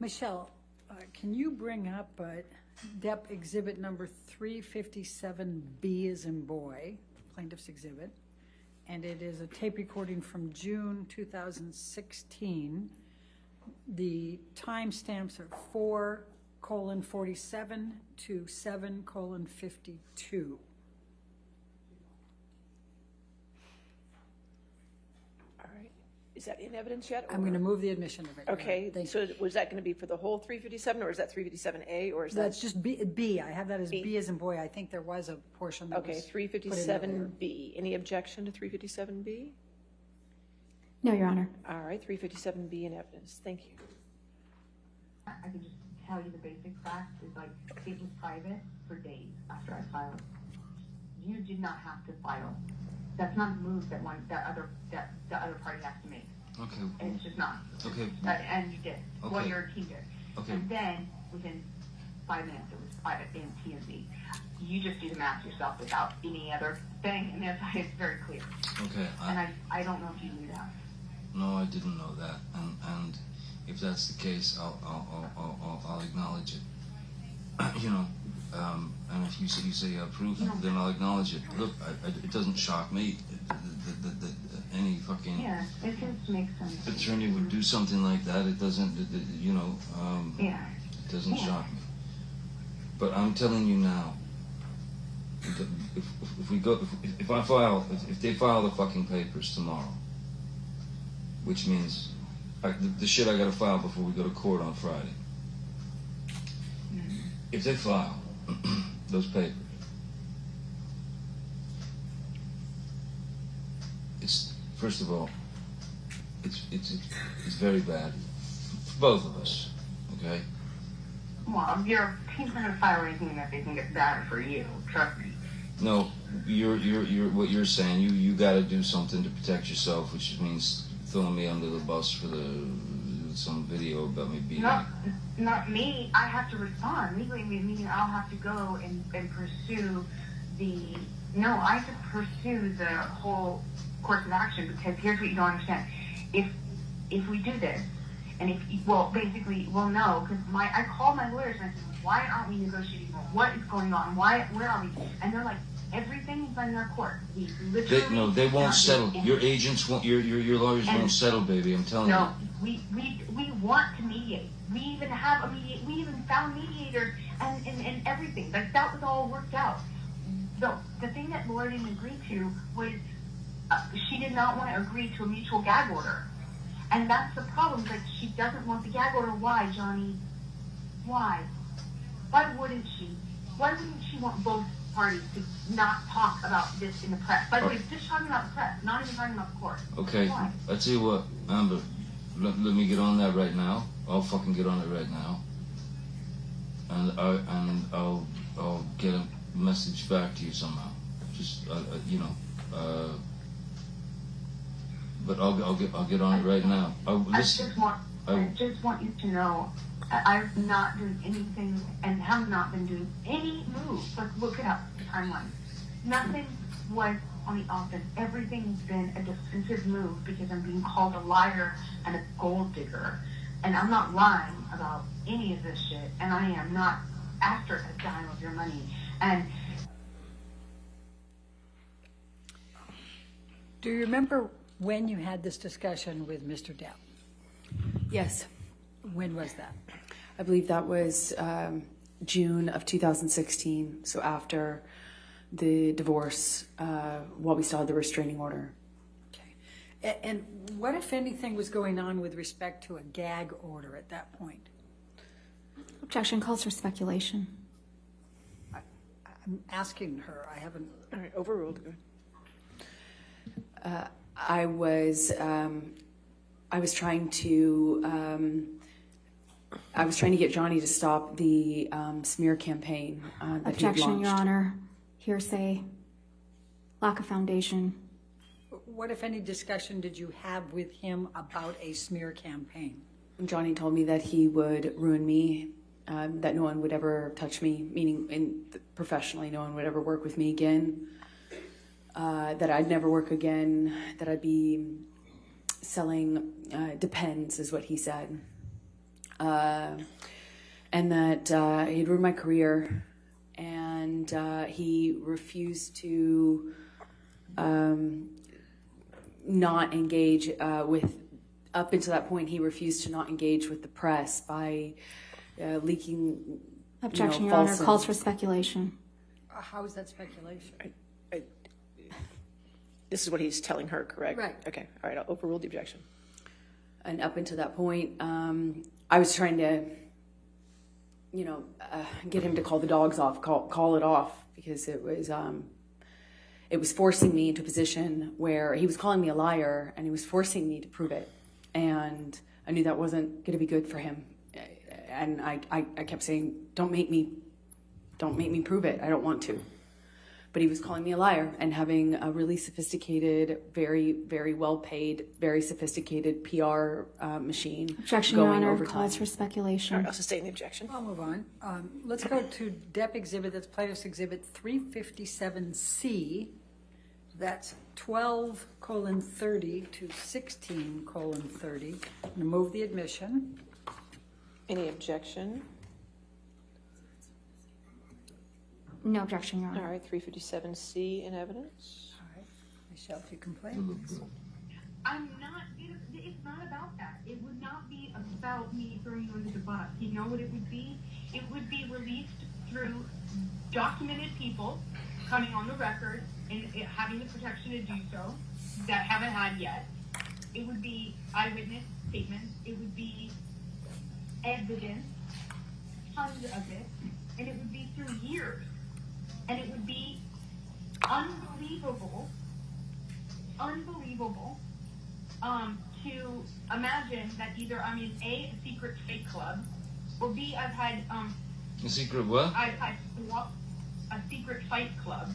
Michelle, can you bring up Depp exhibit number 357B as in boy, plaintiff's exhibit, and it is a tape recording from June 2016. The timestamps are 4:47 to 7:52. Is that in evidence yet? I'm going to move the admission of it. Okay, so was that going to be for the whole 357, or is that 357A, or is that? That's just B. I have that as B as in boy. I think there was a portion that Okay, was put in there. 357B. Any objection to 357B? No, Your Honor. All right, 357B in evidence. Thank you. I can just tell you the basic facts is like it was private for days after I filed. You did not have to file. That's not a move that the other party has to make. Okay. And it's just not. Okay. And you did. Okay. Well, your team did. Okay. And then within 5 minutes, it was in T&Z. You just do the math yourself without any other thing, and that's it's very clear. Okay. And I don't know if you knew that. No, I didn't know that, and if that's the case, I'll acknowledge it. You know, and if you say you have proof, then I'll acknowledge it. Look, it doesn't shock me that any fucking Yeah, it just makes sense. attorney would do something like that. It doesn't, you know, Yeah. it doesn't shock me. But I'm telling you now, if they file the fucking papers tomorrow, which means the shit I gotta file before we go to court on Friday. If they file those papers, it's first of all, it's very bad for both of us. Okay. Well, your team's not gonna file anything that they think is bad for you. Trust me. No, you're what you're saying. You got to do something to protect yourself, which means throwing me under the bus for some video about me being. Not me. I have to respond legally. Meaning I'll have to go and pursue the. No, I have to pursue the whole course of action because here's what you don't understand. If we do this, and basically, no, because I called my lawyers and I said, why aren't we negotiating more? What is going on? Where are we? And they're like, everything is in their court. We literally. They won't settle. Your agents won't. Your lawyers won't settle, baby. I'm telling you. No, we want to mediate. We even have we even found mediators and everything. Like that was all worked out. The thing that Laura didn't agree to was she did not want to agree to a mutual gag order. And that's the problem. Like she doesn't want the gag order. Why, Johnny? Why? Why wouldn't she? Why wouldn't she want both parties to not talk about this in the press? By the way, just talking about the press, not even talking about the court. Okay. Why? I tell you what, Amber. Let me get on that right now. I'll fucking get on it right now. And I'll get a message back to you somehow. Just you know. But I'll get on it right now. I just want you to know I've not done anything and have not been doing any moves. Like look it up, the timeline. Nothing was on the offense. Everything's been a defensive move because I'm being called a liar and a gold digger. And I'm not lying about any of this shit. And I am not after a dime of your money. And Do you remember when you had this discussion with Mr. Depp? Yes. When was that? I believe that was June of 2016, so after the divorce, while we still had the restraining order. Okay. And what, if anything, was going on with respect to a gag order at that point? Objection calls for speculation. I'm asking her. I haven't. All right, overruled. Good. I was trying to get Johnny to stop the smear campaign that he Objection, launched. Your Honor. Hearsay. Lack of foundation. What, if any, discussion did you have with him about a smear campaign? Johnny told me that he would ruin me, that no one would ever touch me, meaning professionally, no one would ever work with me again, that I'd never work again, that I'd be selling Depends, is what he said. and that he'd ruined my career, and he refused to not engage with, up until that point, he refused to not engage with the press by leaking. Objection, Your false Honor. Calls for speculation. How is that speculation? This is what he's telling her, correct? Right. Okay, all right, I'll overrule the objection. And up until that point, I was trying to, get him to call the dogs off, call it off, because it was forcing me into a position where he was calling me a liar, and he was forcing me to prove it. And I knew that wasn't going to be good for him. And I kept saying, don't make me prove it. I don't want to. But he was calling me a liar and having a really sophisticated, very, very well-paid, very sophisticated PR machine Objection, Your going Honor. overtime. Calls for speculation. All right, I'll sustain the objection. I'll move on. Let's go to Depp exhibit, that's plaintiff's exhibit 357C. That's 12:30 to 16:30. I'm going to move the admission. Any objection? No objection, Your All Honor. right, 357C in evidence. All right. Michelle, if you complain. I'm not, it's not about that. It would not be about me throwing you under the bus. You know what it would be? It would be released through documented people coming on the record and having the protection to do so that haven't had yet. It would be eyewitness statements. It would be evidence, tons of it, and it would be through years. And it would be unbelievable to imagine that either I'm in a secret fake club, or B, I've had A secret what? I've had a secret fight club,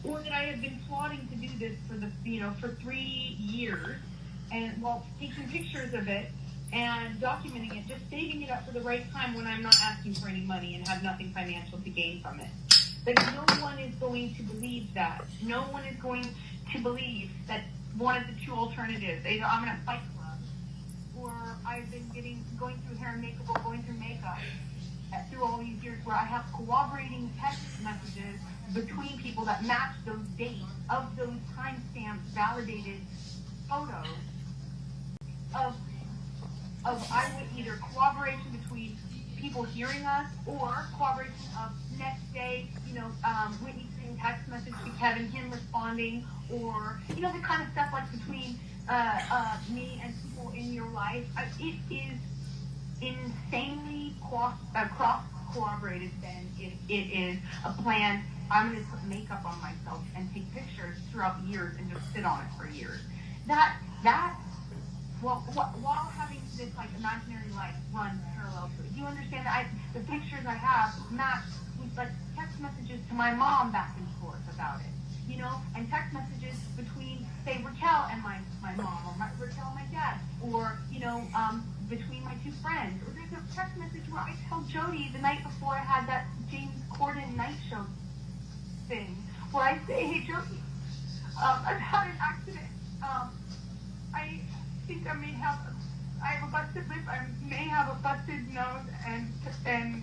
or that I have been plotting to do this for 3 years, and while taking pictures of it and documenting it, just saving it up for the right time when I'm not asking for any money and have nothing financial to gain from it. But no one is going to believe that. No one is going to believe that one of the two alternatives, either I'm in a fight club, or I've been going through hair and makeup, or going through makeup through all these years, where I have corroborating text messages between people that match those dates of those timestamp validated photos of either corroboration between people hearing us, or corroboration of next day, Whitney sending text message to Kevin, him responding, or the kind of stuff like between me and people in your life. It is insanely cross-corroborated. Then if it is a plan, I'm going to put makeup on myself and take pictures throughout years and just sit on it for years. While having this imaginary life run parallel to it, do you understand that the pictures I have match with text messages to my mom back and forth about it, and text messages between, say, Raquel and my mom, or Raquel and my dad, or between my two friends. Or there's a text message where I tell Jody the night before I had that James Corden night show thing, where I say, hey Jody, I've had an accident. I think I have a busted lip, I may have a busted nose, and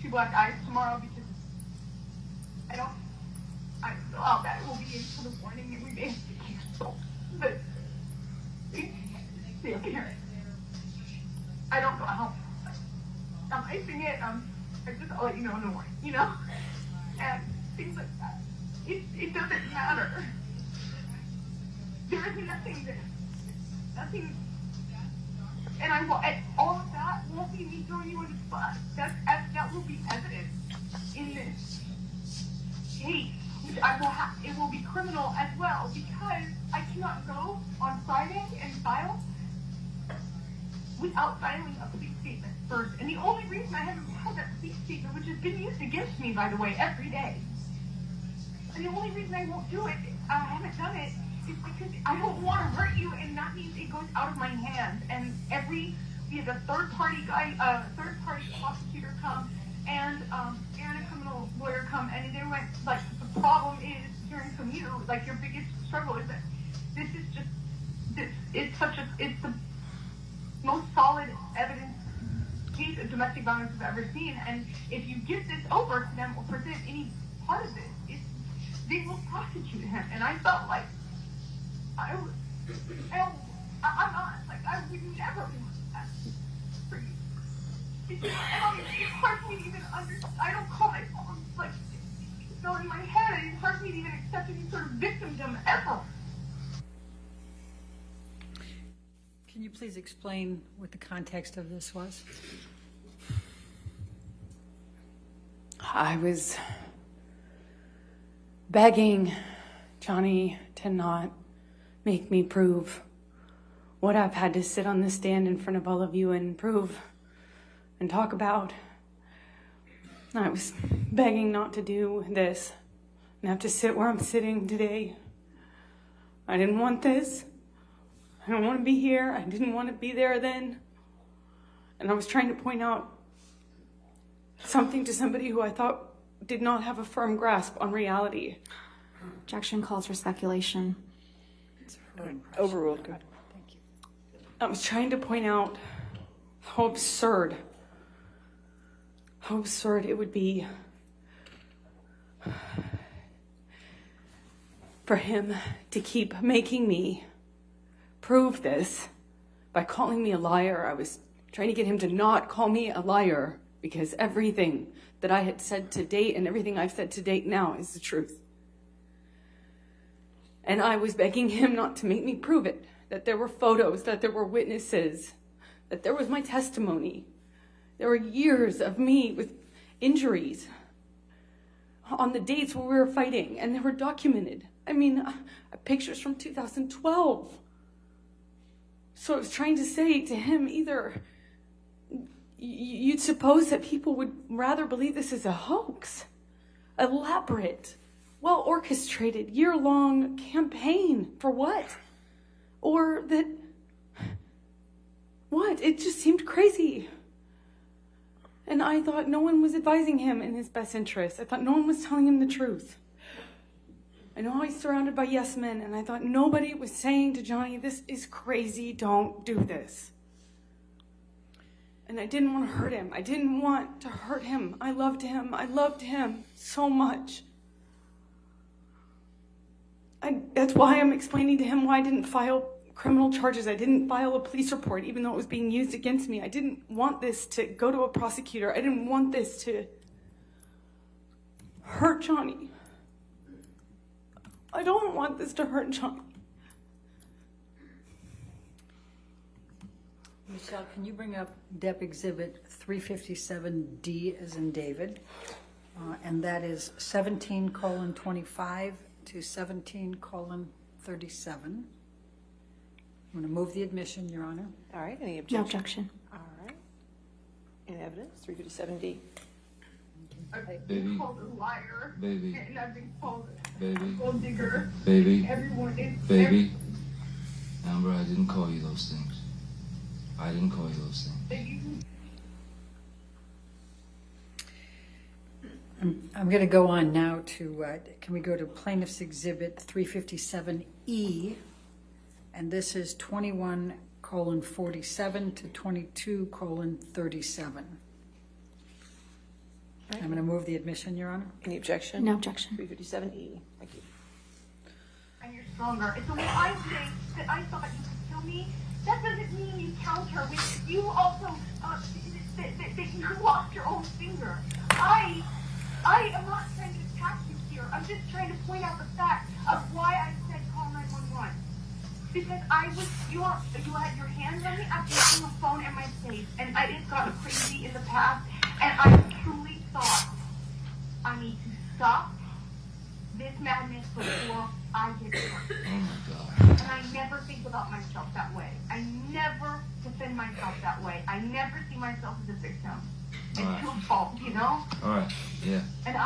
2 black eyes tomorrow, because I don't know how that will be until the morning, and we may have to cancel. But I don't know how I'm icing it. I'll let you know in the morning, and things like that. It doesn't matter. There is nothing, and all of that won't be me throwing you in the bus. That will be evidence in this case, which it will be criminal as well, because I cannot go on Friday and file without filing a police statement first. And the only reason I haven't filed that police statement, which has been used against me, by the way, every day, and the only reason I won't do it, I haven't done it, is because I don't want to hurt you, and that means it goes out of my hands. And we had a third-party prosecutor come, and a criminal lawyer come, and they went, the problem is, hearing from you, your biggest struggle is that this is just, it's the most solid evidence domestic violence I've ever seen. And if you give this over to them or present any part of this, they will prosecute him. And I felt like I'm not, like, I would never want that for you. It's hard for me to even understand. I don't call myself, like, so in my head, it's hard for me to even accept any sort of victimdom ever. Can you please explain what the context of this was? I was begging Johnny to not make me prove what I've had to sit on the stand in front of all of you and prove and talk about. I was begging not to do this and have to sit where I'm sitting today. I didn't want this. I don't want to be here. I didn't want to be there then. And I was trying to point out something to somebody who I thought did not have a firm grasp on reality. Objection calls for speculation. Overruled. Thank you. I was trying to point out how absurd it would be for him to keep making me prove this by calling me a liar. I was trying to get him to not call me a liar because everything that I had said to date and everything I've said to date now is the truth. And I was begging him not to make me prove it, that there were photos, that there were witnesses, that there was my testimony. There were years of me with injuries on the dates where we were fighting, and they were documented. I mean, pictures from 2012. So I was trying to say to him, either you'd suppose that people would rather believe this is a hoax, elaborate, well-orchestrated, year-long campaign for what? Or that, what? It just seemed crazy. And I thought no one was advising him in his best interest. I thought no one was telling him the truth. I know he's surrounded by yes men, and I thought nobody was saying to Johnny, this is crazy, don't do this. And I didn't want to hurt him. I didn't want to hurt him. I loved him. I loved him so much. That's why I'm explaining to him why I didn't file criminal charges. I didn't file a police report, even though it was being used against me. I didn't want this to go to a prosecutor. I didn't want this to hurt Johnny. I don't want this to hurt Johnny. Michelle, can you bring up Depp Exhibit 357D as in David? And that is 17:25 to 17:37. I'm going to move the admission, Your Honor. All right, any No objection? objection. All right. Any evidence? 357D. I've Baby. been called a liar. Baby. And I've been called a Baby. gold digger. Baby. Everyone is. Baby. Amber, I didn't call you those things. I didn't call you those things. I'm going to go on now to, can we go to Plaintiff's Exhibit 357E? And this is 21:47 to 22:37. I'm going to move the admission, Your Honor. Any objection? No objection. 357E. Thank you. And you're stronger. And so when I say that I thought you could kill me, that doesn't mean you counter with you also that you lost your own finger. I am not trying to attack you here. I'm just trying to point out the fact of why I said call 911. Because you had your hands on me after using the phone in my face, and I just got crazy in the past, and I truly thought I need to stop this madness before I get hurt. Oh my God. And I never think about myself that way. I never defend myself that way. I never see myself as a victim. It's Right. your fault, you know? All right. Yeah. And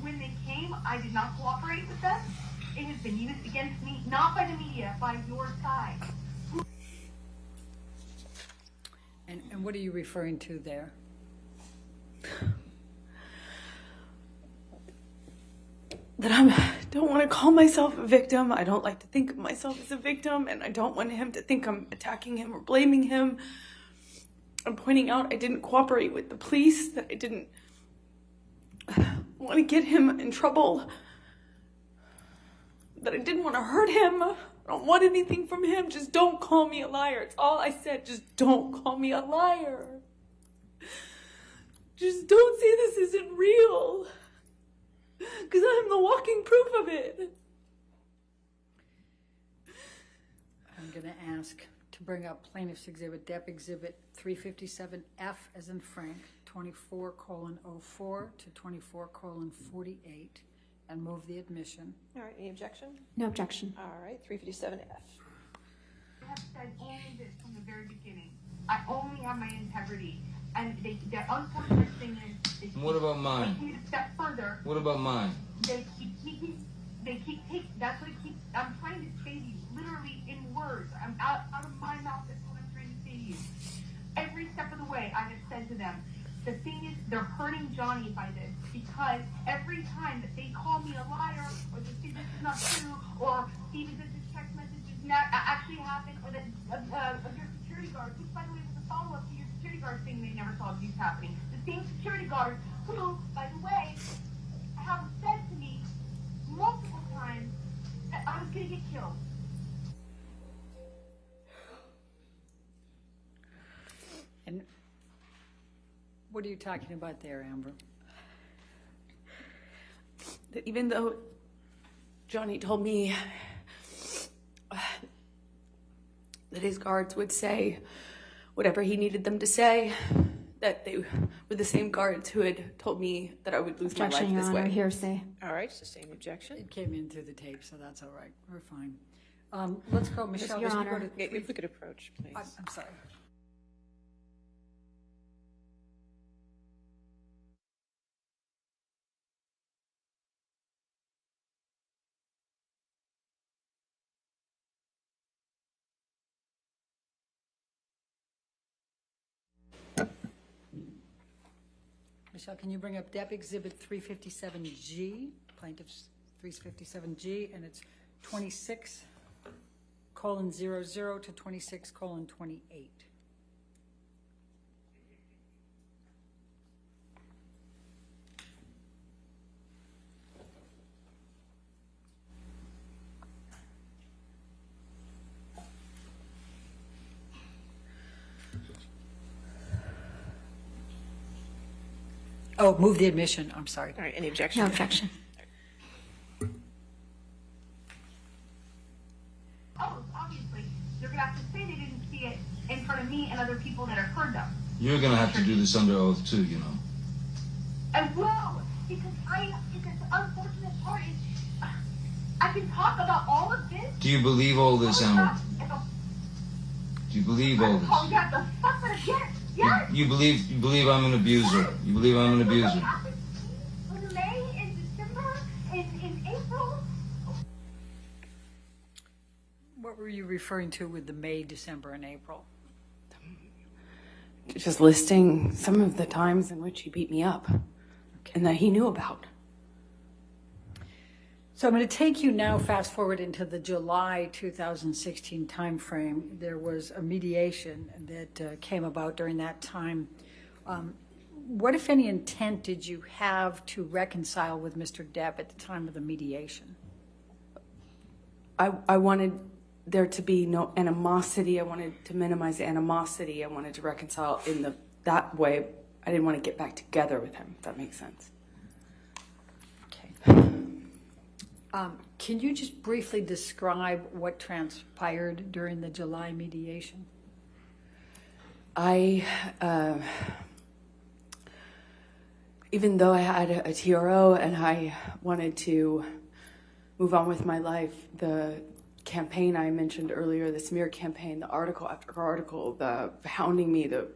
when they came, I did not cooperate with them. It has been used against me, not by the media, by your side. And what are you referring to there? That I don't want to call myself a victim. I don't like to think of myself as a victim, and I don't want him to think I'm attacking him or blaming him. I'm pointing out I didn't cooperate with the police, that I didn't want to get him in trouble, that I didn't want to hurt him. I don't want anything from him. Just don't call me a liar. It's all I said. Just don't call me a liar. Just don't say this isn't real. Because I'm the walking proof of it. I'm going to ask to bring up Plaintiff's Exhibit, Depp Exhibit 357F as in Frank, 24:04 to 24:48, and move the admission. All right, any objection? No objection. All right, 357F. I have said only this from the very beginning. I only have my integrity. And the unfortunate thing is, What about mine? taking it a step further. What about mine? They keep taking. That's what it keeps. I'm trying to say to you, literally in words. I'm out of my mouth. That's what I'm trying to say to you. Every step of the way, I have said to them, the thing is, they're hurting Johnny by this because every time that they call me a liar or they say this is not true or Steven says this text message is not actually happened or that your security guard, which by the way was a follow up to your security guard thing, they never saw abuse happening. The same security guard who, by the way, have said to me multiple times that I was going to get killed. And what are you talking about there, Amber? That even though Johnny told me that his guards would say whatever he needed them to say, that they were the same guards who had told me that I would lose my life Objection, Your this Honor. way. Hearsay. All right, sustained the objection. It came in through the tape, so that's all right. We're fine. Let's go, Michelle. Your let's Honor. go to If we could approach, please. I'm sorry. Michelle, can you bring up Depp Exhibit 357G, Plaintiff's 357G, and it's 26:00 to 26:28. Oh, move the admission. I'm sorry. All right, any objection? No objection. Oh, obviously, they're going to have to say they didn't see it in front of me and other people that have heard them. You're gonna have to do this under oath too, you know. I will, because the unfortunate part is, I can talk about all of this. Do you believe all this, Amber? Do you believe all this? Oh, yeah, the fuck that yes, yes. You believe I'm an abuser. You believe I'm an abuser. In May, in December, in April. What were you referring to with the May, December, and April? Just listing some of the times in which he beat me up and that he knew about. So I'm going to take you now fast forward into the July 2016 timeframe. There was a mediation that came about during that time. What, if any, intent did you have to reconcile with Mr. Depp at the time of the mediation? I wanted there to be no animosity. I wanted to minimize the animosity. I wanted to reconcile in that way. I didn't want to get back together with him, if that makes sense. Okay. Can you just briefly describe what transpired during the July mediation? Even though I had a TRO and I wanted to move on with my life, the campaign I mentioned earlier, the smear campaign, the article after article, the hounding me, the,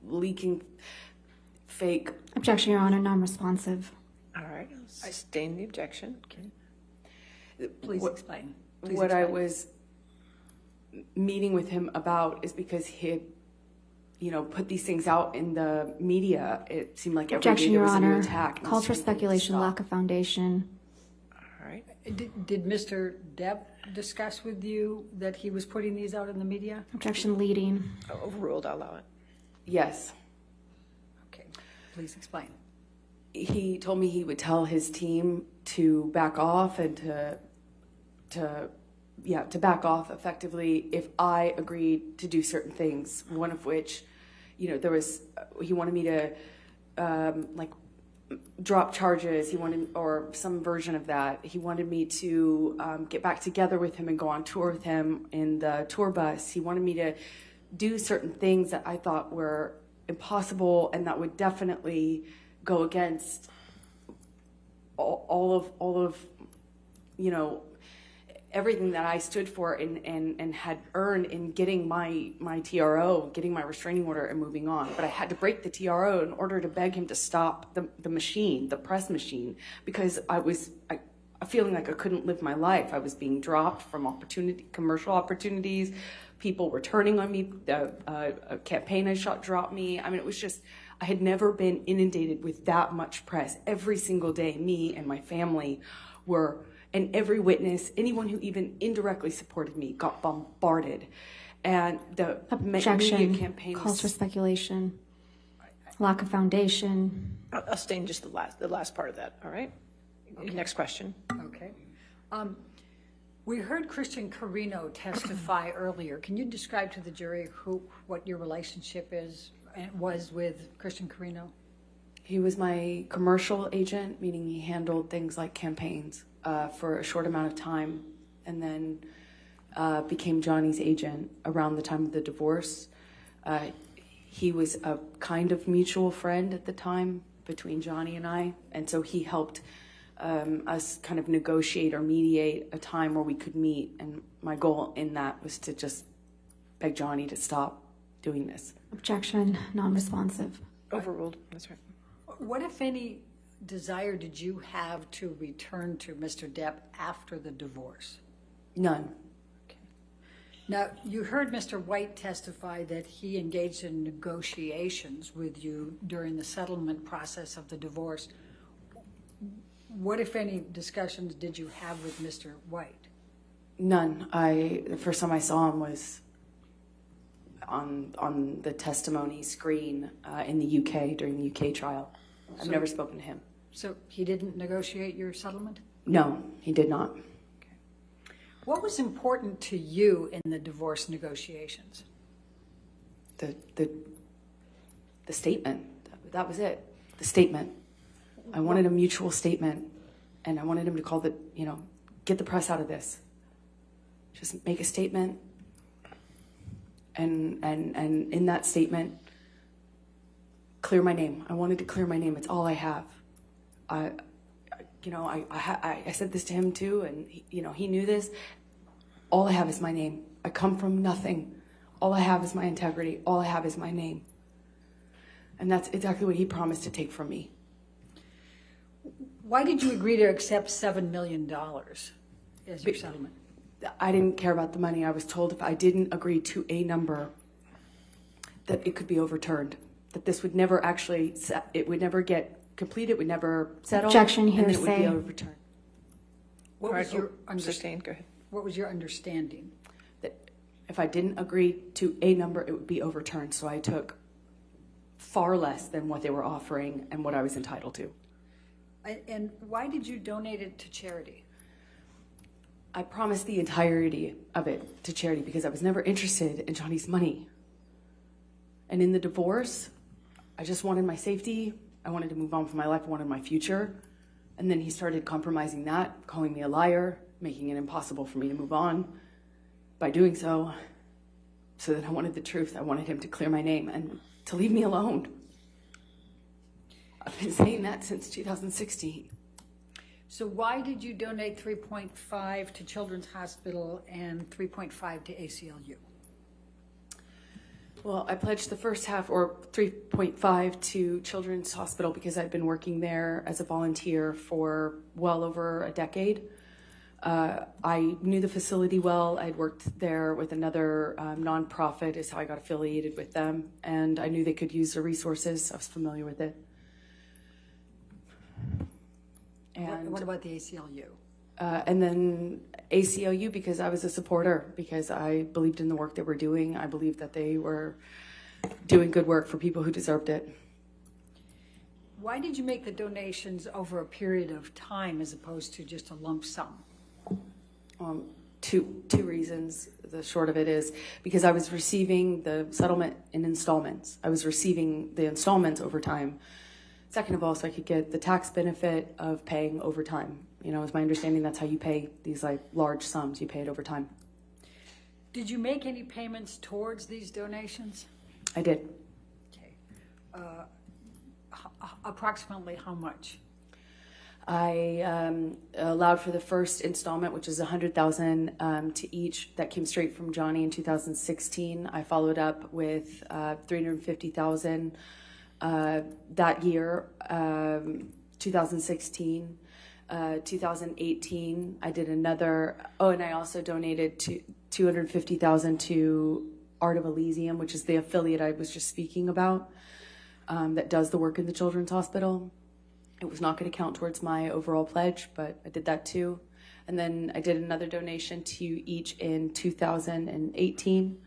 leaking fake. Objection, Your Honor. Non-responsive. All right, sustain the objection. Okay. Please explain. What I was meeting with him about is because he had, put these things out in the media. It seemed like every day Objection, there Your was a new Honor. attack. and I Calls was for trying to speculation, stop. lack of foundation. All right, Did Mr. Depp discuss with you that he was putting these out in the media? Objection leading. Overruled, I'll allow it. Yes. Okay, please explain. He told me he would tell his team to back off and to back off effectively if I agreed to do certain things. One of which, he wanted me to drop charges. He wanted, or some version of that. He wanted me to get back together with him and go on tour with him in the tour bus. He wanted me to do certain things that I thought were impossible and that would definitely go against all of everything that I stood for and had earned in getting my TRO, getting my restraining order and moving on. But I had to break the TRO in order to beg him to stop the machine, the press machine, because I was feeling like I couldn't live my life. I was being dropped from commercial opportunities. People were turning on me. A campaign I shot dropped me. I mean, it was just, I had never been inundated with that much press. Every single day, me and my family were, and every witness, anyone who even indirectly supported me, got bombarded. And the media Objection. campaign Calls for speculation. Lack of foundation. I'll stay in just the last part of that, all right? Okay. Next question. Okay. We heard Christian Carino testify earlier. Can you describe to the jury what your relationship was with Christian Carino? He was my commercial agent, meaning he handled things like campaigns for a short amount of time, and then became Johnny's agent around the time of the divorce. He was a kind of mutual friend at the time between Johnny and I, and so he helped us kind of negotiate or mediate a time where we could meet, and my goal in that was to just beg Johnny to stop doing this. Objection. Non-responsive. Overruled, that's right. What, if any, desire did you have to return to Mr. Depp after the divorce? None. Okay. Now, you heard Mr. White testify that he engaged in negotiations with you during the settlement process of the divorce. What, if any, discussions did you have with Mr. White? None. The first time I saw him was on the testimony screen in the UK during the UK trial. I've never spoken to him. So he didn't negotiate your settlement? No, he did not. Okay. What was important to you in the divorce negotiations? The statement. That was it. The statement. I wanted a mutual statement, and I wanted him to get the press out of this. Just make a statement, and in that statement, clear my name. I wanted to clear my name. It's all I have. I said this to him too, and he knew this. All I have is my name. I come from nothing. All I have is my integrity. All I have is my name. And that's exactly what he promised to take from me. Why did you agree to accept $7 million as your settlement? I didn't care about the money. I was told if I didn't agree to a number, that it could be overturned. That this would never it would never get completed, it would never settle. Objection, and then it hearsay. would be overturned. What was your Sustained, go ahead. What was your understanding? That if I didn't agree to a number, it would be overturned. So I took far less than what they were offering and what I was entitled to. And why did you donate it to charity? I promised the entirety of it to charity because I was never interested in Johnny's money. And in the divorce, I just wanted my safety. I wanted to move on with my life. I wanted my future. And then he started compromising that, calling me a liar, making it impossible for me to move on. By doing so that I wanted the truth. I wanted him to clear my name and to leave me alone. I've been saying that since 2016. So why did you donate 3.5 to Children's Hospital and 3.5 to ACLU? Well, I pledged the first half, or 3.5, to Children's Hospital because I'd been working there as a volunteer for well over a decade. I knew the facility well. I'd worked there with another nonprofit, is how I got affiliated with them, and I knew they could use the resources. I was familiar with it. And what about the ACLU? And then ACLU because I was a supporter, because I believed in the work they were doing. I believed that they were doing good work for people who deserved it. Why did you make the donations over a period of time as opposed to just a lump sum? Two reasons. The short of it is because I was receiving the settlement in installments. I was receiving the installments over time. Second of all, so I could get the tax benefit of paying over time. You know, it's my understanding that's how you pay these like large sums. You pay it over time. Did you make any payments towards these donations? I did. Okay. Approximately how much? I allowed for the first installment, which is $100,000 to each. That came straight from Johnny in 2016. I followed up with $350,000 that year, 2016. 2018, I did another. Oh, and I also donated to $250,000 to Art of Elysium, which is the affiliate I was just speaking about, that does the work in the Children's Hospital. It was not going to count towards my overall pledge, but I did that too. And then I did another donation to each in 2018.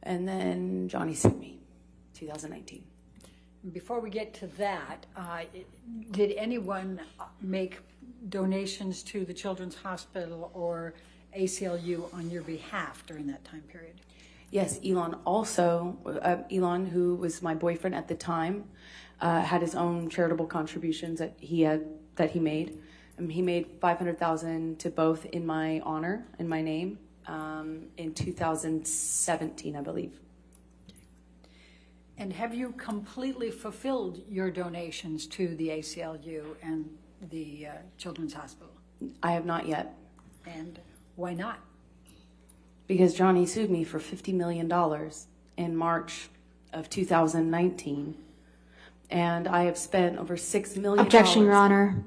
And then Johnny sued me, 2019. Before we get to that, did anyone make donations to the Children's Hospital or ACLU on your behalf during that time period? Yes, Elon also, Elon, who was my boyfriend at the time, had his own charitable contributions that he made. He made $500,000 to both in my honor, in my name, in 2017, I believe. And have you completely fulfilled your donations to the ACLU and the Children's Hospital? I have not yet. And why not? Because Johnny sued me for $50 million in March of 2019. And I have spent over $6 million. Objection, Your Honor.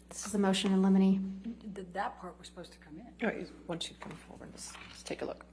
This is a motion in limine. That part was supposed to come in. All right, once you come forward, let's take a look.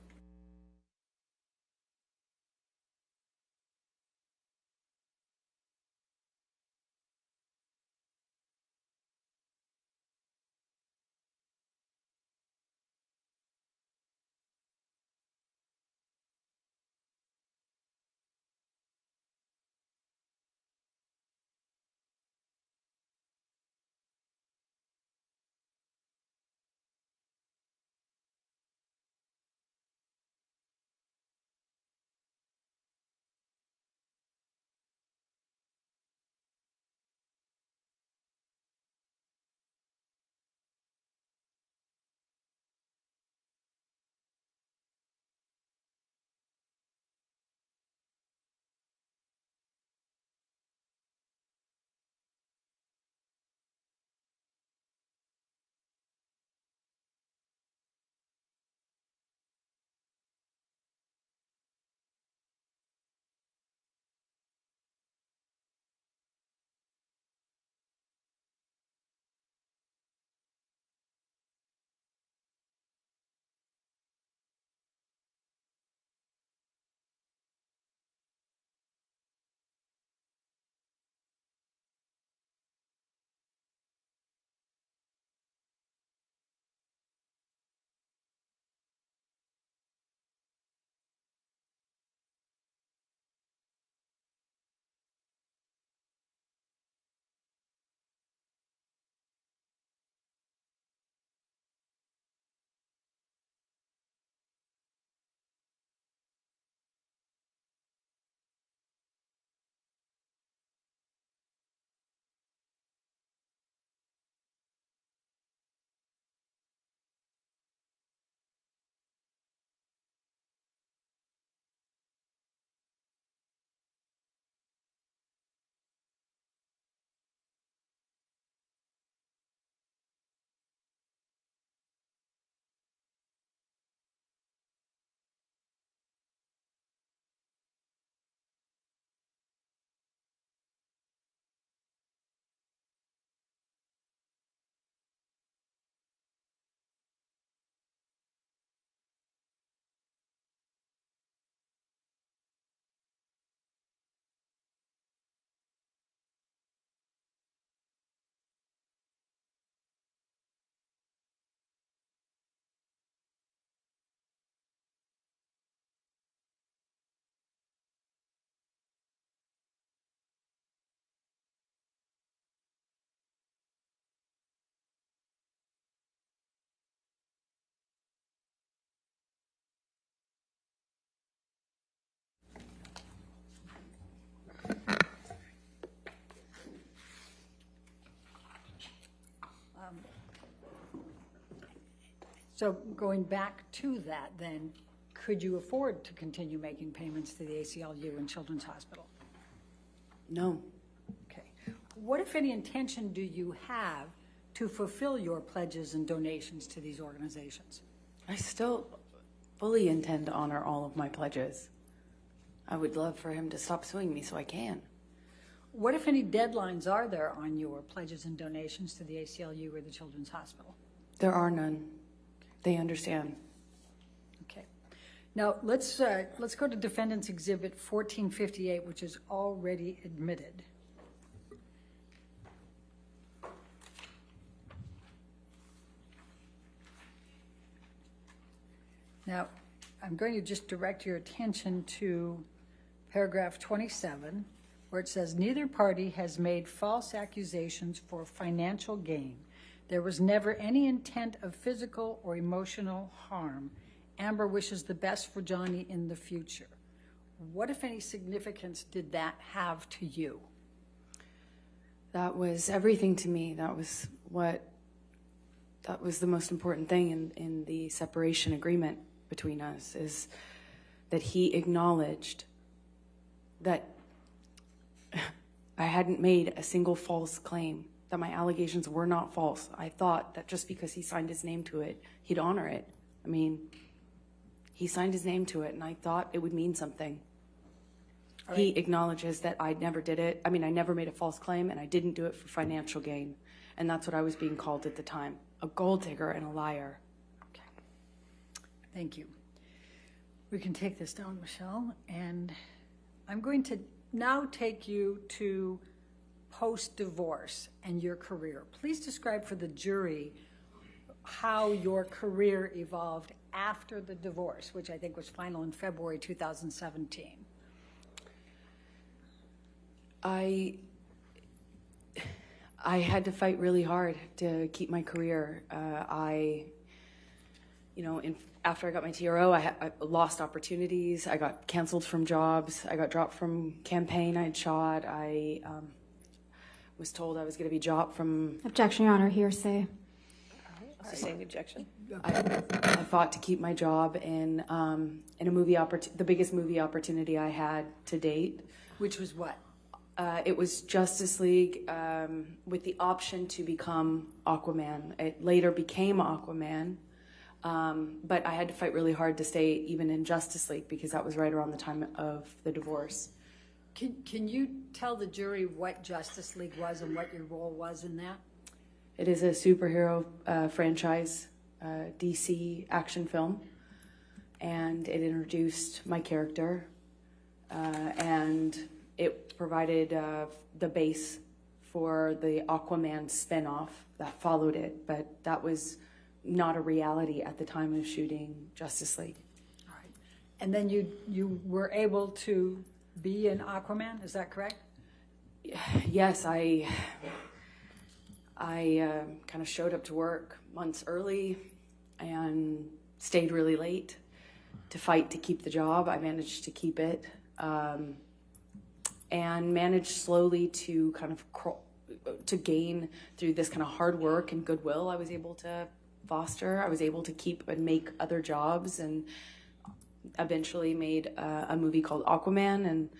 So going back to that then, could you afford to continue making payments to the ACLU and Children's Hospital? No. Okay. What, if any, intention do you have to fulfill your pledges and donations to these organizations? I still fully intend to honor all of my pledges. I would love for him to stop suing me so I can. What, if any, deadlines are there on your pledges and donations to the ACLU or the Children's Hospital? There are none. They understand. Okay. Now, let's go to Defendant's Exhibit 1458, which is already admitted. Now, I'm going to just direct your attention to paragraph 27, where it says, neither party has made false accusations for financial gain. There was never any intent of physical or emotional harm. Amber wishes the best for Johnny in the future. What, if any, significance did that have to you? That was everything to me. That was the most important thing in the separation agreement between us, is that he acknowledged that I hadn't made a single false claim, that my allegations were not false. I thought that just because he signed his name to it, he'd honor it. I mean, he signed his name to it, and I thought it would mean something. All He right. acknowledges that I never did it. I mean, I never made a false claim, and I didn't do it for financial gain. And that's what I was being called at the time, a gold digger and a liar. Okay. Thank you. We can take this down, Michelle, and I'm going to now take you to post-divorce and your career. Please describe for the jury how your career evolved after the divorce, which I think was final in February 2017. I had to fight really hard to keep my career. After I got my TRO, I lost opportunities. I got canceled from jobs. I got dropped from campaign I'd shot. I was told I was going to be dropped from. Objection, Your Honor, hearsay. Sustained objection. I fought to keep my job in a movie the biggest movie opportunity I had to date. Which was what? It was Justice League with the option to become Aquaman. It later became Aquaman, but I had to fight really hard to stay even in Justice League because that was right around the time of the divorce. Can you tell the jury what Justice League was and what your role was in that? It is a superhero franchise, DC action film, and it introduced my character, and it provided the base for the Aquaman spinoff that followed it, but that was not a reality at the time of shooting Justice League. All right. And then you were able to be an Aquaman, is that correct? Yes, I kind of showed up to work months early and stayed really late to fight to keep the job. I managed to keep it. And managed slowly to kind of to gain through this kind of hard work and goodwill I was able to foster. I was able to keep and make other jobs, and eventually made a movie called Aquaman, and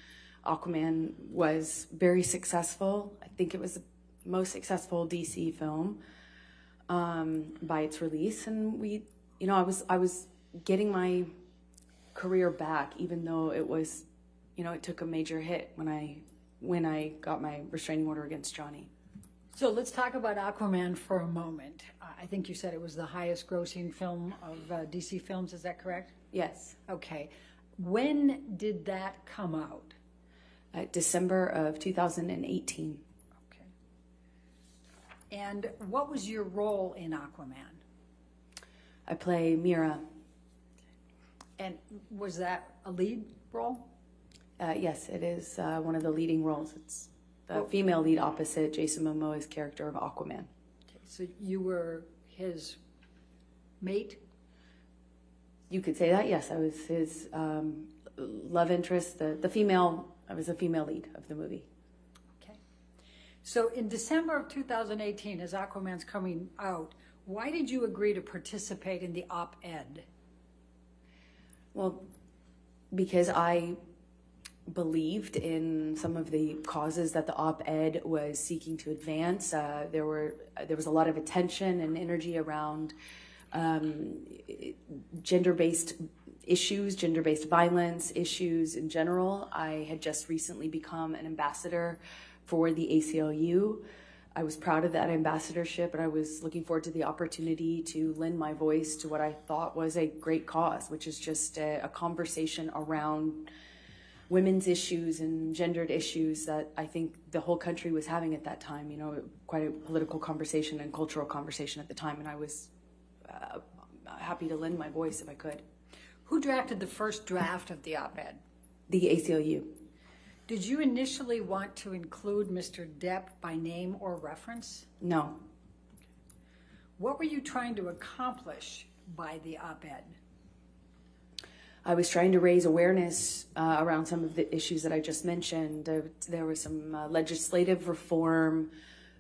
Aquaman was very successful. I think it was the most successful DC film by its release, and I was getting my career back, even though it was. It took a major hit when I got my restraining order against Johnny. So let's talk about Aquaman for a moment. I think you said it was the highest grossing film of DC films, is that correct? Yes. Okay. When did that come out? December of 2018. Okay. And what was your role in Aquaman? I play Mira. And was that a lead role? Yes, it is one of the leading roles. It's the female lead opposite Jason Momoa's character of Aquaman. Okay, so you were his mate? You could say that, yes. I was his love interest, the female, I was the female lead of the movie. Okay. So in December of 2018, as Aquaman's coming out, Why did you agree to participate in the op-ed? Well, because I believed in some of the causes that the op-ed was seeking to advance. There was a lot of attention and energy around gender-based issues, gender-based violence issues in general. I had just recently become an ambassador for the ACLU. I was proud of that ambassadorship, and I was looking forward to the opportunity to lend my voice to what I thought was a great cause, which is just a conversation around women's issues and gendered issues that I think the whole country was having at that time. You know, quite a political conversation and cultural conversation at the time, and I was happy to lend my voice if I could. Who drafted the first draft of the op-ed? The ACLU. Did you initially want to include Mr. Depp by name or reference? No. What were you trying to accomplish by the op-ed? I was trying to raise awareness around some of the issues that I just mentioned. There was some legislative reform,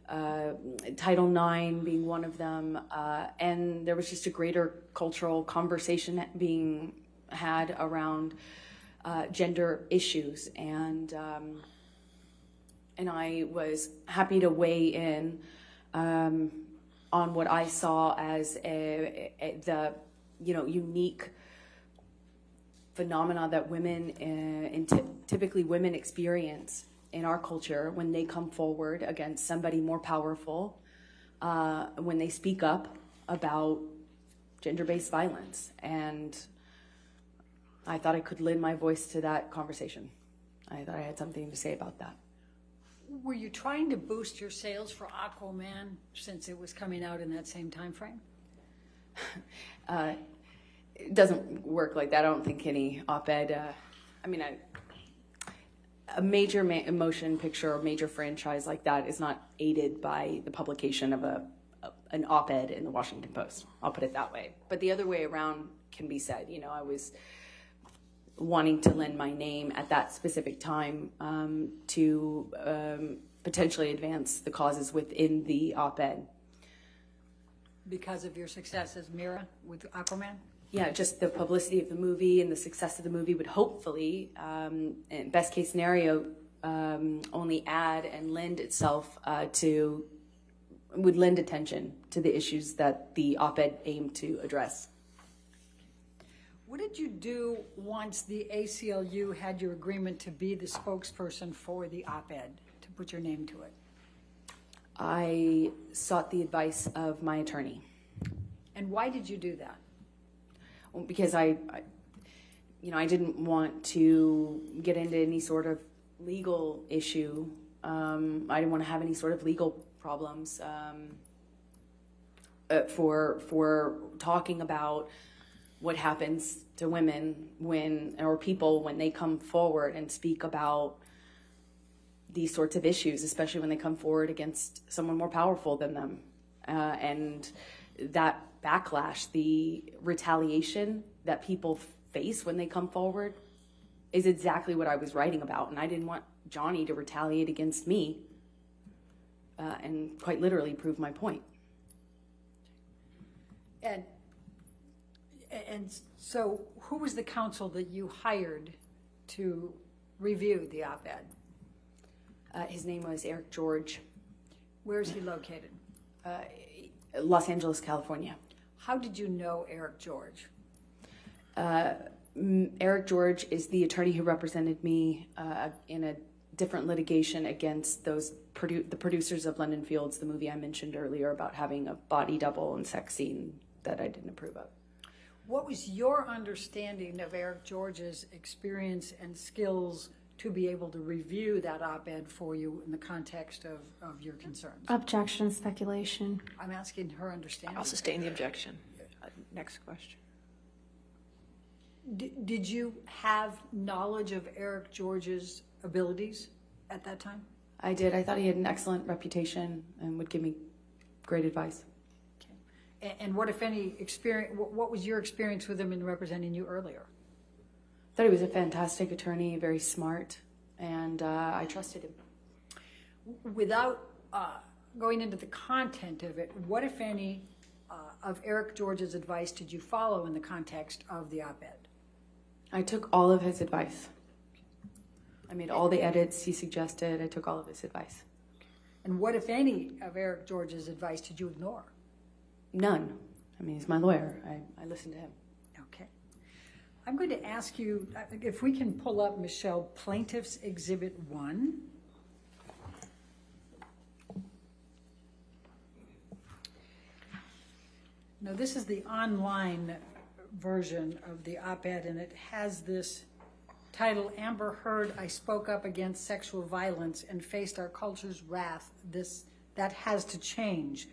Title IX being one of them, and there was just a greater cultural conversation being had around gender issues, and I was happy to weigh in on what I saw as the unique phenomena that women and typically women experience in our culture when they come forward against somebody more powerful, when they speak up about gender-based violence. And I thought I could lend my voice to that conversation. I thought I had something to say about that. Were you trying to boost your sales for Aquaman since it was coming out in that same time frame? It doesn't work like that. I don't think any op-ed, a major motion picture or major franchise like that is not aided by the publication of an op-ed in the Washington Post. I'll put it that way. But the other way around can be said. You know, I was wanting to lend my name at that specific time to potentially advance the causes within the op-ed. Because of your success as Mira with Aquaman? Yeah, just the publicity of the movie and the success of the movie would hopefully, in best case scenario, only add and lend itself would lend attention to the issues that the op-ed aimed to address. What did you do once the ACLU had your agreement to be the spokesperson for the op-ed, to put your name to it? I sought the advice of my attorney. And why did you do that? Well, because I didn't want to get into any sort of legal issue. I didn't want to have any sort of legal problems for talking about what happens to women or people when they come forward and speak about these sorts of issues, especially when they come forward against someone more powerful than them. And that backlash, the retaliation that people face when they come forward is exactly what I was writing about. And I didn't want Johnny to retaliate against me and quite literally prove my point. And so who was the counsel that you hired to review the op-ed? His name was Eric George. Where is he located? Los Angeles, California. How did you know Eric George? Eric George is the attorney who represented me in a different litigation against the producers of London Fields, the movie I mentioned earlier about having a body double and sex scene that I didn't approve of. What was your understanding of Eric George's experience and skills to be able to review that op-ed for you in the context of your concerns? Objection, speculation. I'm asking her understanding. I'll sustain the objection. Next question. Did you have knowledge of Eric George's abilities at that time? I did. I thought he had an excellent reputation and would give me great advice. Okay. And what, if any, experience? What was your experience with him in representing you earlier? I thought he was a fantastic attorney, very smart, and I trusted him. Without going into the content of it, what, if any, of Eric George's advice did you follow in the context of the op-ed? I took all of his advice. I made all the edits he suggested. I took all of his advice. And what, if any, of Eric George's advice did you ignore? None. I mean, he's my lawyer. I listened to him. Okay. I'm going to ask you, if we can pull up, Michelle, Plaintiff's Exhibit 1. Now, this is the online version of the op-ed, and it has this title, Amber Heard, I spoke up against sexual violence and faced our culture's wrath. That has to change.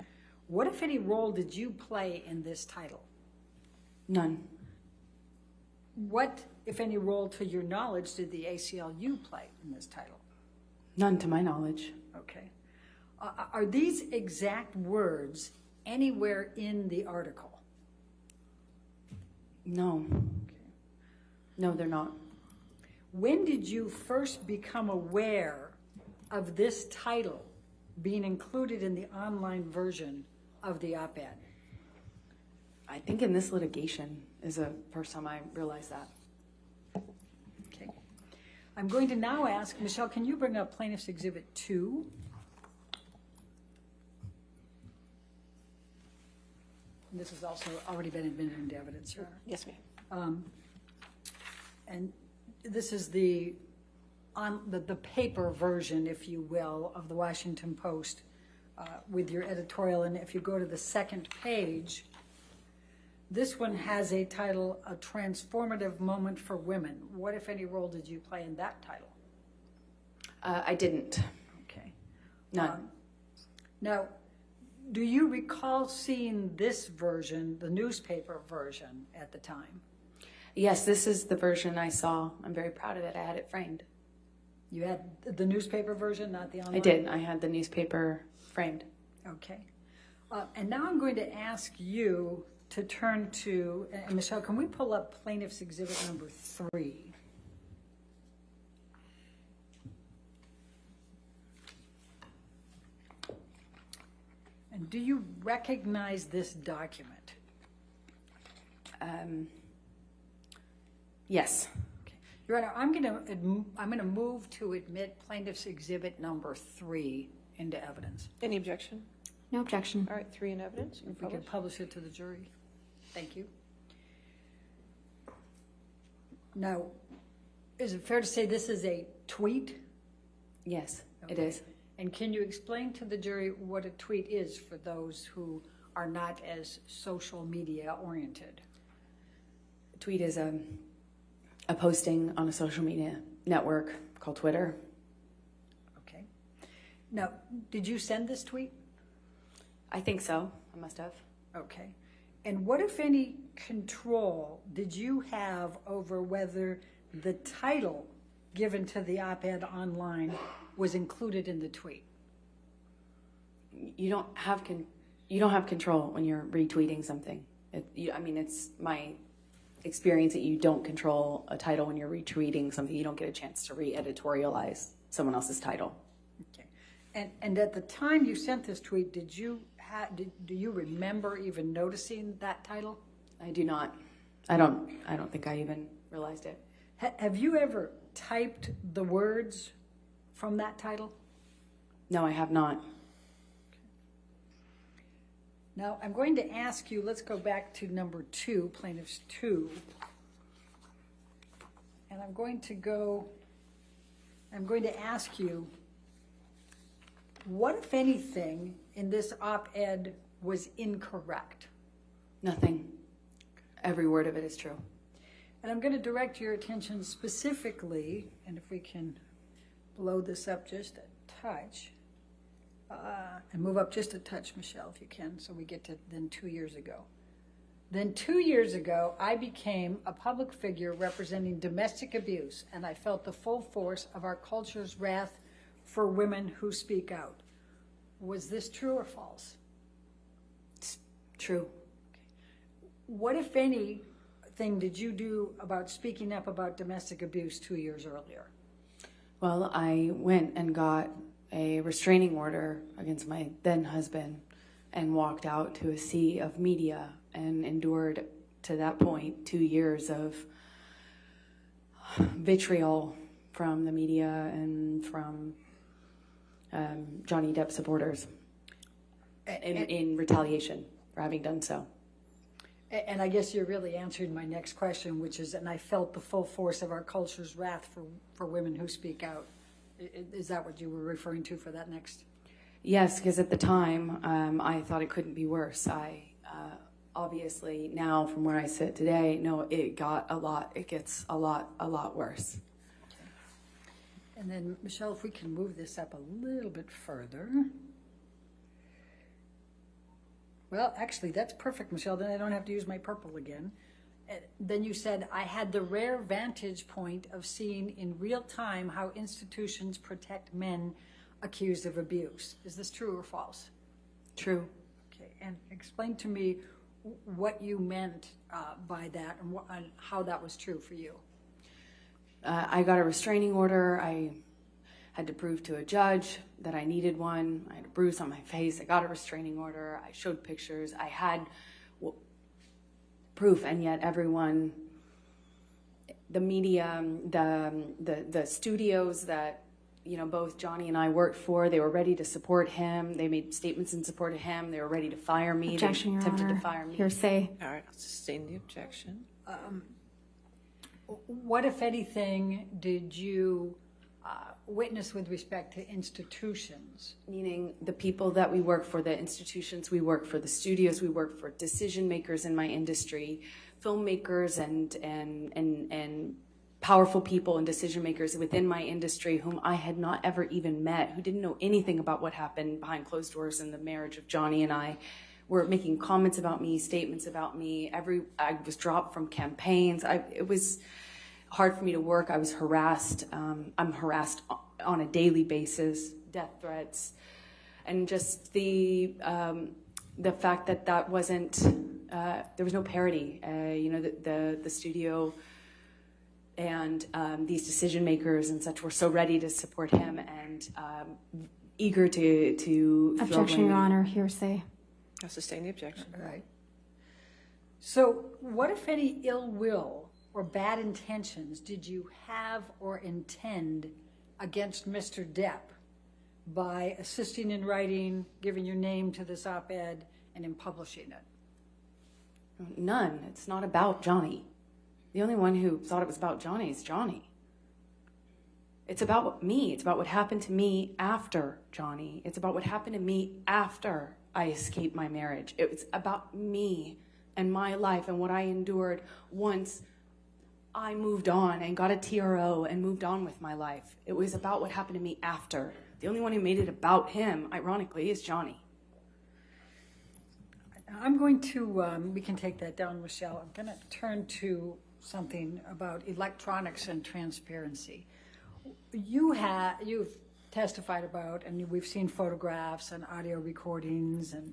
What, if any, role did you play in this title? None. What, if any, role, to your knowledge, did the ACLU play in this title? None to my knowledge. Okay. Are these exact words anywhere in the article? No. No, they're not. When did you first become aware of this title being included in the online version of the op-ed? I think in this litigation is the first time I realized that. Okay. I'm going to now ask, Michelle, can you bring up Plaintiff's Exhibit 2? And this has also already been admitted into evidence, Your Honor. Yes, ma'am. And this is the paper version, if you will, of the Washington Post with your editorial. And if you go to the second page, this one has a title, A Transformative Moment for Women. What, if any, role did you play in that title? I didn't. Okay. None. Now, do you recall seeing this version, the newspaper version, at the time? Yes, this is the version I saw. I'm very proud of it. I had it framed. You had the newspaper version, not the online? I did. I had the newspaper framed. Okay. And now I'm going to ask you to turn to, and Michelle, can we pull up Plaintiff's Exhibit number 3? And do you recognize this document? Yes. Okay. Your Honor, I'm going to move to admit Plaintiff's Exhibit number 3 into evidence. Any objection? No objection. All right, 3 in evidence. You If we can could publish it to the jury. Thank you. Now, is it fair to say this is a tweet? Yes, it Okay. is. And can you explain to the jury what a tweet is for those who are not as social media oriented? A tweet is a posting on a social media network called Twitter. Okay. Now, did you send this tweet? I think so. I must have. Okay. And what, if any, control did you have over whether the title given to the op-ed online was included in the tweet? You don't have control when you're retweeting something. It's my experience that you don't control a title when you're retweeting something. You don't get a chance to re-editorialize someone else's title. Okay. And at the time you sent this tweet, do you remember even noticing that title? I do not. I don't think I even realized it. Have you ever typed the words from that title? No, I have not. Now, I'm going to ask you, let's go back to number 2, Plaintiff's 2. And I'm going to ask you, what, if anything, in this op-ed was incorrect? Nothing. Every word of it is true. And I'm going to direct your attention specifically, and if we can blow this up just a touch, and move up just a touch, Michelle, if you can, so we get to then 2 years ago. Then 2 years ago, I became a public figure representing domestic abuse, and I felt the full force of our culture's wrath for women who speak out. Was this true or false? It's true. What, if anything, did you do about speaking up about domestic abuse 2 years earlier? Well, I went and got a restraining order against my then husband and walked out to a sea of media and endured, to that point, 2 years of vitriol from the media and from Johnny Depp supporters in retaliation for having done so. And I guess you're really answering my next question, which is, and I felt the full force of our culture's wrath for women who speak out. Is that what you were referring to for that next? Yes, because at the time, I thought it couldn't be worse. I obviously now, from where I sit today, know it gets a lot worse. Okay. And then, Michelle, if we can move this up a little bit further. Well, actually, that's perfect, Michelle. Then I don't have to use my purple again. Then you said, I had the rare vantage point of seeing in real time how institutions protect men accused of abuse. Is this true or false? True. Okay, and explain to me what you meant by that and how that was true for you. I got a restraining order. I had to prove to a judge that I needed one. I had a bruise on my face. I got a restraining order. I showed pictures. I had proof, and yet everyone, the media, the studios that both Johnny and I worked for, they were ready to support him. They made statements in support of him. They were ready to fire me. Objection, Your attempted Honor. to fire me. Hearsay. All right, I'll sustain the objection. What, if anything, did you witness with respect to institutions? Meaning the people that we work for, the institutions we work for, the studios we work for, decision makers in my industry, filmmakers and powerful people and decision makers within my industry whom I had not ever even met, who didn't know anything about what happened behind closed doors in the marriage of Johnny and I, were making comments about me, statements about me. I was dropped from campaigns. It was hard for me to work. I was harassed. I'm harassed on a daily basis, death threats, and just the fact that wasn't, there was no parity. The studio and these decision makers and such were so ready to support him and eager to Objection, Your Honor. Hearsay. I'll sustain the objection. All right. So what, if any, ill will or bad intentions did you have or intend against Mr. Depp by assisting in writing, giving your name to this op-ed, and in publishing it? None. It's not about Johnny. The only one who thought it was about Johnny is Johnny. It's about me. It's about what happened to me after Johnny. It's about what happened to me after I escaped my marriage. It was about me and my life and what I endured once I moved on and got a TRO and moved on with my life. It was about what happened to me after. The only one who made it about him, ironically, is Johnny. I'm going to, we can take that down, Michelle. I'm going to turn to something about electronics and transparency. You've testified about, and we've seen photographs and audio recordings and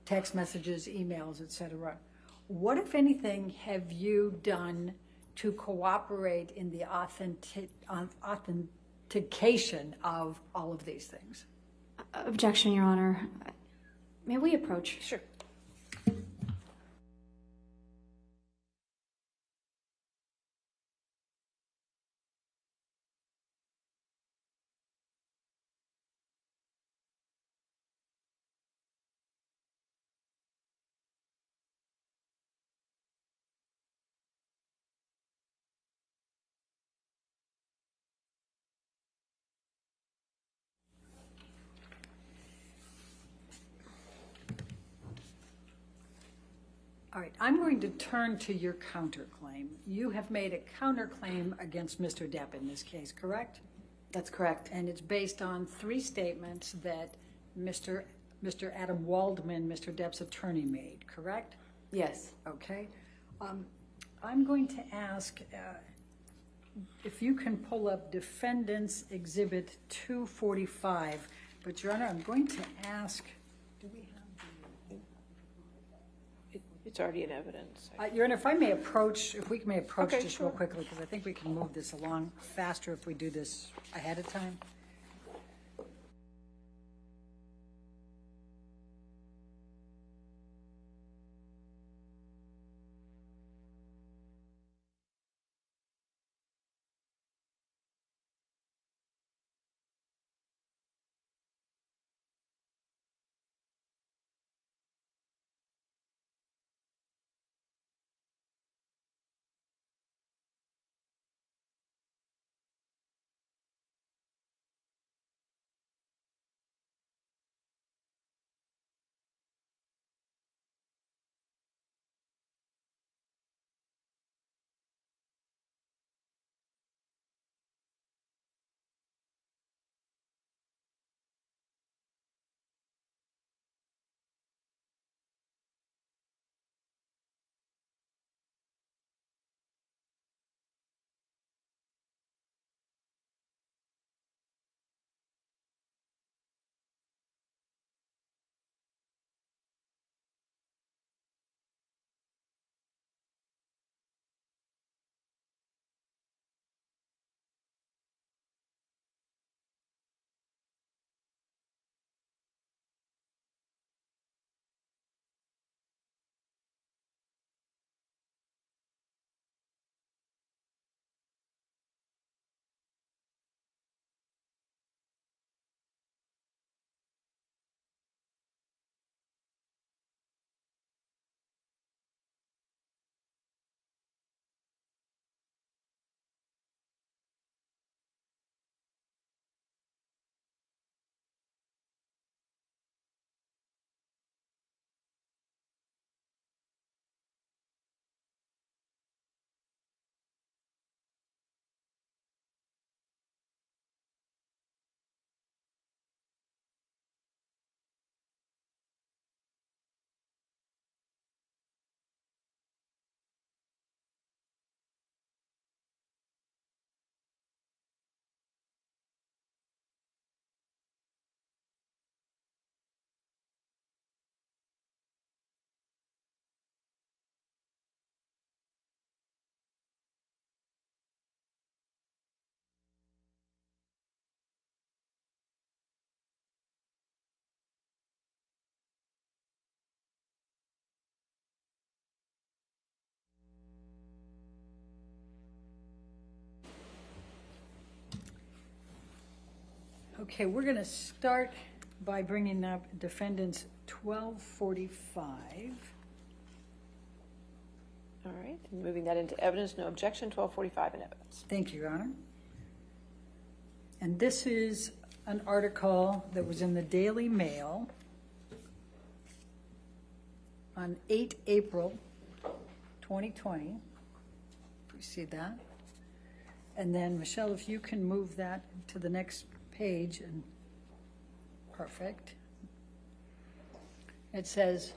text messages, emails, etc. What, if anything, have you done to cooperate in the authentication of all of these things? Objection, Your Honor. May we approach? Sure. All right, I'm going to turn to your counterclaim. You have made a counterclaim against Mr. Depp in this case, correct? That's correct. And it's based on 3 statements that Mr. Adam Waldman, Mr. Depp's attorney, made, correct? Yes. Okay. I'm going to ask if you can pull up Defendant's Exhibit 245. But, Your Honor, I'm going to ask, do we have It's already in evidence. Your Honor, if we may approach Okay, just sure. real quickly, because I think we can move this along faster if we do this ahead of time. Okay, we're going to start by bringing up defendants 1245. All right, and moving that into evidence, no objection, 1245 in evidence. Thank you, Your Honor. And this is an article that was in the Daily Mail on 8 April 2020. You see that? And then, Michelle, if you can move that to the next page, and perfect. It says,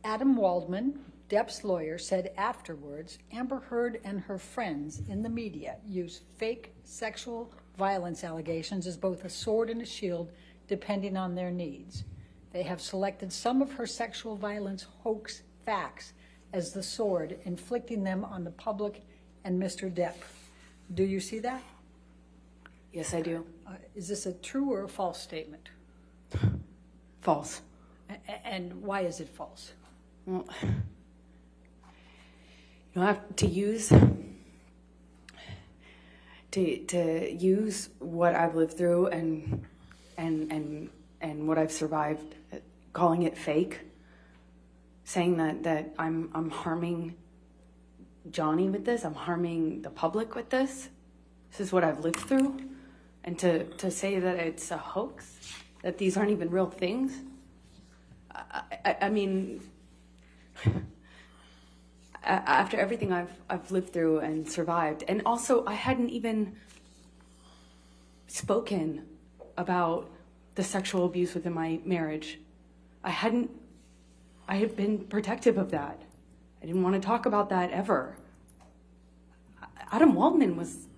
Adam Waldman, Depp's lawyer, said afterwards, Amber Heard and her friends in the media use fake sexual violence allegations as both a sword and a shield, depending on their needs. They have selected some of her sexual violence hoax facts as the sword, inflicting them on the public and Mr. Depp. Do you see that? Yes, I do. Is this a true or a false statement? False. And why is it false? Well, you have to use what I've lived through and what I've survived, calling it fake, saying that I'm harming Johnny with this, I'm harming the public with this. This is what I've lived through, and to say that it's a hoax, that these aren't even real things. I mean, after everything I've lived through and survived, and also I hadn't even spoken about the sexual abuse within my marriage. I had been protective of that. I didn't want to talk about that ever. Adam Waldman was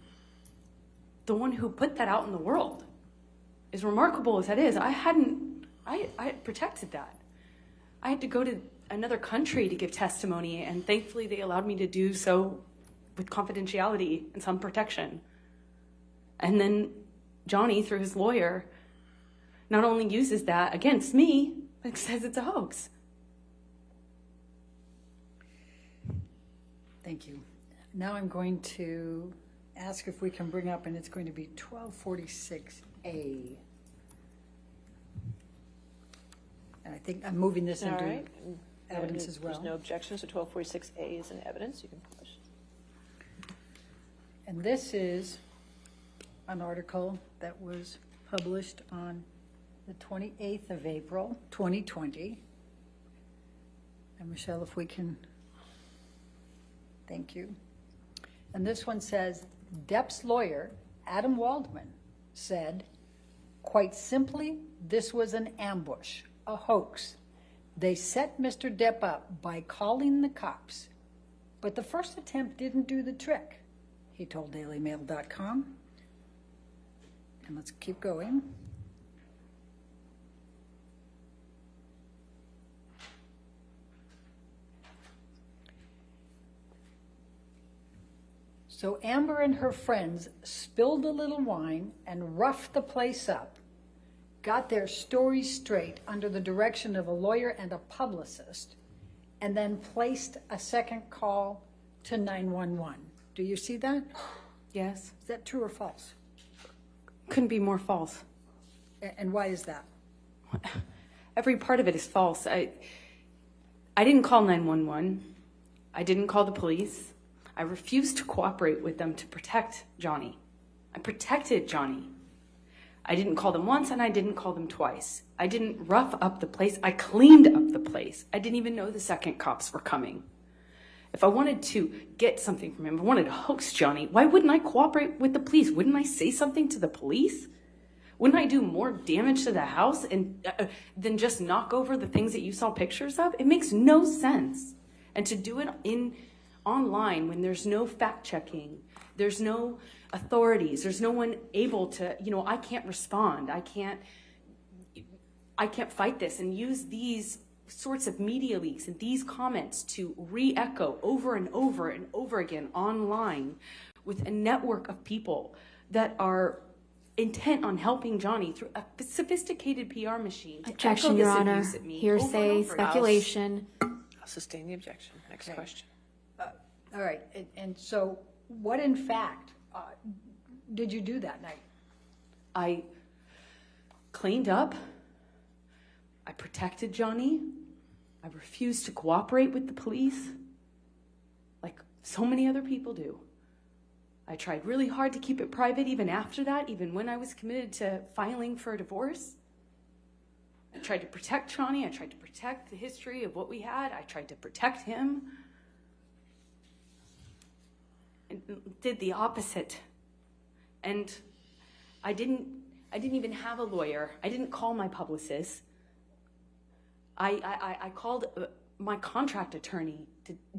the one who put that out in the world. As remarkable as that is, I had protected that. I had to go to another country to give testimony, and thankfully they allowed me to do so with confidentiality and some protection. And then Johnny, through his lawyer, not only uses that against me, but says it's a hoax. Thank you. Now I'm going to ask if we can bring up, and it's going to be 1246A. And I think I'm moving this All into right. evidence as well. There's no objection, so 1246A is in evidence. You can publish. And this is an article that was published on the 28th of April, 2020. And Michelle, if we can, thank you. And this one says, Depp's lawyer, Adam Waldman, said, quite simply, this was an ambush, a hoax. They set Mr. Depp up by calling the cops. But the first attempt didn't do the trick, he told dailymail.com. And let's keep going. So Amber and her friends spilled a little wine and roughed the place up, got their stories straight under the direction of a lawyer and a publicist, and then placed a second call to 911. Do you see that? Yes. Is that true or false? Couldn't be more false. And why is that? Every part of it is false. I didn't call 911. I didn't call the police. I refused to cooperate with them to protect Johnny. I protected Johnny. I didn't call them once and I didn't call them twice. I didn't rough up the place. I cleaned up the place. I didn't even know the second cops were coming. If I wanted to get something from him, I wanted to hoax Johnny, why wouldn't I cooperate with the police? Wouldn't I say something to the police? Wouldn't I do more damage to the house than just knock over the things that you saw pictures of? It makes no sense. And to do it online when there's no fact checking, there's no authorities, there's no one able to, I can't respond. I can't fight this and use these sorts of media leaks and these comments to re-echo over and over and over again online with a network of people that are intent on helping Johnny through a sophisticated PR machine. Objection, Your Honor. Hearsay, speculation. I'll sustain the objection. Next Okay. question. All right, and so what in fact did you do that night? I cleaned up. I protected Johnny. I refused to cooperate with the police, like so many other people do. I tried really hard to keep it private even after that, even when I was committed to filing for a divorce. I tried to protect Johnny. I tried to protect the history of what we had. I tried to protect him. And did the opposite. And I didn't even have a lawyer. I didn't call my publicist. I called my contract attorney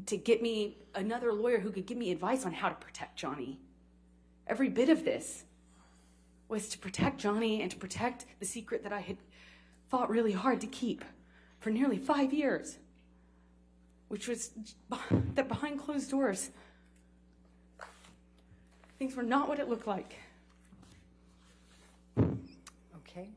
to get me another lawyer who could give me advice on how to protect Johnny. Every bit of this was to protect Johnny and to protect the secret that I had fought really hard to keep for nearly 5 years, which was that behind closed doors, things were not what it looked like. Okay.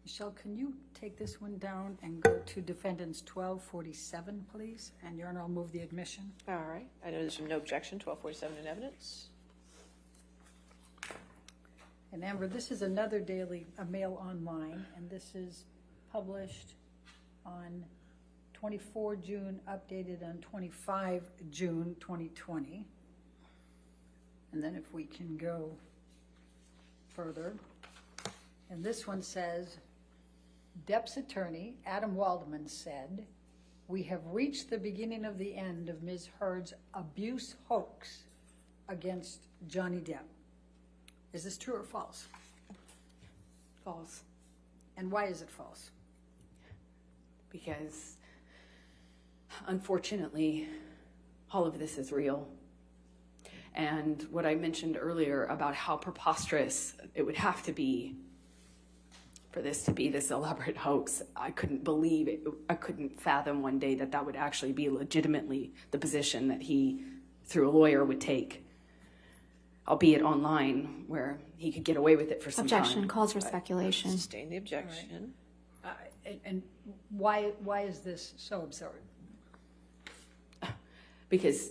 Michelle, can you take this one down and go to defendants 1247, please? And Your Honor, I'll move the admission. All right. I know there's no objection. 1247 in evidence. And Amber, this is another daily, a Mail Online, and this is published on 24 June, updated on 25 June 2020. And then if we can go further. And this one says, Depp's attorney, Adam Waldman, said, "We have reached the beginning of the end of Ms. Heard's abuse hoax against Johnny Depp." Is this true or false? False. And why is it false? Because, unfortunately, all of this is real. And what I mentioned earlier about how preposterous it would have to be for this to be this elaborate hoax, I couldn't believe it. I couldn't fathom one day that that would actually be legitimately the position that he, through a lawyer, would take, albeit online, where he could get away with it for some Objection. time. Calls for speculation. Sustain the objection. And why is this so absurd? Because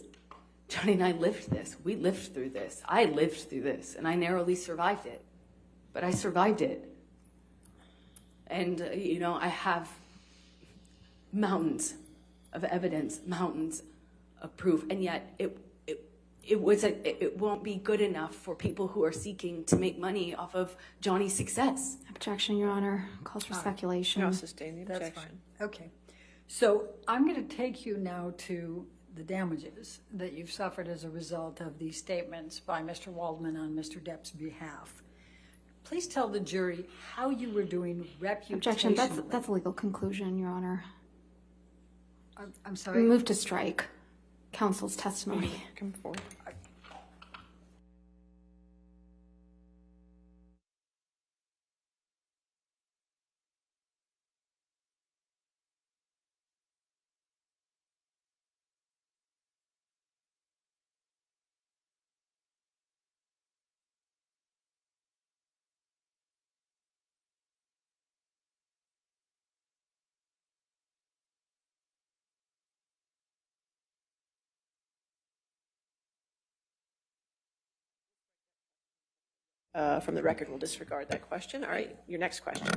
Johnny and I lived this. We lived through this. I lived through this, and I narrowly survived it. But I survived it. And, I have mountains of evidence, mountains of proof, and yet it won't be good enough for people who are seeking to make money off of Johnny's success. Objection, Your Honor. Calls for speculation. I'll sustain the That's objection. fine. Okay. So I'm going to take you now to the damages that you've suffered as a result of these statements by Mr. Waldman on Mr. Depp's behalf. Please tell the jury how you were doing reputationally. Objection. That's a legal conclusion, Your Honor. I'm sorry? We move to strike counsel's testimony. Come forward. From the record, we'll disregard that question. All right, your next question.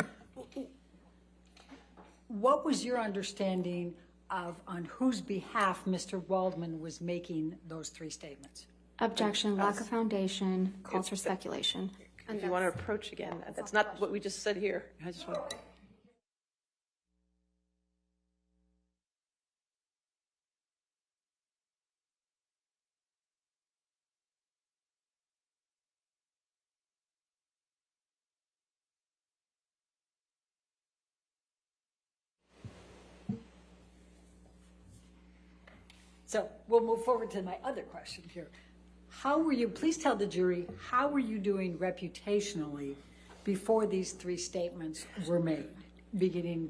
What was your understanding of on whose behalf Mr. Waldman was making those three statements? Objection. Lack of foundation. Calls for speculation. If you want to approach again, that's not what we just said here. I just want. So we'll move forward to my other question here. How were you, please tell the jury, how were you doing reputationally before these three statements were made, beginning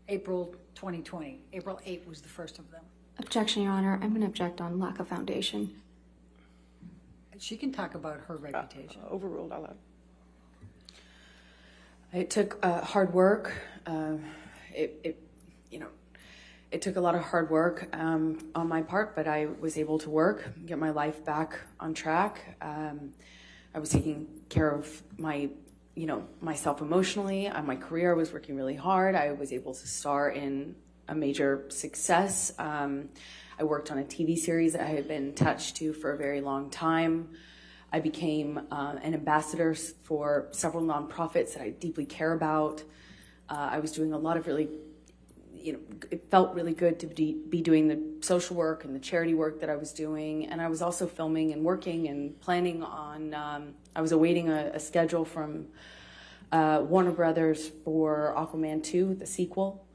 April 2020? April 8 was the first of them. Objection, Your Honor. I'm going to object on lack of foundation. She can talk about her reputation. Overruled, I'll allow. It took hard work. It took a lot of hard work on my part, but I was able to work, get my life back on track. I was taking care of my myself emotionally. My career, I was working really hard. I was able to star in a major success. I worked on a TV series that I had been attached to for a very long time. I became an ambassador for several nonprofits that I deeply care about. I was doing a lot of really, it felt really good to be doing the social work and the charity work that I was doing. And I was also filming and working and planning on, I was awaiting a schedule from Warner Brothers for Aquaman 2, the sequel.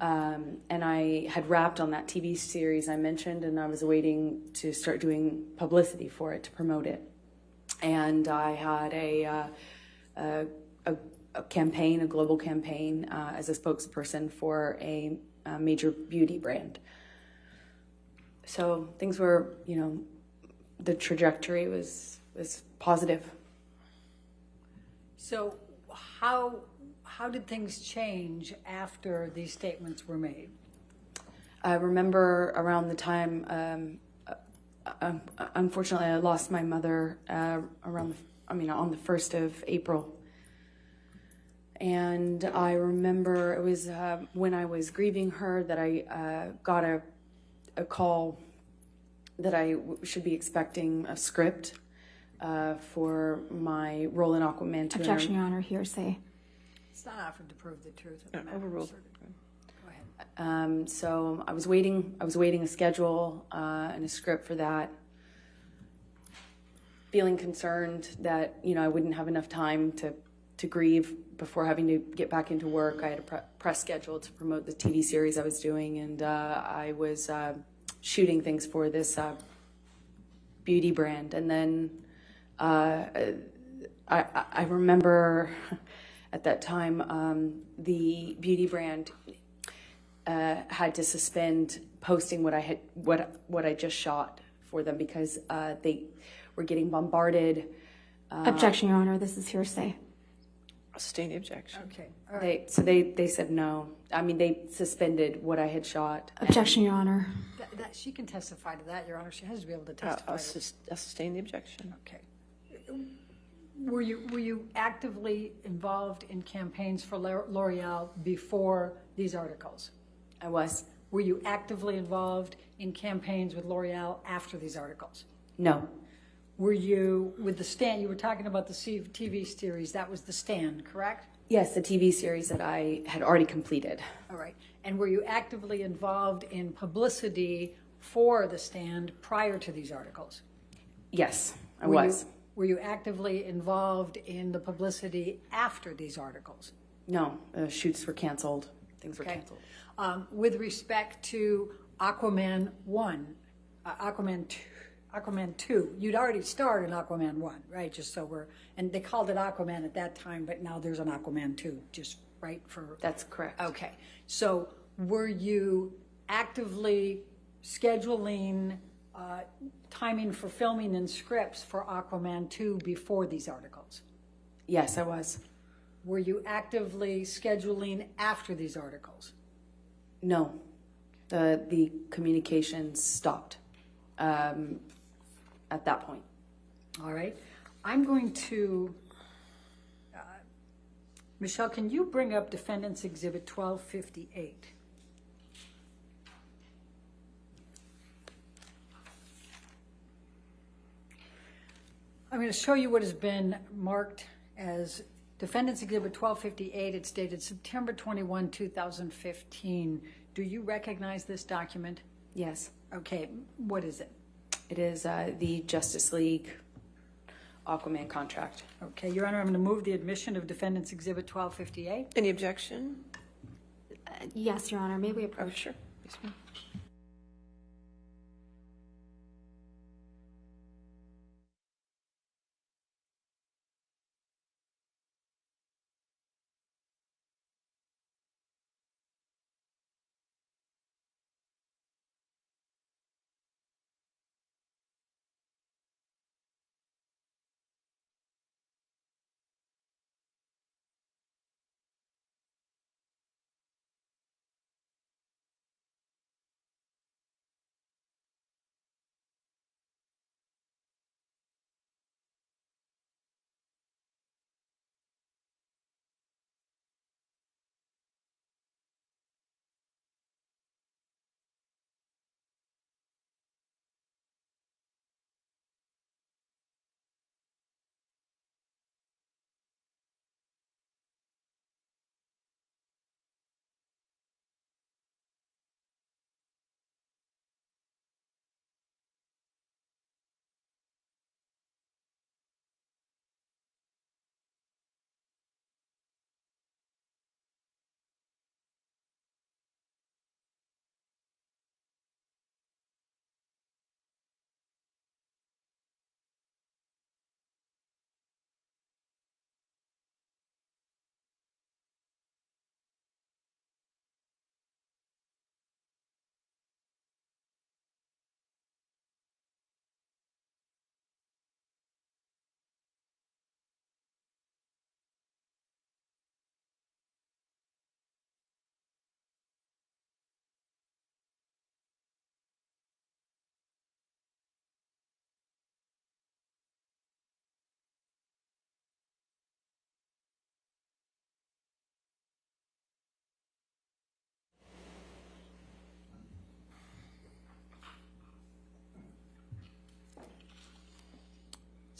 And I had wrapped on that TV series I mentioned, and I was waiting to start doing publicity for it to promote it. And I had a campaign, a global campaign, as a spokesperson for a major beauty brand. So things were, the trajectory was positive. So how did things change after these statements were made? I remember around the time, unfortunately, I lost my mother on the 1st of April. And I remember it was when I was grieving her that I got a call that I should be expecting a script for my role in Aquaman 2. Objection, Your Honor. Hearsay. It's not offered to prove the truth of the matter. Overruled. Go ahead. So I was waiting a schedule and a script for that. Feeling concerned that, I wouldn't have enough time to grieve before having to get back into work. I had a press schedule to promote the TV series I was doing, and I was shooting things for this beauty brand. And then I remember at that time the beauty brand had to suspend posting what I just shot for them because they were getting bombarded. Objection, Your Honor. This is hearsay. I'll sustain the objection. Okay. All right. They said no. I mean, they suspended what I had shot. Objection, Your Honor. That she can testify to that, Your Honor. She has to be able to testify. I'll sustain the objection. Okay. Were you actively involved in campaigns for L'Oreal before these articles? I was. Were you actively involved in campaigns with L'Oreal after these articles? No. Were you with the Stand? You were talking about the TV series. That was the Stand, correct? Yes, the TV series that I had already completed. All right. And were you actively involved in publicity for the Stand prior to these articles? Yes, I was. Were you actively involved in the publicity after these articles? No, shoots were canceled. Things were canceled. With respect to Aquaman 1, Aquaman 2, you'd already starred in Aquaman 1, right? Just so and they called it Aquaman at that time, but now there's an Aquaman 2, just right for... That's correct. Okay. So were you actively scheduling timing for filming and scripts for Aquaman 2 before these articles? Yes, I was. Were you actively scheduling after these articles? No. The communications stopped at that point. All right. I'm going to... Michelle, can you bring up Defendant's Exhibit 1258? I'm going to show you what has been marked as Defendant's Exhibit 1258. It's dated September 21, 2015. Do you recognize this document? Yes. Okay. What is it? It is the Justice League Aquaman contract. Okay, Your Honor, I'm going to move the admission of Defendant's Exhibit 1258. Any objection? Yes, Your Honor. May we Oh, approach? sure. Yes, ma'am.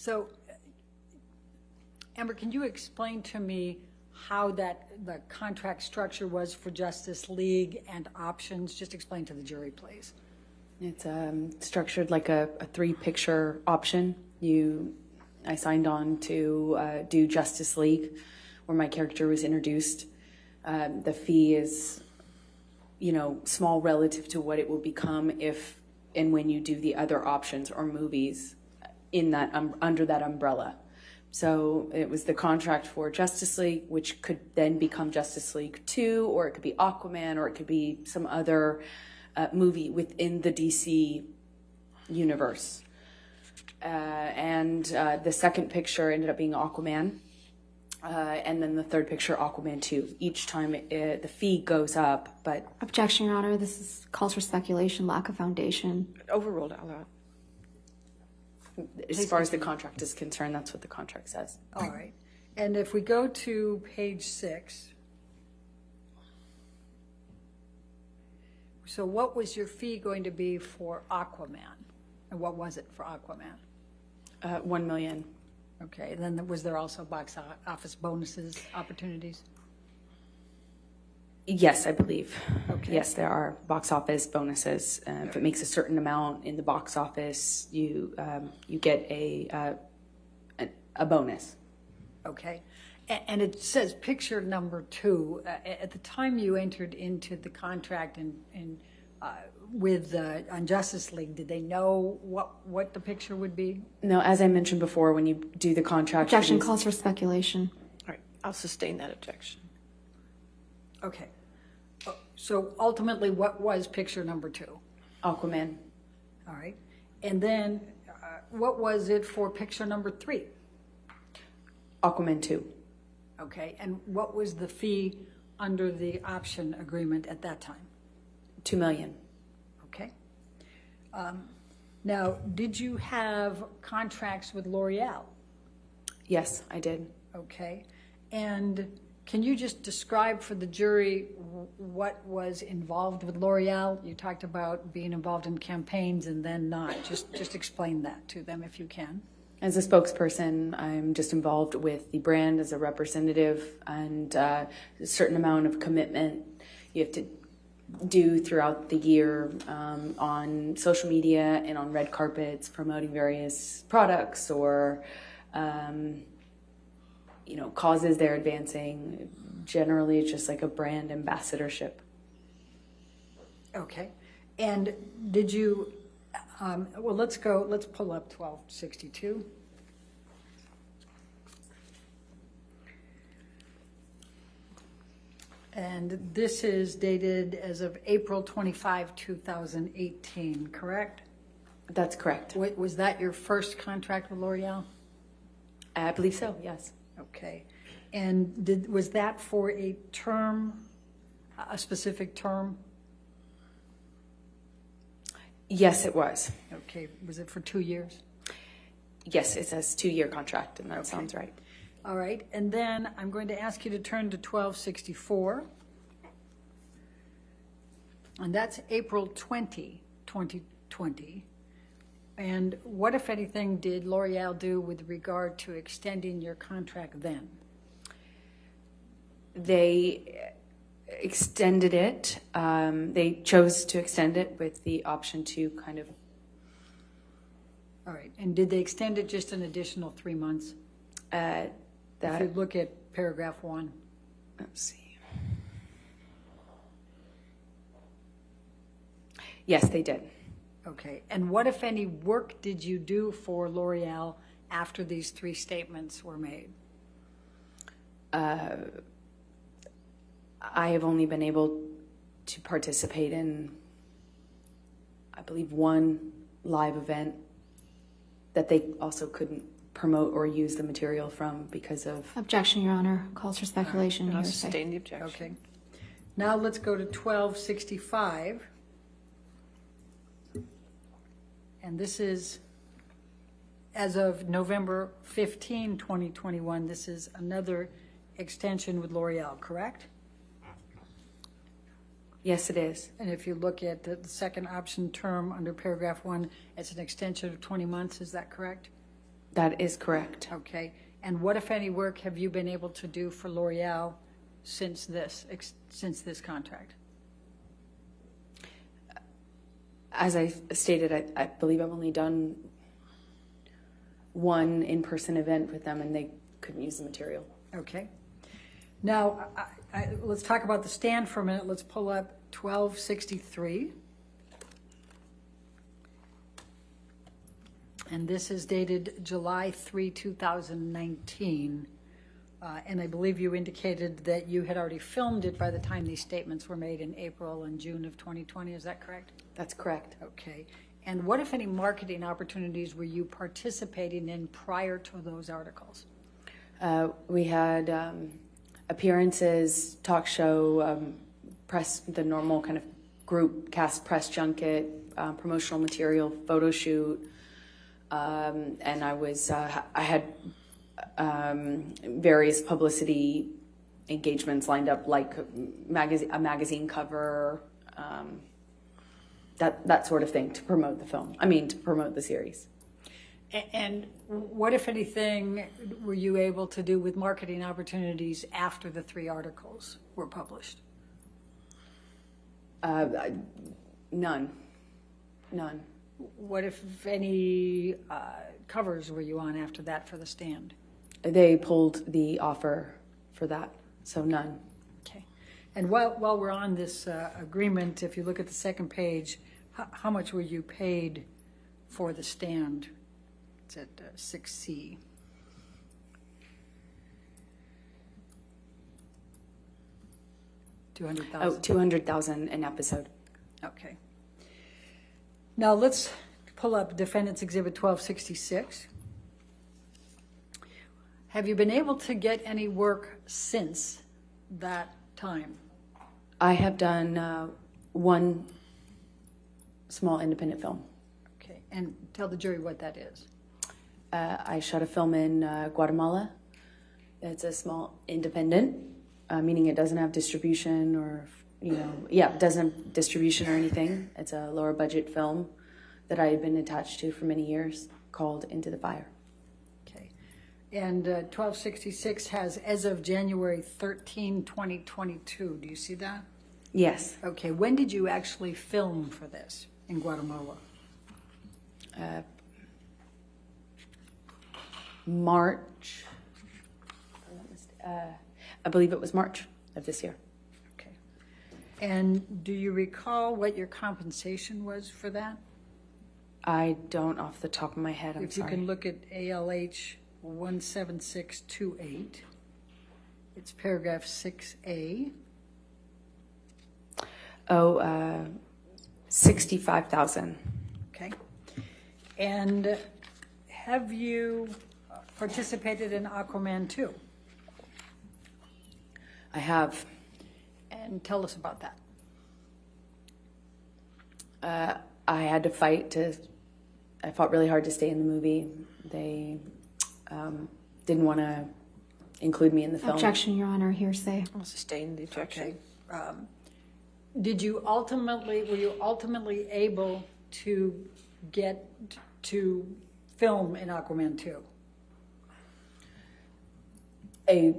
So, Amber, can you explain to me how the contract structure was for Justice League and options? Just explain to the jury, please. It's structured like a 3-picture option. I signed on to do Justice League, where my character was introduced. The fee is, small relative to what it will become if and when you do the other options or movies in that under that umbrella. So it was the contract for Justice League, which could then become Justice League 2, or it could be Aquaman, or it could be some other movie within the DC universe. And the second picture ended up being Aquaman. And then the third picture, Aquaman 2. Each time the fee goes up, but... Objection, Your Honor. This calls for speculation, lack of foundation. Overruled out loud. As far as the contract is concerned, that's what the contract says. All right. And if we go to page 6, so what was your fee going to be for Aquaman? And what was it for Aquaman? $1 million. Okay, and then was there also box office bonuses, opportunities? Yes, I believe. Okay. Yes, there are box office bonuses. If it makes a certain amount in the box office, you get a bonus. Okay, and it says picture number 2. At the time you entered into the contract and with on Justice League, did they know what the picture would be? No, as I mentioned before, when you do the contract... Objection calls for speculation. All right, I'll sustain that objection. Okay, so ultimately what was picture number 2? Aquaman. All right, and then what was it for picture number 3? Aquaman 2. Okay, and what was the fee under the option agreement at that time? $2 million. Okay. Now, did you have contracts with L'Oreal? Yes, I did. Okay. And can you just describe for the jury what was involved with L'Oreal? You talked about being involved in campaigns and then not. Just explain that to them if you can. As a spokesperson, I'm just involved with the brand as a representative, and a certain amount of commitment you have to do throughout the year on social media and on red carpets, promoting various products or causes they're advancing. Generally, it's just like a brand ambassadorship. Okay. And did you, let's pull up 1262. And this is dated as of April 25, 2018, correct? That's correct. Was that your first contract with L'Oreal? I believe so, yes. Okay. And was that for a term, a specific term? Yes, it was. Okay. Was it for 2 years? Yes, it says 2-year contract, and that sounds right. All right. And then I'm going to ask you to turn to 1264. And that's April 20, 2020. And what, if anything, did L'Oreal do with regard to extending your contract then? They extended it. They chose to extend it with the option to kind of... All right. And did they extend it just an additional 3 months? If you look at paragraph 1. Let's see. Yes, they did. Okay. And what, if any, work did you do for L'Oreal after these 3 statements were made? I have only been able to participate in, I believe, 1 live event that they also couldn't promote or use the material from because of... Objection, Your Honor. Calls for speculation. I'll Hearsay. sustain the objection. Okay. Now let's go to 1265. And this is, as of November 15, 2021, this is another extension with L'Oreal, correct? Yes, it is. And if you look at the second option term under paragraph 1, it's an extension of 20 months, is that correct? That is correct. Okay. And what, if any, work have you been able to do for L'Oreal since this contract? As I stated, I believe I've only done one in-person event with them, and they couldn't use the material. Okay. Now, let's talk about the stand for a minute. Let's pull up 1263. And this is dated July 3, 2019. And I believe you indicated that you had already filmed it by the time these statements were made in April and June of 2020. Is that correct? That's correct. Okay. And what, if any, marketing opportunities were you participating in prior to those articles? We had appearances, talk show, press, the normal kind of group cast press junket, promotional material, photo shoot, and I had various publicity engagements lined up, like a magazine cover, that sort of thing, to promote the film. To promote the series. And what, if anything, were you able to do with marketing opportunities after the 3 articles were published? None. What, if any, covers were you on after that for the stand? They pulled the offer for that, so none. Okay. And while we're on this agreement, if you look at the second page, how much were you paid for the stand? It's at 6C. $200,000. $200,000 an episode. Okay. Now let's pull up Defendant's Exhibit 1266. Have you been able to get any work since that time? I have done one small independent film. Okay, and tell the jury what that is. I shot a film in Guatemala. It's a small independent, meaning it doesn't have distribution or, it doesn't have distribution or anything. It's a lower budget film that I had been attached to for many years, called Into the Fire. Okay. And 1266 has, as of January 13, 2022. Do you see that? Yes. Okay, when did you actually film for this in Guatemala? March. I believe it was March of this year. Okay. And do you recall what your compensation was for that? I don't off the top of my head, I'm If you sorry. can look at ALH 17628, it's paragraph 6A. Oh, 65,000. Okay. And have you participated in Aquaman 2? I have. And tell us about that. I had to fight I fought really hard to stay in the movie. They didn't want to include me in the film. Objection, Your Honor, hearsay. I'll sustain the objection. Were you ultimately able to get to film in Aquaman 2? A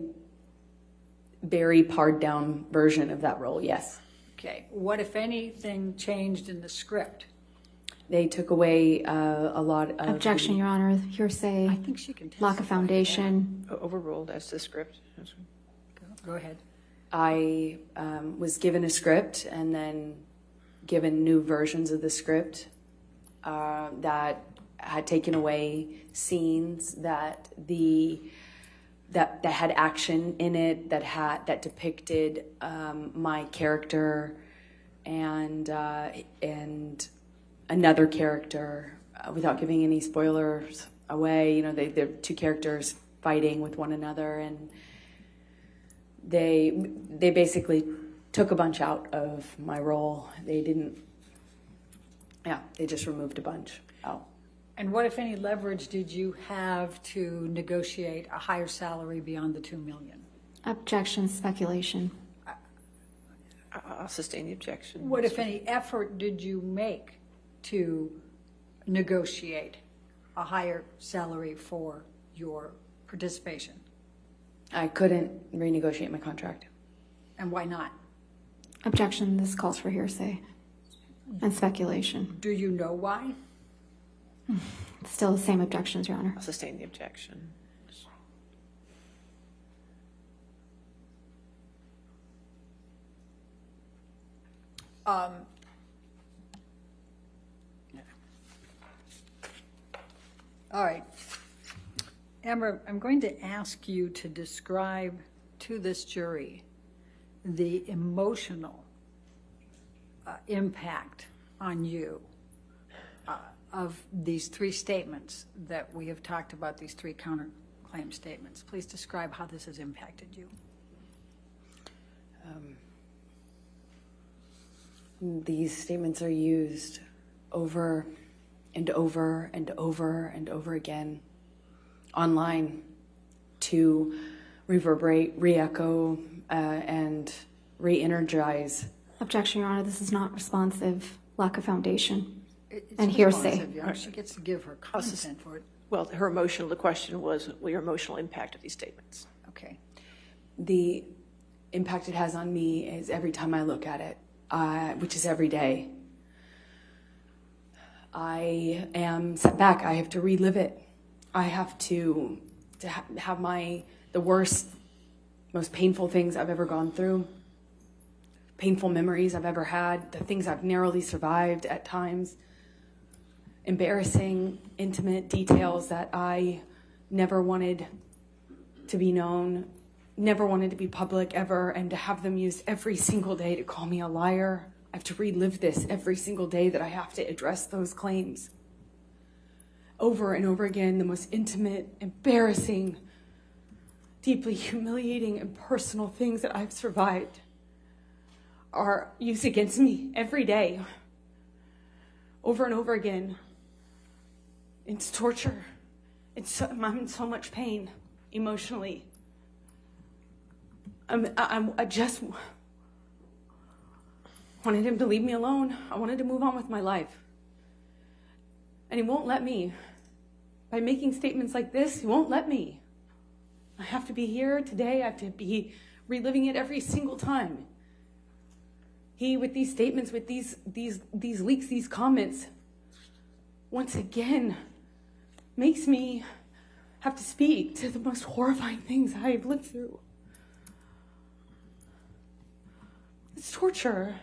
very pared down version of that role, yes. Okay. What, if anything, changed in the script? They took away a lot of... Objection, Your Honor, hearsay. I think she can testify. Lack of foundation. Overruled as to script. Go ahead. I was given a script and then given new versions of the script that had taken away scenes that had action in it, that depicted my character and another character, without giving any spoilers away. They're two characters fighting with one another, and they basically took a bunch out of my role. They just removed a bunch out. And what, if any, leverage did you have to negotiate a higher salary beyond the $2 million? Objection, speculation. I'll sustain the objection. What, if any, effort did you make to negotiate a higher salary for your participation. I couldn't renegotiate my contract. And why not? Objection. This calls for hearsay and speculation. Do you know why? Still the same objections, Your Honor. I'll sustain the objection. All right. Amber, I'm going to ask you to describe to this jury the emotional impact on you of these three statements that we have talked about, these three counterclaim statements. Please describe how this has impacted you. These statements are used over and over and over and over again online to reverberate, re-echo, and re-energize. Objection, Your Honor. This is not responsive. Lack of foundation. It's And hearsay. responsive, Your Honor. She gets to give her content for it. Well, the question was your emotional impact of these statements. Okay. The impact it has on me is every time I look at it, which is every day. I am set back. I have to relive it. I have to have the worst, most painful things I've ever gone through, painful memories I've ever had, the things I've narrowly survived at times, embarrassing, intimate details that I never wanted to be known, never wanted to be public ever, and to have them used every single day to call me a liar. I have to relive this every single day that I have to address those claims. Over and over again, the most intimate, embarrassing, deeply humiliating and personal things that I've survived are used against me every day. Over and over again. It's torture. I'm in so much pain emotionally. I just wanted him to leave me alone. I wanted to move on with my life. And he won't let me. By making statements like this, he won't let me. I have to be here today. I have to be reliving it every single time. He, with these statements, with these leaks, these comments, once again, makes me have to speak to the most horrifying things I have lived through. It's torture.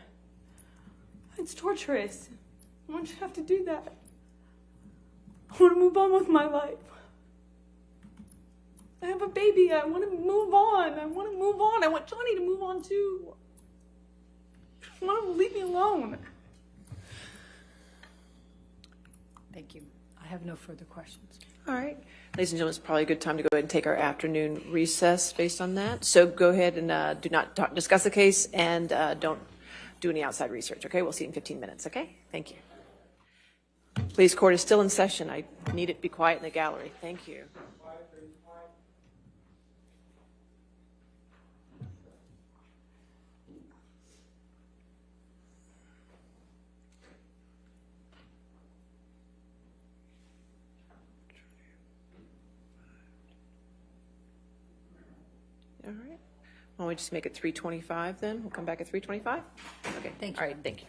It's torturous. I want you to have to do that. I want to move on with my life. I have a baby. I want to move on. I want to move on. I want Johnny to move on too. I want him to leave me alone. Thank you. I have no further questions. All right. Ladies and gentlemen, it's probably a good time to go ahead and take our afternoon recess based on that. So go ahead and do not discuss the case and don't do any outside research, okay? We'll see you in 15 minutes, okay? Thank you. Please, court is still in session. I need it to be quiet in the gallery. Thank you. All right. Why don't we just make it 3:25 then? We'll come back at 3:25? Okay. Thank you. All right, thank you.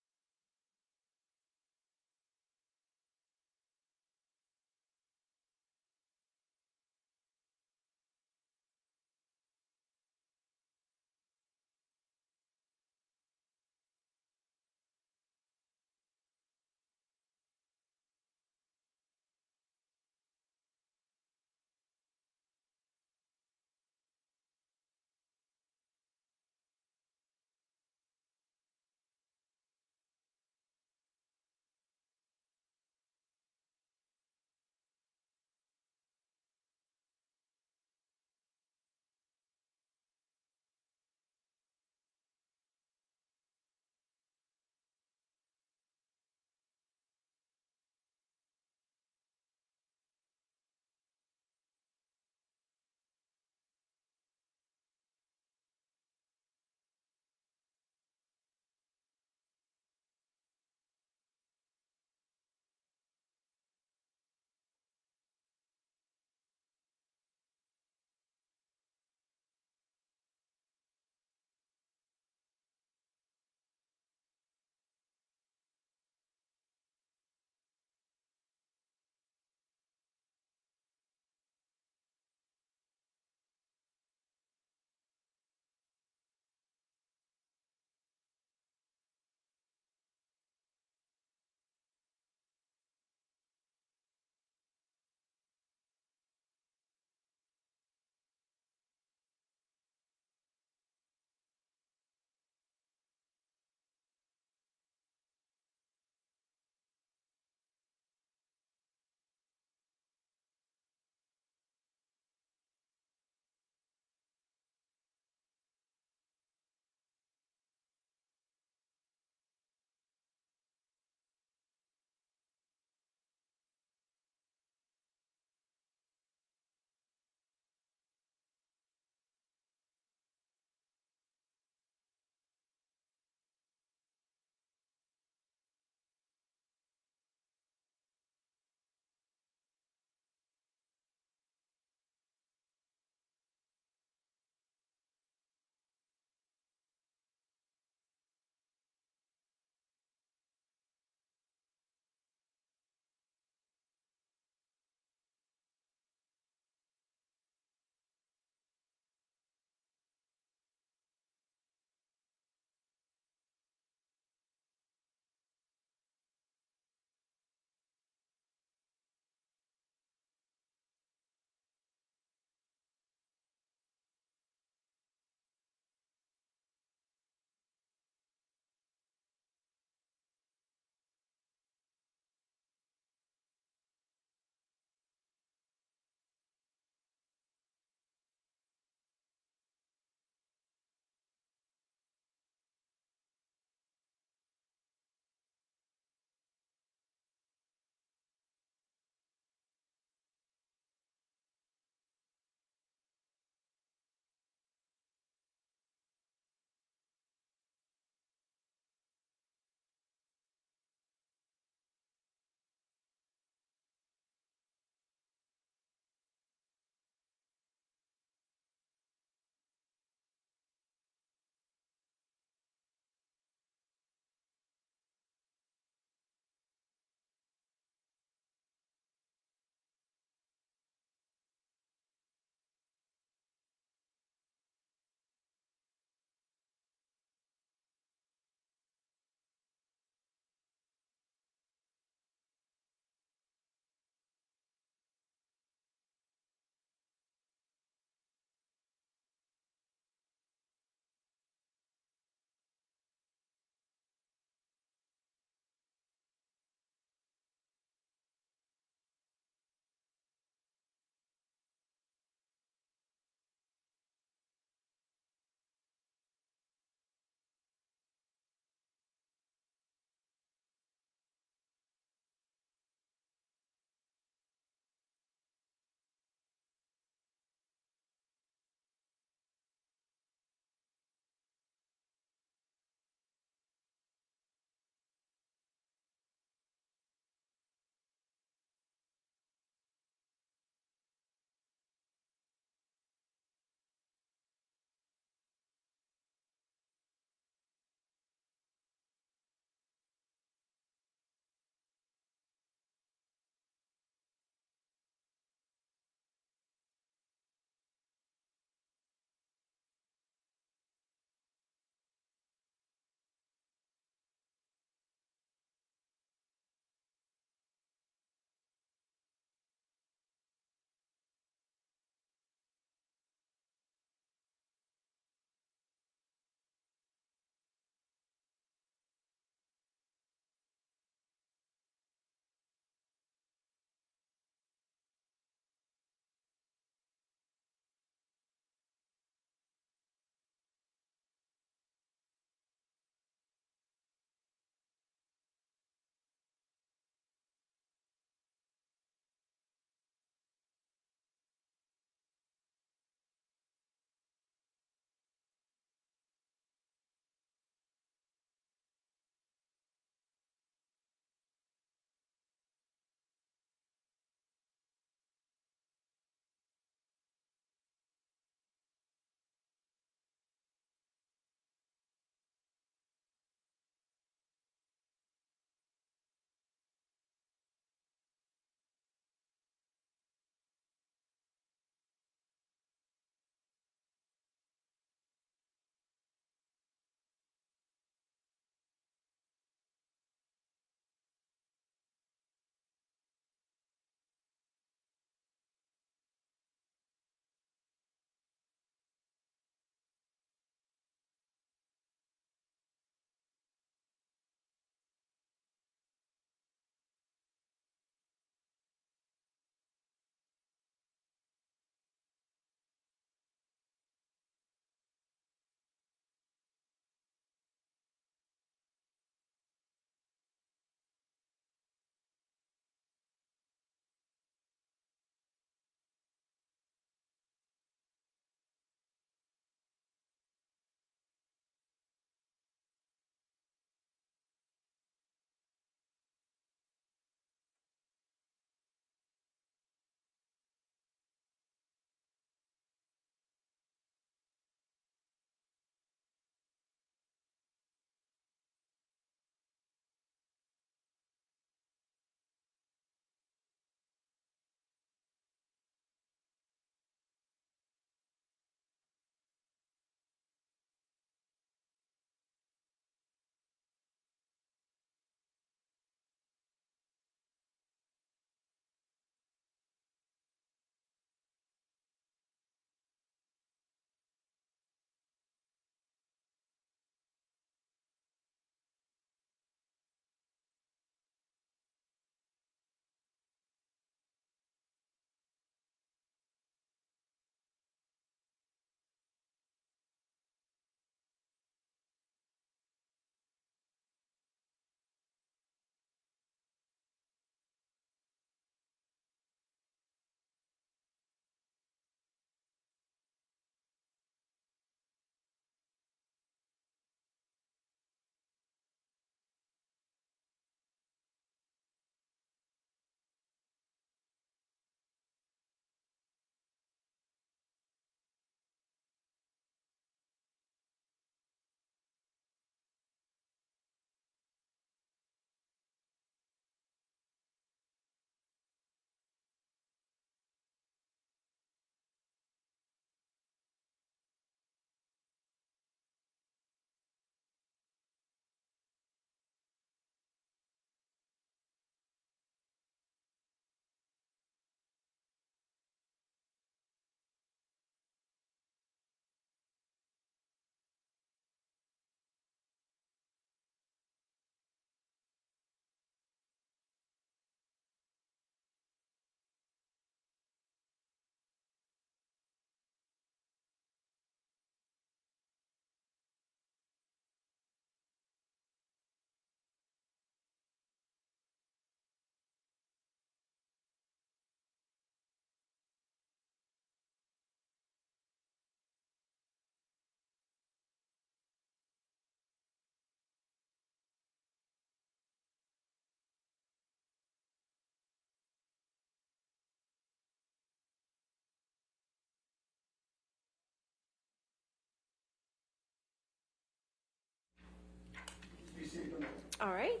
All right.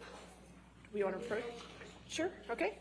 We want to approach? Sure, okay.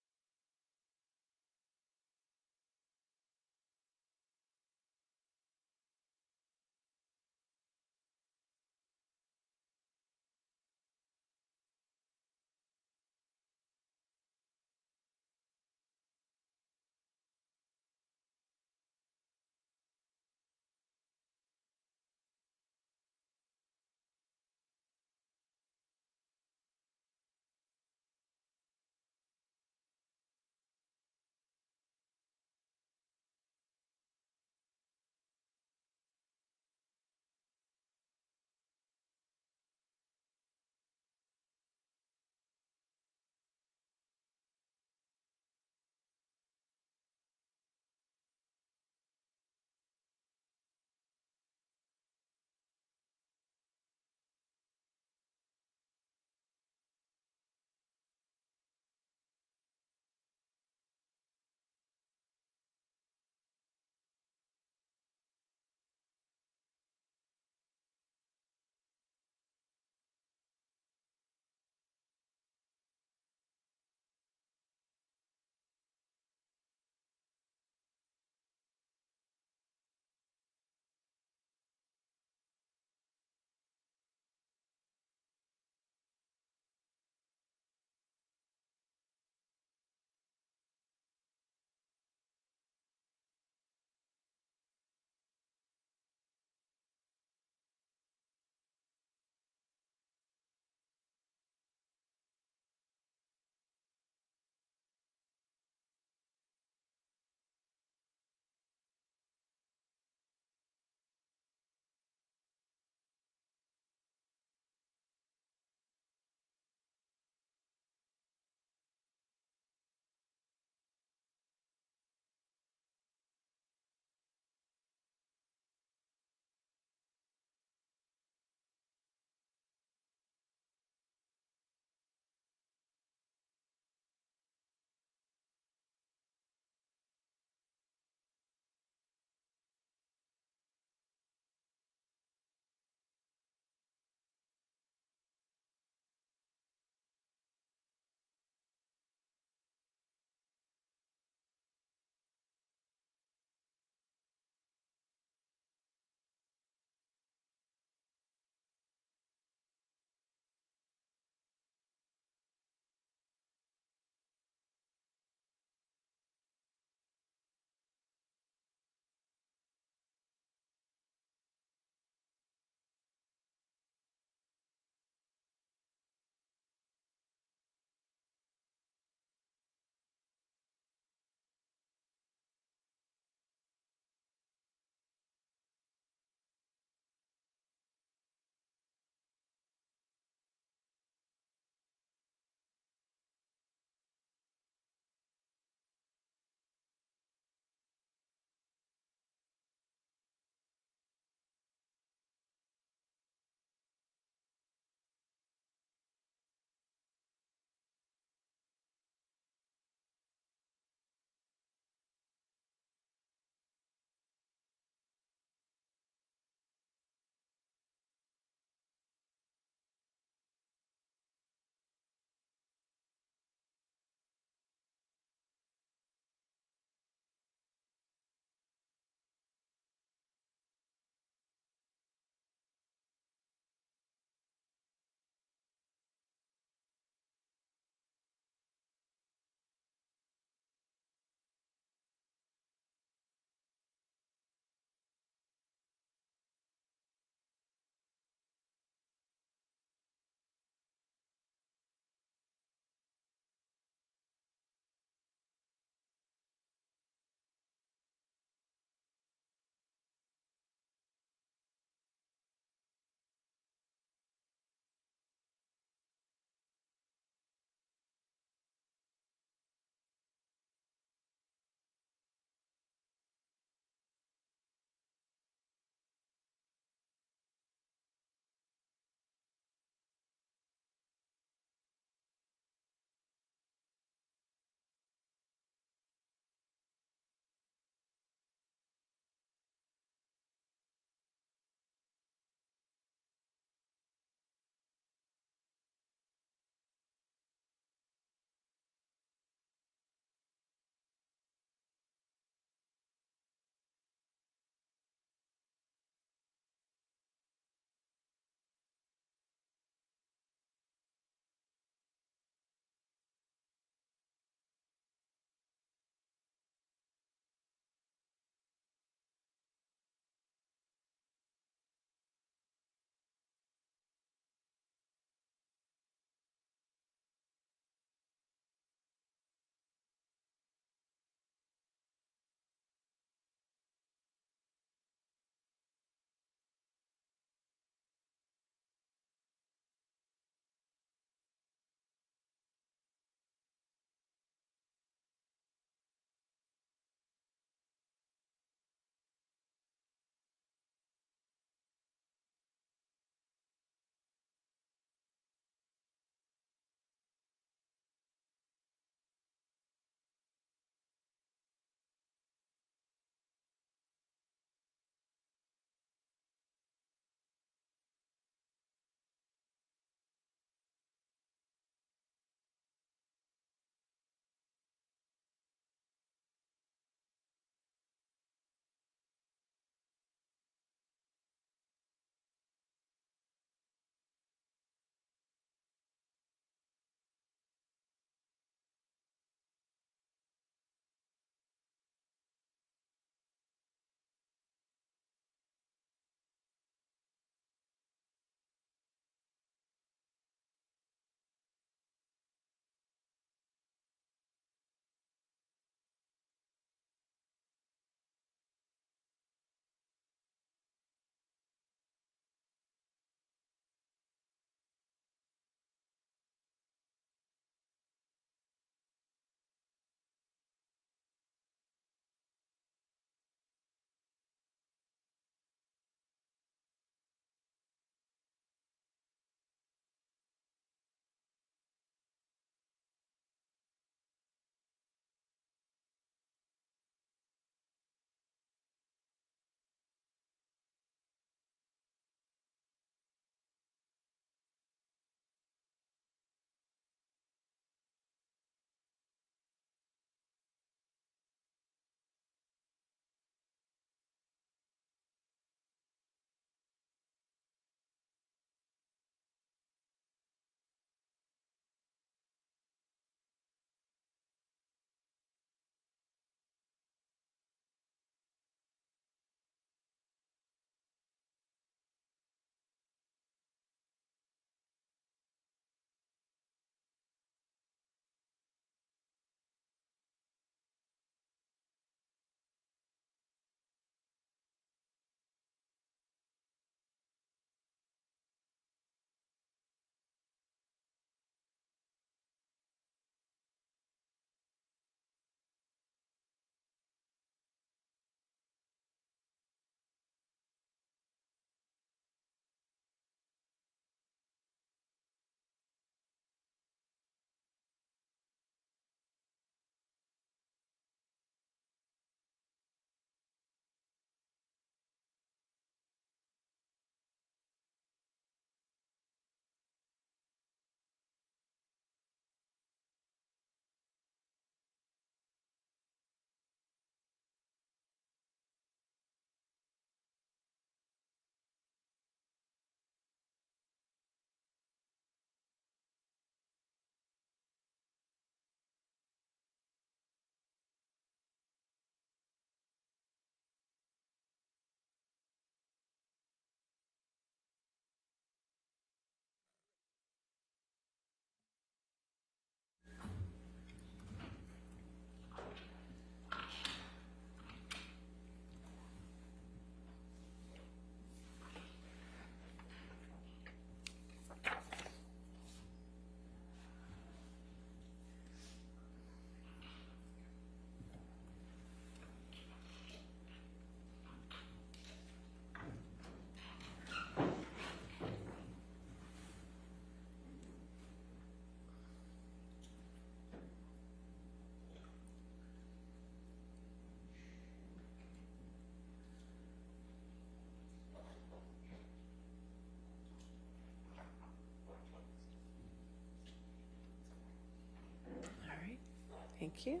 Thank you.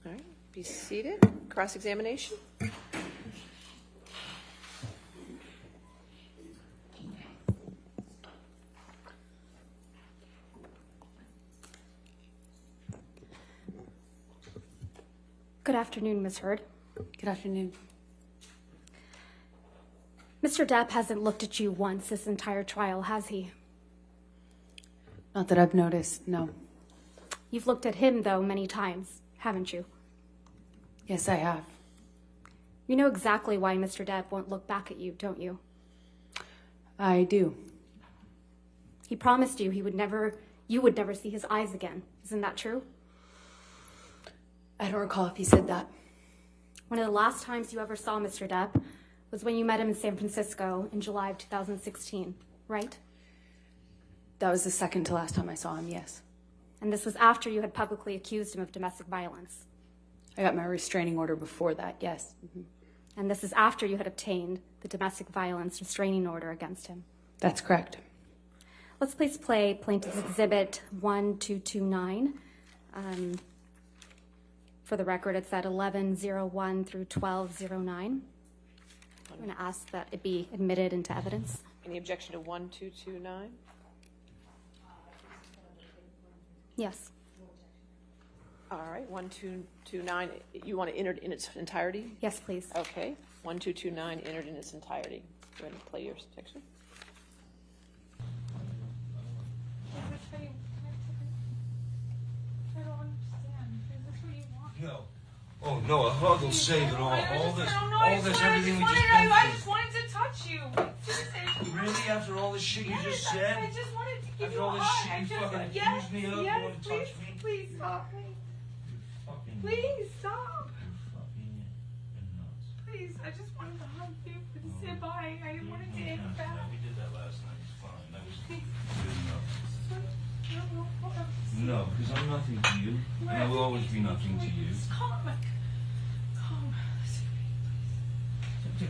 All right, be seated. Cross-examination. Good afternoon, Ms. Heard. Good afternoon. Mr. Depp hasn't looked at you once this entire trial, has he? Not that I've noticed, no. You've looked at him, though, many times, haven't you? Yes, I have. You know exactly why Mr. Depp won't look back at you, don't you? I do. He promised you you would never see his eyes again. Isn't that true? I don't recall if he said that. One of the last times you ever saw Mr. Depp was when you met him in San Francisco in July of 2016, right? That was the second to last time I saw him, yes. And this was after you had publicly accused him of domestic violence. I got my restraining order before that, yes. And this is after you had obtained the domestic violence restraining order against him. That's correct. Let's please play Plaintiff's Exhibit 1229. For the record, it's at 1101 through 1209. I'm going to ask that it be admitted into evidence. Any objection to 1229? Yes. All right, 1229, you want to enter it in its entirety? Yes, please. Okay, 1229 entered in its entirety. Go ahead and play your section. No. Oh, no, a hug will save it all. All this, everything we just been I through. just wanted to touch you. Really? After all this shit you just said? I just wanted to give After you all a this hug. shit you fucking yes, accused me of, you yes, want to please, touch me? please stop me. Fucking Please stop. fucking nuts. Please, I just wanted to hug you to say bye. I wanted to end Yeah, that. we did that last night. It's fine. That was Please. good enough. Hold on. No, because I'm nothing to you, and I will always be nothing to you. Calm. Calm.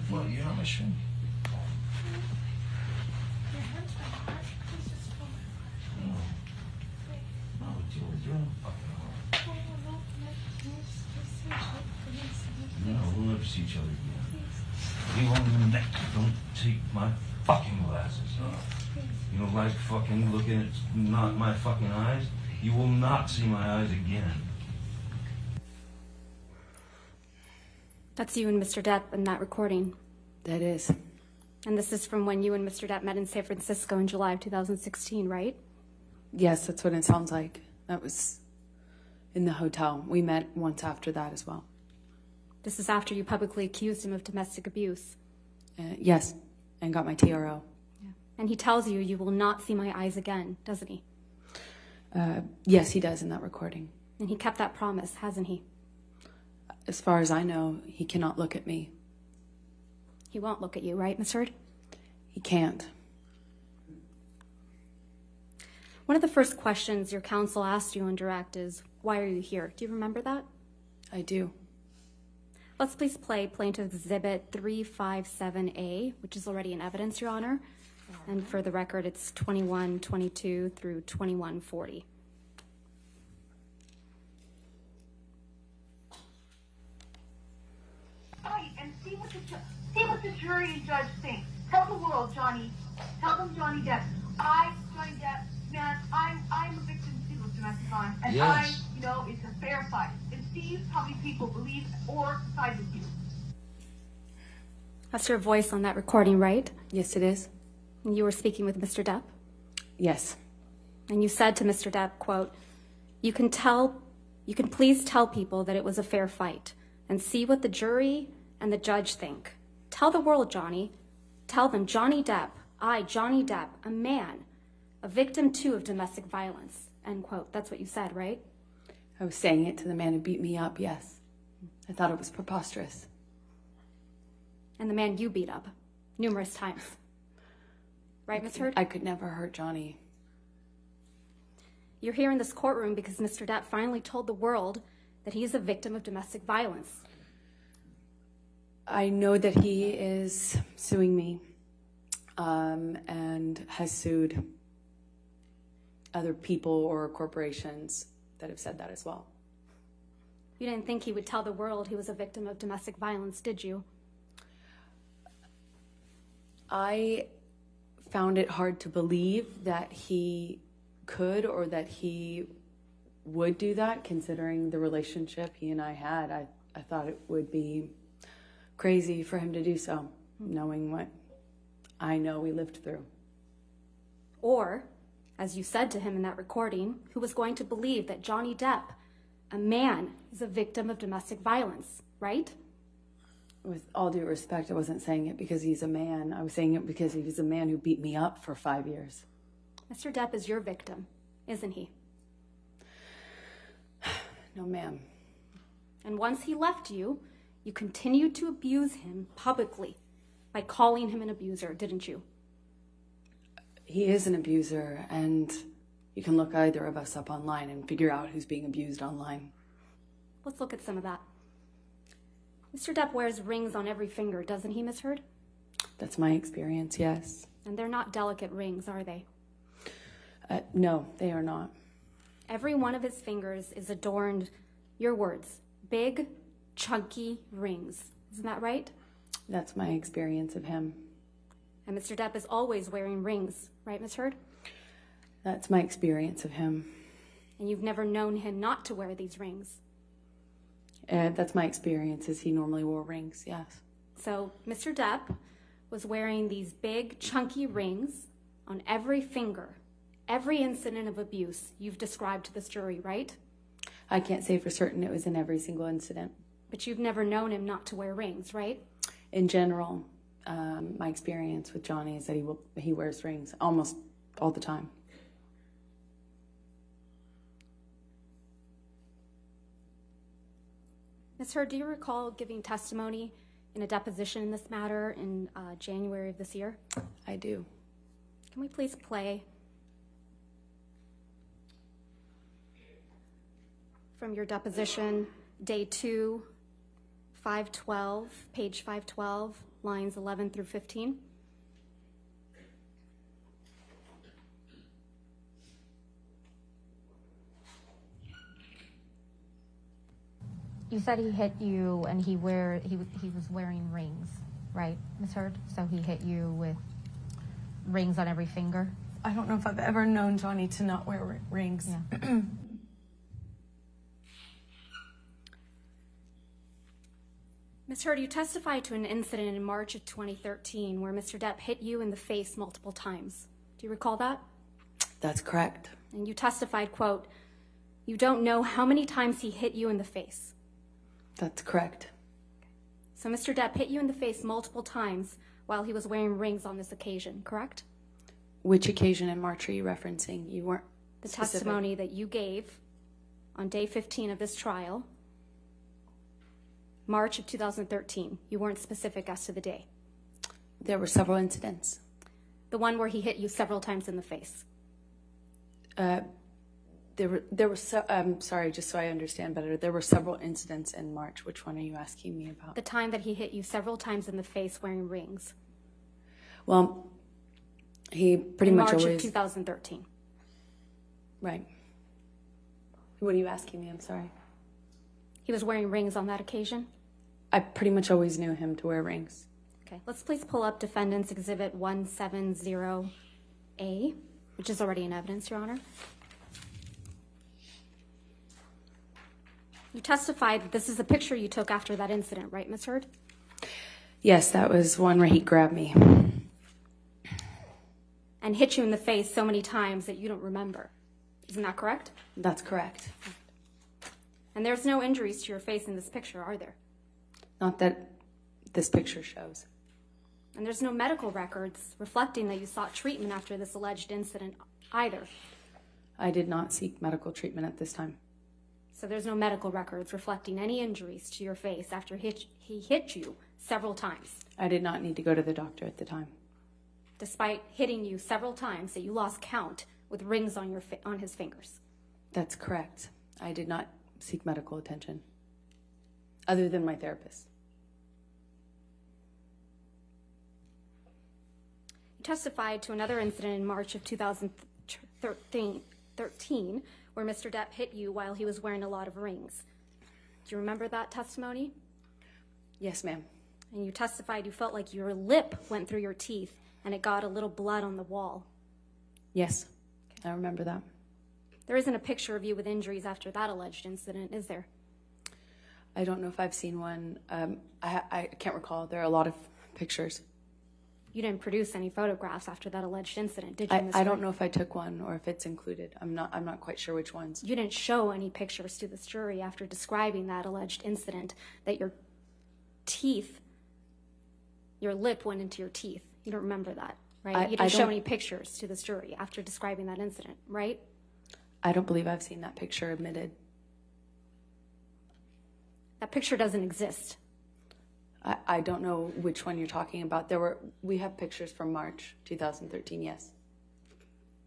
What? You're not my shrink. Your hands on my heart. Please just feel my heart. No, you're in fucking heart. No, we'll never see each other again. You won't even don't take my fucking glasses off. You don't like fucking looking at not my fucking eyes? You will not see my eyes again. That's you and Mr. Depp in that recording. That is. And this is from when you and Mr. Depp met in San Francisco in July of 2016, right? Yes, that's what it sounds like. That was in the hotel. We met once after that as well. This is after you publicly accused him of domestic abuse. Yes, and got my TRO. And he tells you you will not see my eyes again, doesn't he? Yes, he does in that recording. And he kept that promise, hasn't he? As far as I know, he cannot look at me. He won't look at you, right, Miss Heard? He can't. One of the first questions your counsel asked you on direct is, why are you here? Do you remember that? I do. Let's please play Plaintiff's Exhibit 357A, which is already in evidence, Your Honor. And for the record, it's 2122 through 2140. Right, and see what the jury and judge think. Tell the world, Johnny. Tell them, Johnny Depp. Johnny Depp, man, I'm a victim too of domestic violence, and Yes. it's a fair fight. And see how many people believe or side with you. That's your voice on that recording, right? Yes, it is. And you were speaking with Mr. Depp? Yes. And you said to Mr. Depp, quote, you can please tell people that it was a fair fight and see what the jury and the judge think. Tell the world, Johnny. Tell them, Johnny Depp, Johnny Depp, a man, a victim too of domestic violence, end quote. That's what you said, right? I was saying it to the man who beat me up, yes. I thought it was preposterous. And the man you beat up numerous times. Right, Ms. Heard? I could never hurt Johnny. You're here in this courtroom because Mr. Depp finally told the world that he is a victim of domestic violence. I know that he is suing me and has sued other people or corporations that have said that as well. You didn't think he would tell the world he was a victim of domestic violence, did you? I found it hard to believe that he could or that he would do that, considering the relationship he and I had. I thought it would be crazy for him to do so, knowing what I know we lived through. Or, as you said to him in that recording, who was going to believe that Johnny Depp, a man, is a victim of domestic violence, right? With all due respect, I wasn't saying it because he's a man. I was saying it because he was a man who beat me up for 5 years. Mr. Depp is your victim, isn't he? No, ma'am. And once he left you, you continued to abuse him publicly by calling him an abuser, didn't you? He is an abuser, and you can look either of us up online and figure out who's being abused online. Let's look at some of that. Mr. Depp wears rings on every finger, doesn't he, Miss Heard? That's my experience, yes. And they're not delicate rings, are they? No, they are not. Every one of his fingers is adorned, your words, big, chunky rings. Isn't that right? That's my experience of him. And Mr. Depp is always wearing rings, right, Miss Heard? That's my experience of him. And you've never known him not to wear these rings. That's my experience, is he normally wore rings, yes. So Mr. Depp was wearing these big, chunky rings on every finger. Every incident of abuse you've described to this jury, right? I can't say for certain it was in every single incident. But you've never known him not to wear rings, right? In general, my experience with Johnny is that he wears rings almost all the time. Ms. Heard, do you recall giving testimony in a deposition in this matter in January of this year? I do. Can we please play from your deposition, day 2, 512, page 512, lines 11 through 15? You said he hit you and he was wearing rings, right, Ms. Heard? So he hit you with rings on every finger? I don't know if I've ever known Johnny to not wear rings. Yeah. Ms. Heard, you testified to an incident in March of 2013 where Mr. Depp hit you in the face multiple times. Do you recall that? That's correct. And you testified, quote, "You don't know how many times he hit you in the face." That's correct. So Mr. Depp hit you in the face multiple times while he was wearing rings on this occasion, correct? Which occasion in March are you referencing? You weren't The specific. testimony that you gave on day 15 of this trial, March of 2013. You weren't specific as to the day. There were several incidents. The one where he hit you several times in the face. I'm sorry, just so I understand better. There were several incidents in March. Which one are you asking me about? The time that he hit you several times in the face wearing rings. Well, he pretty In much March always... of 2013. Right. What are you asking me? I'm sorry. He was wearing rings on that occasion? I pretty much always knew him to wear rings. Okay, let's please pull up Defendant's Exhibit 170A, which is already in evidence, Your Honor. You testified that this is a picture you took after that incident, right, Ms. Heard? Yes, that was one where he grabbed me. And hit you in the face so many times that you don't remember. Isn't that correct? That's correct. And there's no injuries to your face in this picture, are there? Not that this picture shows. And there's no medical records reflecting that you sought treatment after this alleged incident either. I did not seek medical treatment at this time. So there's no medical records reflecting any injuries to your face after he hit you several times, I did not need to go to the doctor at the time. despite hitting you several times that you lost count with rings on on his fingers. That's correct. I did not seek medical attention, other than my therapist. You testified to another incident in March of 2013, 2013, where Mr. Depp hit you while he was wearing a lot of rings. Do you remember that testimony? Yes, ma'am. And you testified you felt like your lip went through your teeth and it got a little blood on the wall. Yes, I remember that. There isn't a picture of you with injuries after that alleged incident, is there? I don't know if I've seen one. I can't recall. There are a lot of pictures. You didn't produce any photographs after that alleged incident, did you, Ms. I don't Wright? know if I took one or if it's included. I'm not quite sure which ones. You didn't show any pictures to this jury after describing that alleged incident, that your teeth, your lip went into your teeth. You don't remember that, right? You didn't show any pictures to this jury after describing that incident, right? I don't believe I've seen that picture admitted. That picture doesn't exist. I don't know which one you're talking about. We have pictures from March 2013, yes.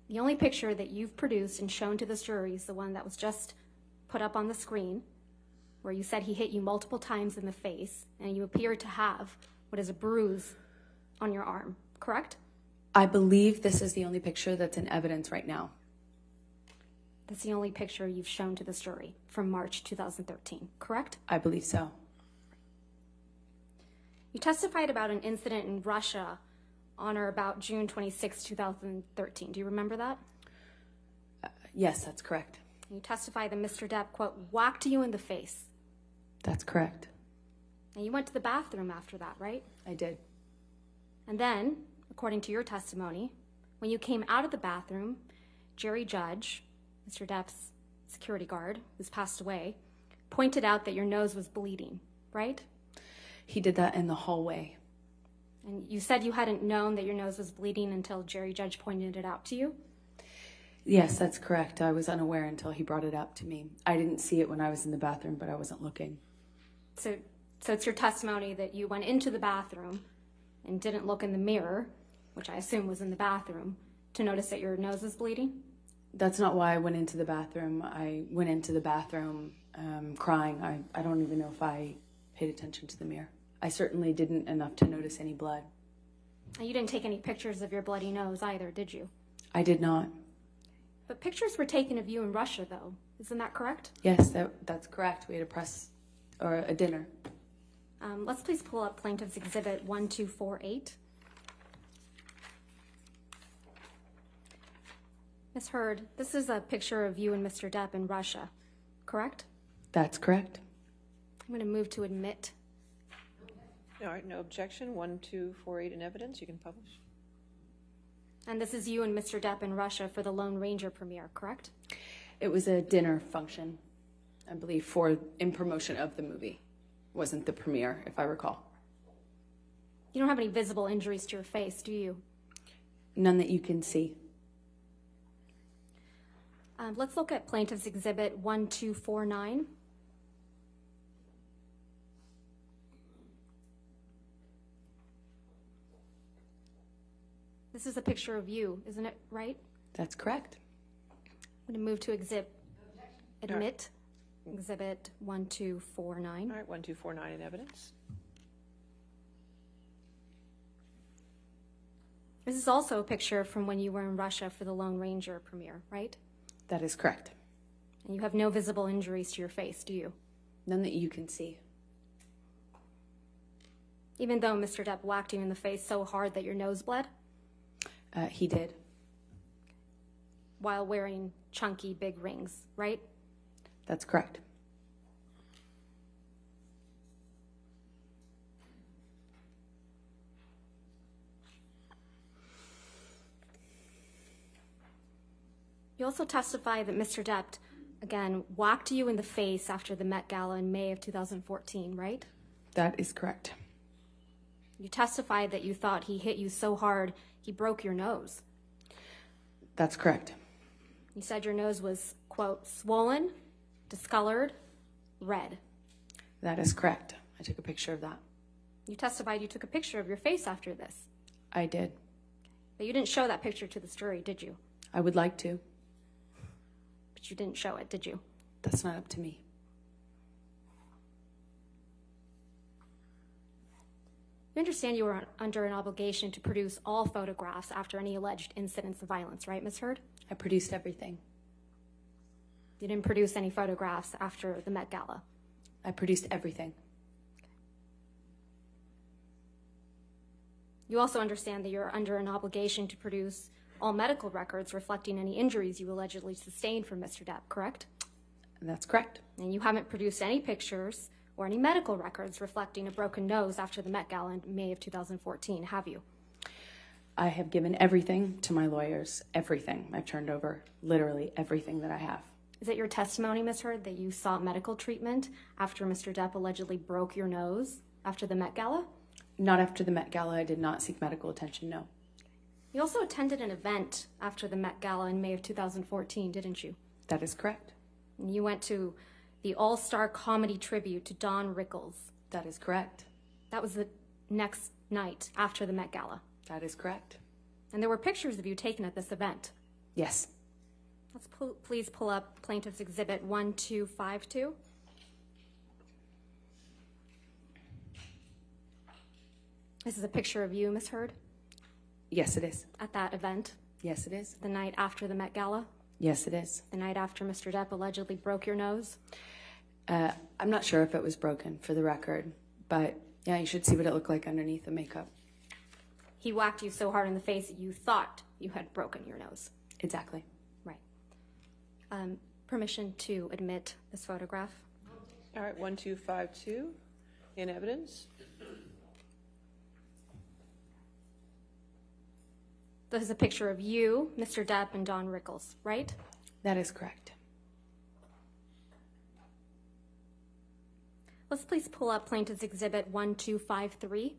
The only picture that you've produced and shown to this jury is the one that was just put up on the screen, where you said he hit you multiple times in the face, and you appear to have what is a bruise on your arm, correct? I believe this is the only picture that's in evidence right now. That's the only picture you've shown to this jury from March 2013, correct? I believe so. You testified about an incident in Russia on or about June 26, 2013. Do you remember that? Yes, that's correct. You testified that Mr. Depp, quote, whacked you in the face. That's correct. And you went to the bathroom after that, right? I did. And then, according to your testimony, when you came out of the bathroom, Jerry Judge, Mr. Depp's security guard, who's passed away, pointed out that your nose was bleeding, right? He did that in the hallway. And you said you hadn't known that your nose was bleeding until Jerry Judge pointed it out to you? Yes, that's correct. I was unaware until he brought it up to me. I didn't see it when I was in the bathroom, but I wasn't looking. So it's your testimony that you went into the bathroom and didn't look in the mirror, which I assume was in the bathroom, to notice that your nose was bleeding? That's not why I went into the bathroom. I went into the bathroom crying. I don't even know if I paid attention to the mirror. I certainly didn't enough to notice any blood. And you didn't take any pictures of your bloody nose either, did you? I did not. But pictures were taken of you in Russia, though. Isn't that correct? Yes, that's correct. We had a press or a dinner. Let's please pull up Plaintiff's Exhibit 1248. Ms. Hurd, this is a picture of you and Mr. Depp in Russia, correct? That's correct. I'm going to move to admit. All right, no objection. 1248 in evidence. You can publish. And this is you and Mr. Depp in Russia for the Lone Ranger premiere, correct? It was a dinner function, I believe, in promotion of the movie. Wasn't the premiere, if I recall. You don't have any visible injuries to your face, do you? None that you can see. Let's look at Plaintiff's Exhibit 1249. This is a picture of you, isn't it right? That's correct. I'm going to move to admit Exhibit 1249. All right, 1249 in evidence. This is also a picture from when you were in Russia for the Lone Ranger premiere, right? That is correct. And you have no visible injuries to your face, do you? None that you can see. Even though Mr. Depp whacked you in the face so hard that your nose bled? He did. While wearing chunky big rings, right? That's correct. You also testify that Mr. Depp, again, whacked you in the face after the Met Gala in May of 2014, right? That is correct. You testified that you thought he hit you so hard he broke your nose. That's correct. You said your nose was, quote, swollen, discolored, red. That is correct. I took a picture of that. You testified you took a picture of your face after this. I did. But you didn't show that picture to this jury, did you? I would like to. But you didn't show it, did you? That's not up to me. You understand you were under an obligation to produce all photographs after any alleged incidents of violence, right, Ms. Hurd? I produced everything. You didn't produce any photographs after the Met Gala. I produced everything. You also understand that you're under an obligation to produce all medical records reflecting any injuries you allegedly sustained from Mr. Depp, correct? That's correct. And you haven't produced any pictures or any medical records reflecting a broken nose after the Met Gala in May of 2014, have you? I have given everything to my lawyers, everything. I've turned over literally everything that I have. Is it your testimony, Ms. Heard, that you sought medical treatment after Mr. Depp allegedly broke your nose after the Met Gala? Not after the Met Gala. I did not seek medical attention, no. You also attended an event after the Met Gala in May of 2014, didn't you? That is correct. And you went to the all-star comedy tribute to Don Rickles. That is correct. That was the next night after the Met Gala. That is correct. And there were pictures of you taken at this event. Yes. Let's please pull up Plaintiff's Exhibit 1252. This is a picture of you, Ms. Heard, Yes, it is. at that event, Yes, it is. the night after the Met Gala, Yes, it is. the night after Mr. Depp allegedly broke your nose. I'm not sure if it was broken, for the record, but yeah, you should see what it looked like underneath the makeup. He whacked you so hard in the face that you thought you had broken your nose. Exactly. Right. Permission to admit this photograph. All right, 1252 in evidence. This is a picture of you, Mr. Depp, and Don Rickles, right? That is correct. Let's please pull up Plaintiff's Exhibit 1253.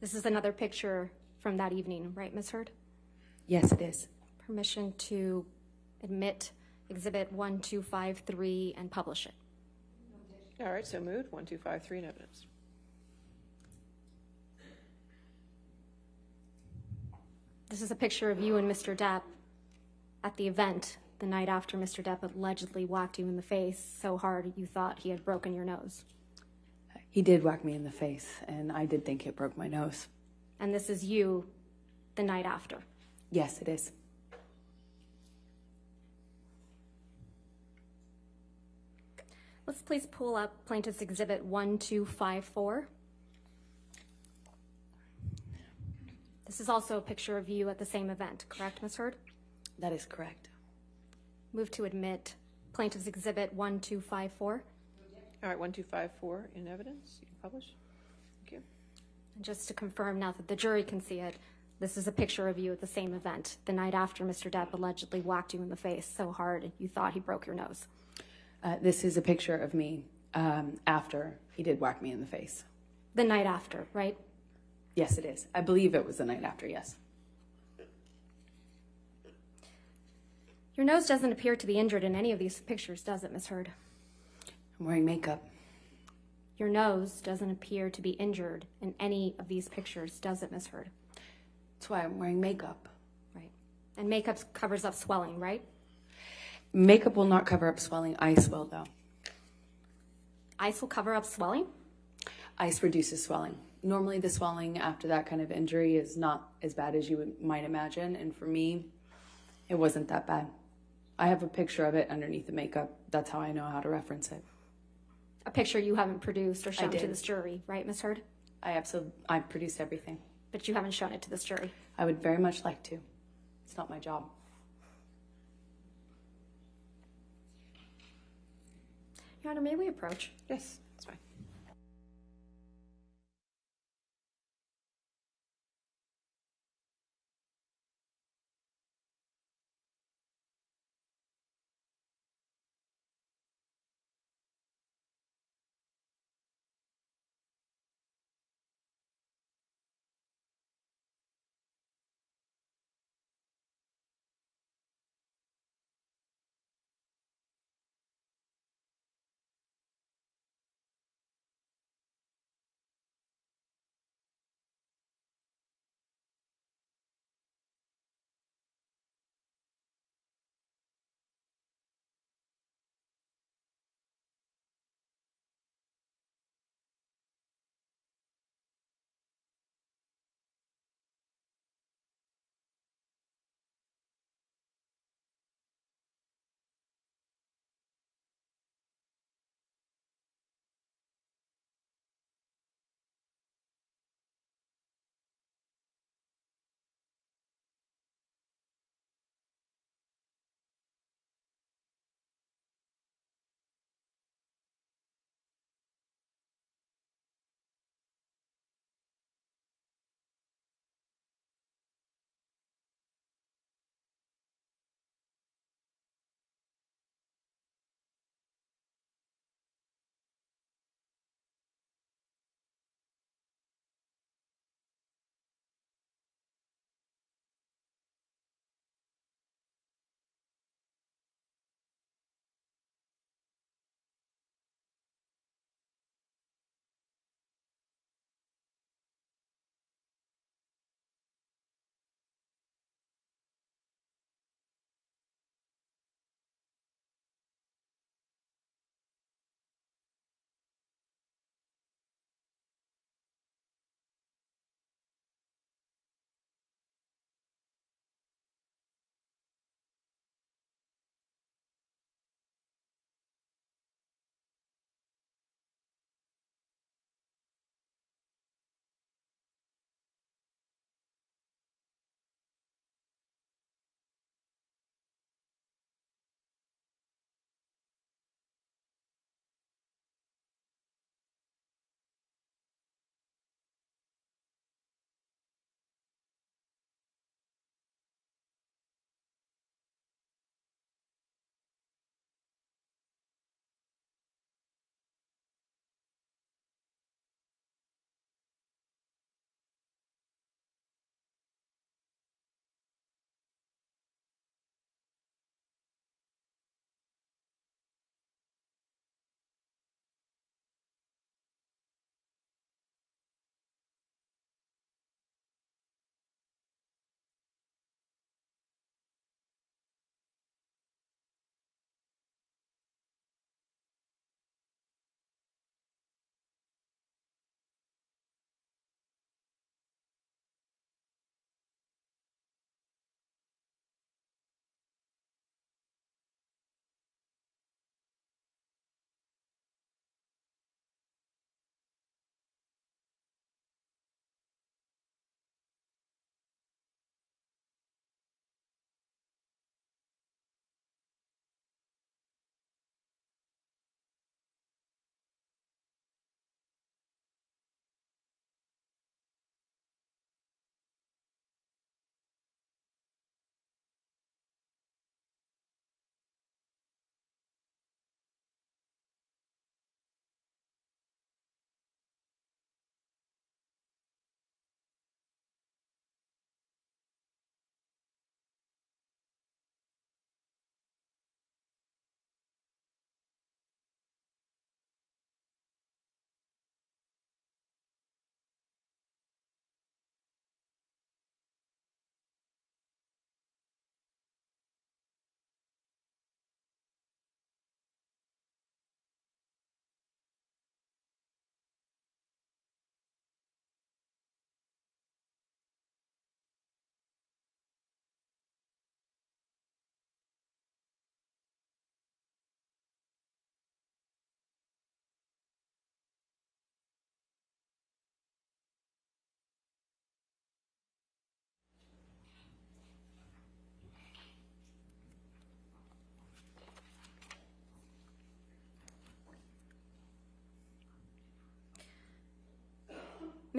This is another picture from that evening, right, Ms. Heard? Yes, it is. Permission to admit Exhibit 1253 and publish it. All right, so moved. 1253 in evidence. This is a picture of you and Mr. Depp at the event the night after Mr. Depp allegedly whacked you in the face so hard you thought he had broken your nose. He did whack me in the face, and I did think it broke my nose. And this is you the night after. Yes, it is. Let's please pull up Plaintiff's Exhibit 1254. This is also a picture of you at the same event, correct, Ms. Heard? That is correct. Move to admit Plaintiff's Exhibit 1254. All right, 1254 in evidence. You can publish. Thank you. And just to confirm now that the jury can see it, this is a picture of you at the same event, the night after Mr. Depp allegedly whacked you in the face so hard you thought he broke your nose. This is a picture of me after he did whack me in the face. The night after, right? Yes, it is. I believe it was the night after, yes. Your nose doesn't appear to be injured in any of these pictures, does it, Ms. Heard? I'm wearing makeup. Your nose doesn't appear to be injured in any of these pictures, does it, Ms. Heard? That's why I'm wearing makeup. Right. And makeup covers up swelling, right? Makeup will not cover up swelling. Ice will, though. Ice will cover up swelling? Ice reduces swelling. Normally, the swelling after that kind of injury is not as bad as you might imagine. And for me, it wasn't that bad. I have a picture of it underneath the makeup. That's how I know how to reference it. A picture you haven't produced or shown to did. this jury, right, Ms. Heard? I produced everything. But you haven't shown it to this jury. I would very much like to. It's not my job. Your Honor, may we approach? Yes, that's fine.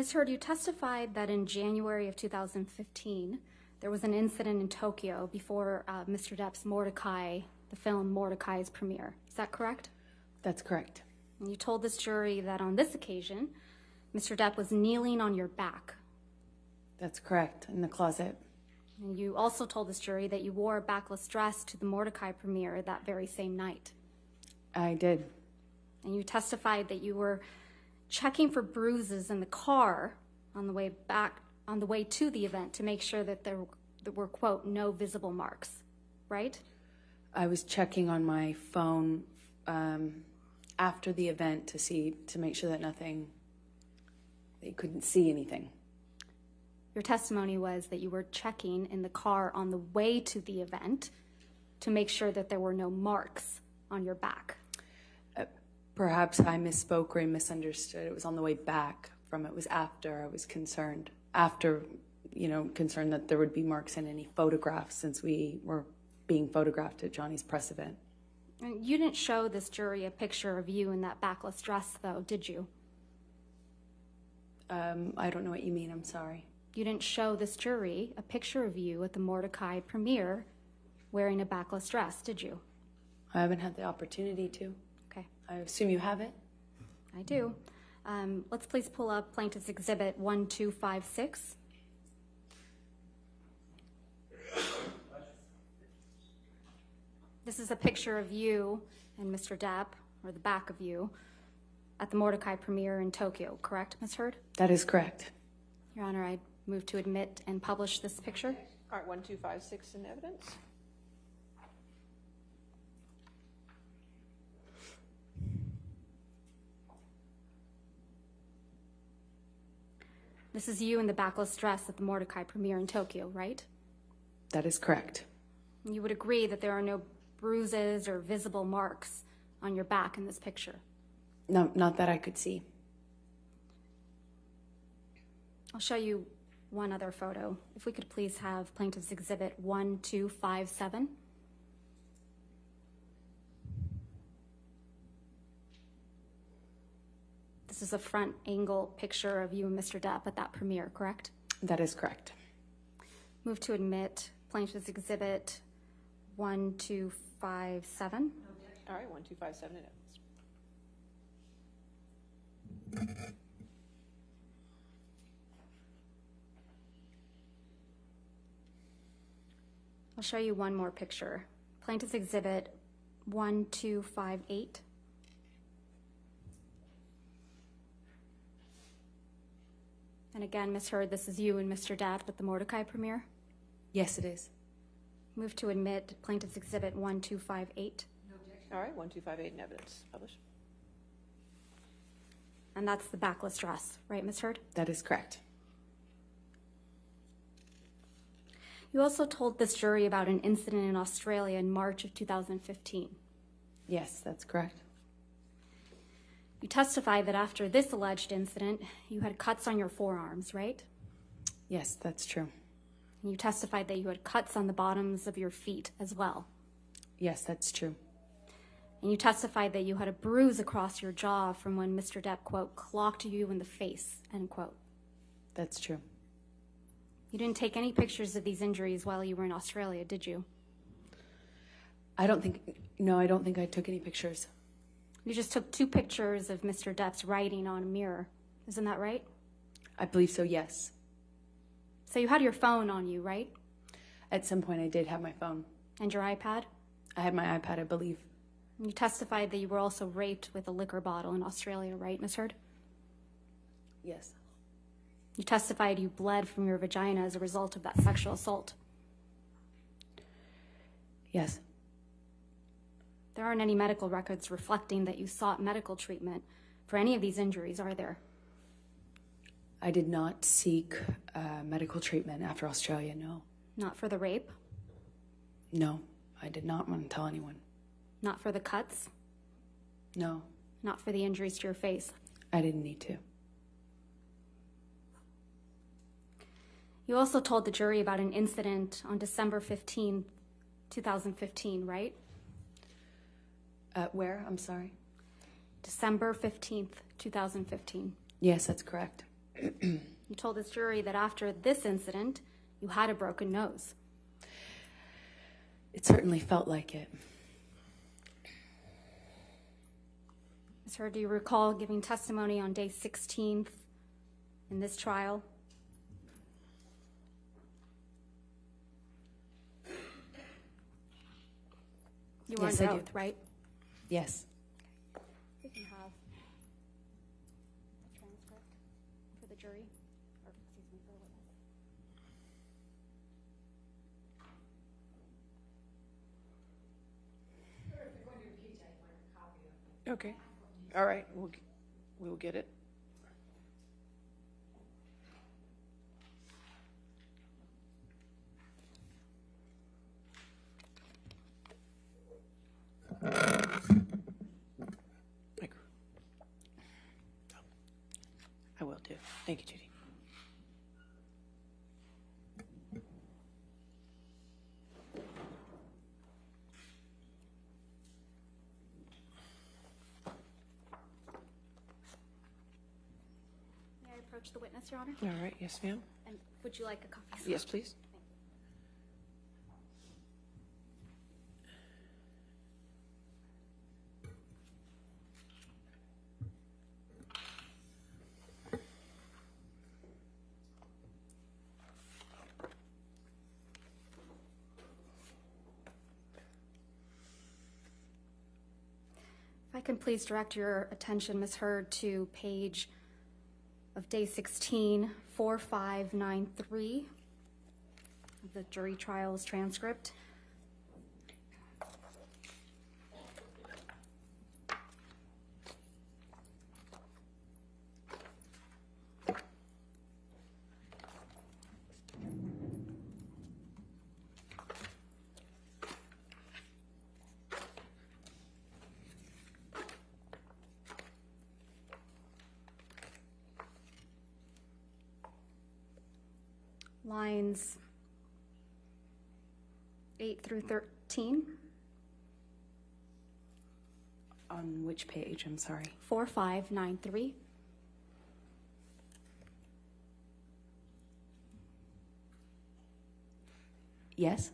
Ms. Heard, you testified that in January of 2015, there was an incident in Tokyo before Mr. Depp's Mordecai, the film Mordecai's premiere. Is that correct? That's correct. And you told this jury that on this occasion, Mr. Depp was kneeling on your back. That's correct, in the closet. And you also told this jury that you wore a backless dress to the Mordecai premiere that very same night. I did. And you testified that you were checking for bruises in the car on the way to the event to make sure that there were, quote, no visible marks, right? I was checking on my phone after the event to make sure that they couldn't see anything. Your testimony was that you were checking in the car on the way to the event to make sure that there were no marks on your back. Perhaps I misspoke or I misunderstood. It was on the way back from it. Was after I was concerned. After, concerned that there would be marks in any photographs since we were being photographed at Johnny's press event. And you didn't show this jury a picture of you in that backless dress, though, did you? I don't know what you mean. I'm sorry. You didn't show this jury a picture of you at the Mordecai premiere wearing a backless dress, did you? I haven't had the opportunity to. Okay. I assume you have it? I do. Let's please pull up Plaintiff's Exhibit 1256. This is a picture of you and Mr. Depp, or the back of you, at the Mordecai premiere in Tokyo, correct, Ms. Heard? That is correct. Your Honor, I move to admit and publish this picture. All right, 1256 in evidence. This is you in the backless dress at the Mordecai premiere in Tokyo, right? That is correct. You would agree that there are no bruises or visible marks on your back in this picture? No, not that I could see. I'll show you one other photo. If we could please have Plaintiff's Exhibit 1257. This is a front angle picture of you and Mr. Depp at that premiere, correct? That is correct. Move to admit Plaintiff's Exhibit 1257. All right, 1257 in evidence. I'll show you one more picture. Plaintiff's Exhibit 1258. And again, Ms. Heard, this is you and Mr. Depp at the Mordecai premiere. Yes, it is. Move to admit Plaintiff's Exhibit 1258. All right, 1258 in evidence. Publish. And that's the backless dress, right, Ms. Heard? That is correct. You also told this jury about an incident in Australia in March of 2015. Yes, that's correct. You testified that after this alleged incident, you had cuts on your forearms, right? Yes, that's true. And you testified that you had cuts on the bottoms of your feet as well. Yes, that's true. And you testified that you had a bruise across your jaw from when Mr. Depp, quote, clocked you in the face, end quote. That's true. You didn't take any pictures of these injuries while you were in Australia, did you? I don't think I took any pictures. You just took 2 pictures of Mr. Depp's writing on a mirror. Isn't that right? I believe so, yes. So you had your phone on you, right? At some point I did have my phone. And your iPad? I had my iPad, I believe. And you testified that you were also raped with a liquor bottle in Australia, right, Ms. Heard? Yes. You testified you bled from your vagina as a result of that sexual assault. Yes. There aren't any medical records reflecting that you sought medical treatment for any of these injuries, are there? I did not seek medical treatment after Australia, no. Not for the rape? No, I did not want to tell anyone. Not for the cuts? No. Not for the injuries to your face? I didn't need to. You also told the jury about an incident on December 15, 2015, right? Where? I'm sorry. December 15th, 2015. Yes, that's correct. You told this jury that after this incident, you had a broken nose. It certainly felt like it. Ms. Heard, do you recall giving testimony on day 16th in this trial? You were Yes, under I do. oath, right? Yes. We can have a transcript for the jury, or excuse me, for the witness. Okay. All right, we'll get it. I will do. Thank you, Judy. May I approach the witness, Your Honor? All right, yes, ma'am. And would you like a copy? sir? Yes, please. If I can please direct your attention, Ms. Heard, to page of day 16, 4593 of the jury trials transcript. Lines 8 through 13, On which page? I'm sorry. 4593. Yes?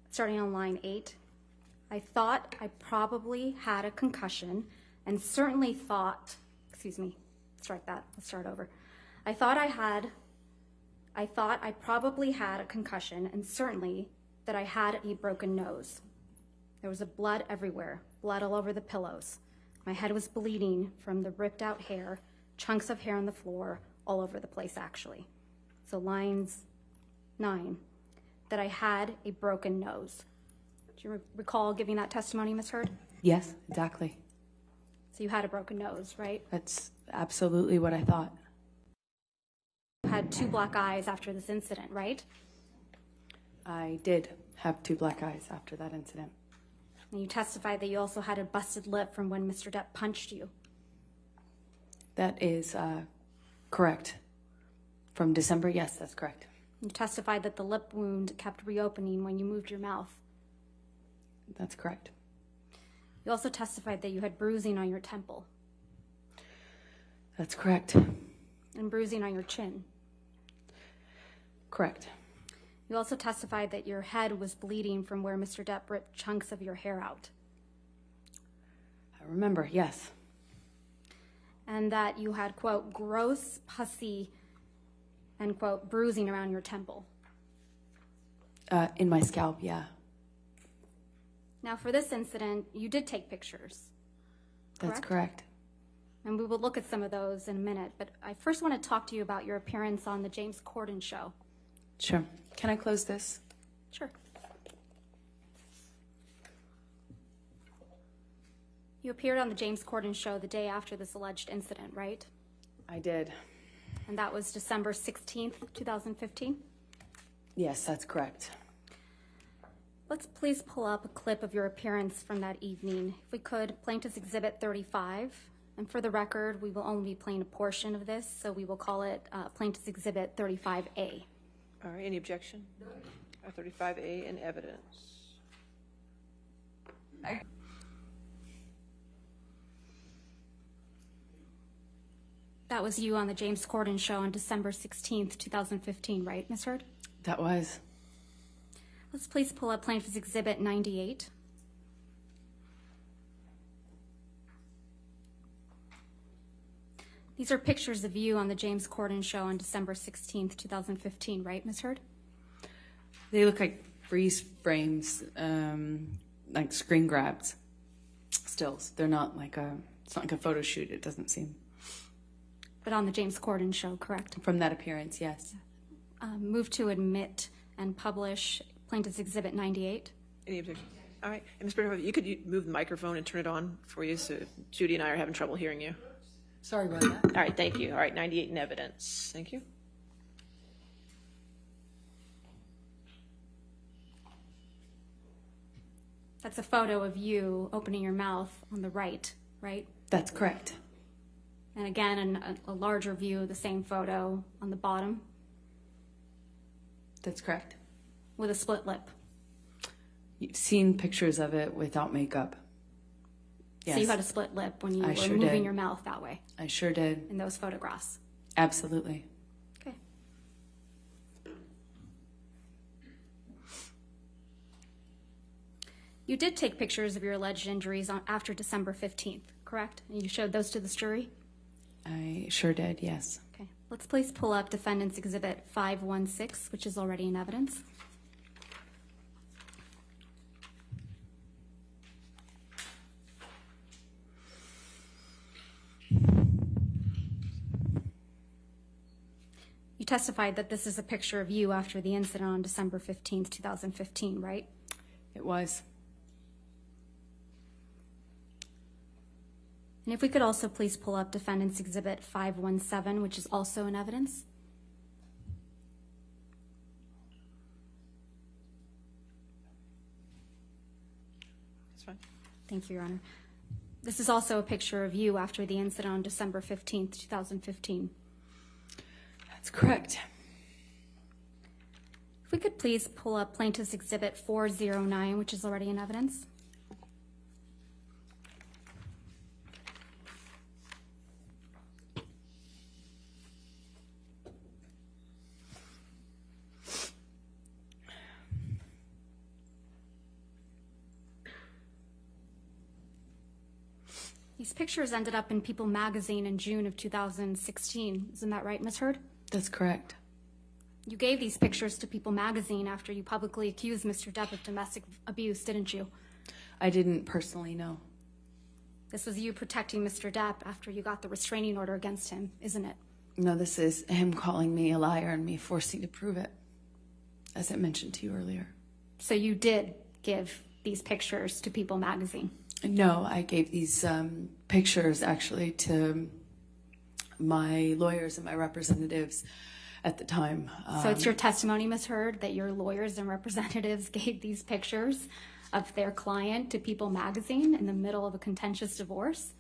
Starting on line 8. I thought I probably had a concussion and certainly thought, excuse me, strike that, let's start over. I thought I probably had a concussion and certainly that I had a broken nose. There was blood everywhere, blood all over the pillows. My head was bleeding from the ripped out hair, chunks of hair on the floor, all over the place actually. So lines 9, that I had a broken nose. Do you recall giving that testimony, Ms. Heard? Yes, exactly. So you had a broken nose, right? That's absolutely what I thought. You had 2 black eyes after this incident, right? I did have 2 black eyes after that incident. And you testified that you also had a busted lip from when Mr. Depp punched you. That is correct. From December, yes, that's correct. You testified that the lip wound kept reopening when you moved your mouth. That's correct. You also testified that you had bruising on your temple That's correct. and bruising on your chin. Correct. You also testified that your head was bleeding from where Mr. Depp ripped chunks of your hair out. I remember, yes. And that you had, quote, gross, pussy, and, quote, bruising around your temple. In my scalp, yeah. Now, for this incident, you did take pictures. That's correct. And we will look at some of those in a minute. But I first want to talk to you about your appearance on the James Corden show. Sure. Can I close this? Sure. You appeared on the James Corden show the day after this alleged incident, right? I did. And that was December 16th, 2015? Yes, that's correct. Let's please pull up a clip of your appearance from that evening. If we could, Plaintiff's Exhibit 35. And for the record, we will only be playing a portion of this, so we will call it Plaintiff's Exhibit 35A. All right, any objection? 35A in evidence. That was you on the James Corden show on December 16th, 2015, right, Ms. Heard? That was. Let's please pull up Plaintiff's Exhibit 98. These are pictures of you on the James Corden show on December 16th, 2015, right, Ms. Heard? They look like freeze frames, like screen grabs, stills. They're not like it's not like a photo shoot, it doesn't seem. But on the James Corden show, correct? From that appearance, yes. Move to admit and publish Plaintiff's Exhibit 98. Any objection? All right. And Ms. Britton, you could move the microphone and turn it on for you, so Judy and I are having trouble hearing you. Sorry about that. All right, thank you. All right, 98 in evidence. Thank you. That's a photo of you opening your mouth on the right, right? That's correct. And again, a larger view of the same photo on the bottom That's correct. with a split lip. You've seen pictures of it without makeup. Yes. So you had a split lip when you I were sure moving did. your mouth that way I sure did. in those photographs. Absolutely. Okay. You did take pictures of your alleged injuries after December 15th, correct? And you showed those to the jury? I sure did, yes. Okay. Let's please pull up Defendant's Exhibit 516, which is already in evidence. You testified that this is a picture of you after the incident on December 15th, 2015, right? It was. And if we could also please pull up Defendant's Exhibit 517, which is also in evidence. That's fine. Thank you, Your Honor. This is also a picture of you after the incident on December 15th, 2015. That's correct. If we could please pull up Plaintiff's Exhibit 409, which is already in evidence. These pictures ended up in People magazine in June of 2016. Isn't that right, Ms. Heard? That's correct. You gave these pictures to People magazine after you publicly accused Mr. Depp of domestic abuse, didn't you? I didn't personally know. This was you protecting Mr. Depp after you got the restraining order against him, isn't it? No, this is him calling me a liar and me forcing to prove it, as I mentioned to you earlier. So you did give these pictures to People magazine? No, I gave these pictures actually to my lawyers and my representatives at the time. So it's your testimony, Ms. Heard, that your lawyers and representatives gave these pictures of their client to People magazine in the middle of a contentious divorce?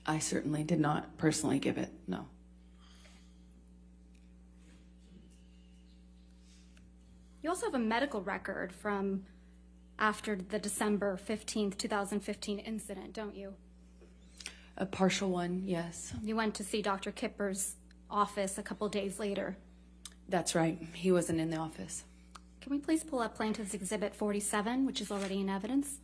I certainly did not personally give it, no. You also have a medical record from after the December 15th, 2015 incident, don't you? A partial one, yes. You went to see Dr. Kipper's office a couple days later. That's right. He wasn't in the office. Can we please pull up Plaintiff's Exhibit 47, which is already in evidence?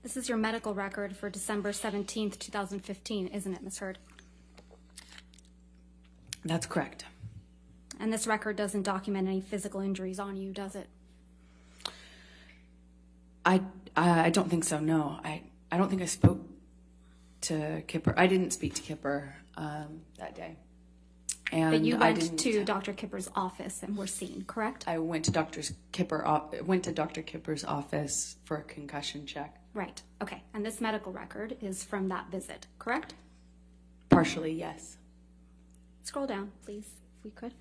This is your medical record for December 17th, 2015, isn't it, Ms. Heard? That's correct. And this record doesn't document any physical injuries on you, does it? I don't think so, no. I don't think I spoke to Kipper. I didn't speak to Kipper that day. And But you went to Dr. Kipper's office and were seen, correct? I went to Dr. Kipper's office for a concussion check. Right, okay. And this medical record is from that visit, correct? Partially, yes. Scroll down, please, if we could.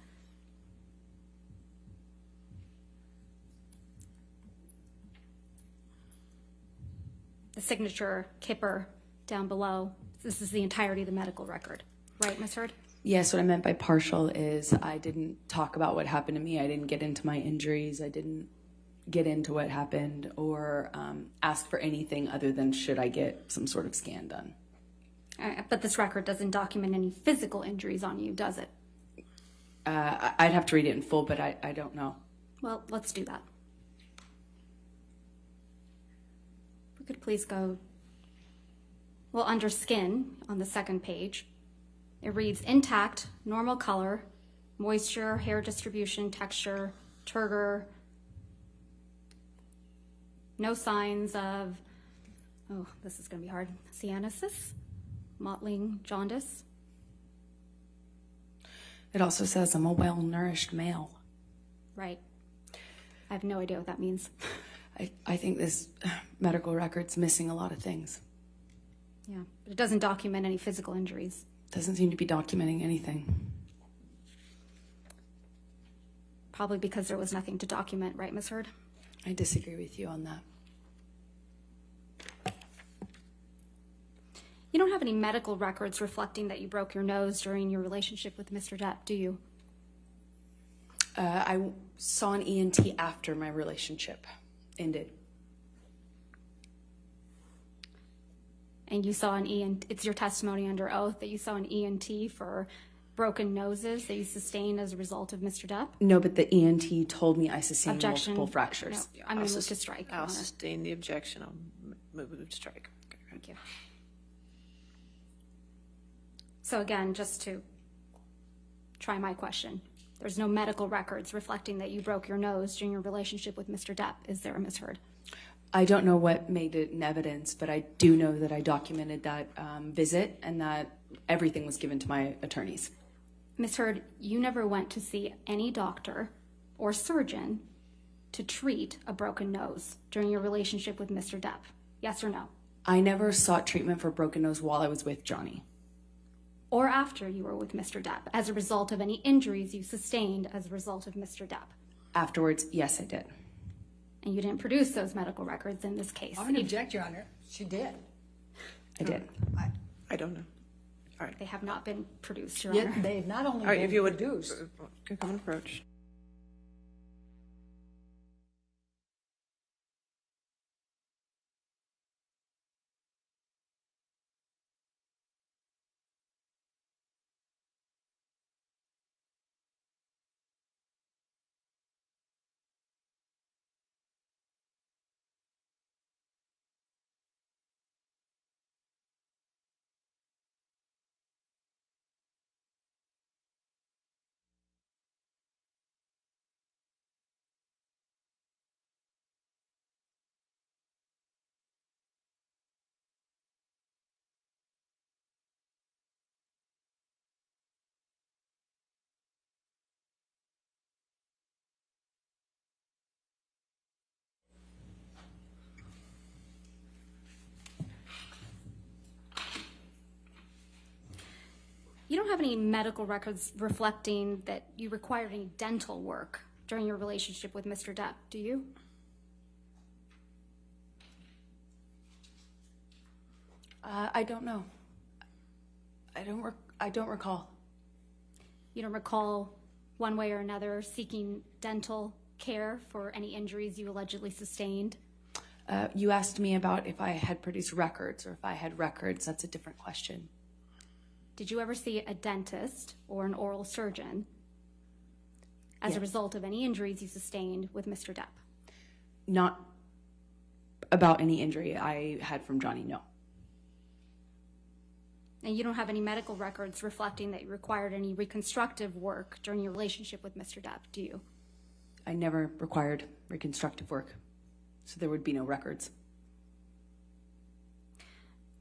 The signature, Kipper, down below. This is the entirety of the medical record. Right, Ms. Heard? Yes, what I meant by partial is I didn't talk about what happened to me. I didn't get into my injuries. I didn't get into what happened or ask for anything other than should I get some sort of scan done. But this record doesn't document any physical injuries on you, does it? I'd have to read it in full, but I don't know. Well, let's do that. If we could please go, well, under skin on the second page, it reads intact, normal color, moisture, hair distribution, texture, turgor, no signs of, oh, this is going to be hard, cyanosis, mottling, jaundice. It also says I'm a well-nourished male. Right. I have no idea what that means. I think this medical record's missing a lot of things. Yeah, but it doesn't document any physical injuries. Doesn't seem to be documenting anything. Probably because there was nothing to document, right, Ms. Hurd? I disagree with you on that. You don't have any medical records reflecting that you broke your nose during your relationship with Mr. Depp, do you? I saw an ENT after my relationship ended. And you saw an ENT, it's your testimony under oath that you saw an ENT for broken noses that you sustained as a result of Mr. Depp? No, but the ENT told me I sustained Objection. multiple fractures. No, I'm going to move to strike. Your I'll Honor. sustain the objection. I'll move to strike. Okay. Thank you. So again, just to try my question, there's no medical records reflecting that you broke your nose during your relationship with Mr. Depp, is there, Ms. Hurd? I don't know what made it in evidence, but I do know that I documented that visit and that everything was given to my attorneys. Ms. Hurd, you never went to see any doctor or surgeon to treat a broken nose during your relationship with Mr. Depp, yes or no? I never sought treatment for broken nose while I was with Johnny. Or after you were with Mr. Depp, as a result of any injuries you sustained as a result of Mr. Depp? Afterwards, yes, I did. And you didn't produce those medical records in this case? I'm going to object, Your Honor. She did. I did. I don't know. All right. They have not been produced, Your Yet Honor. they not only All right, been if you would produced, come and approach. You don't have any medical records reflecting that you required any dental work during your relationship with Mr. Depp, do you? I don't know. I don't recall. You don't recall one way or another seeking dental care for any injuries you allegedly sustained? You asked me about if I had produced records or if I had records. That's a different question. Did you ever see a dentist or an oral surgeon as a result of any injuries you sustained with Mr. Depp? Not about any injury I had from Johnny, no. And you don't have any medical records reflecting that you required any reconstructive work during your relationship with Mr. Depp, do you? I never required reconstructive work, so there would be no records.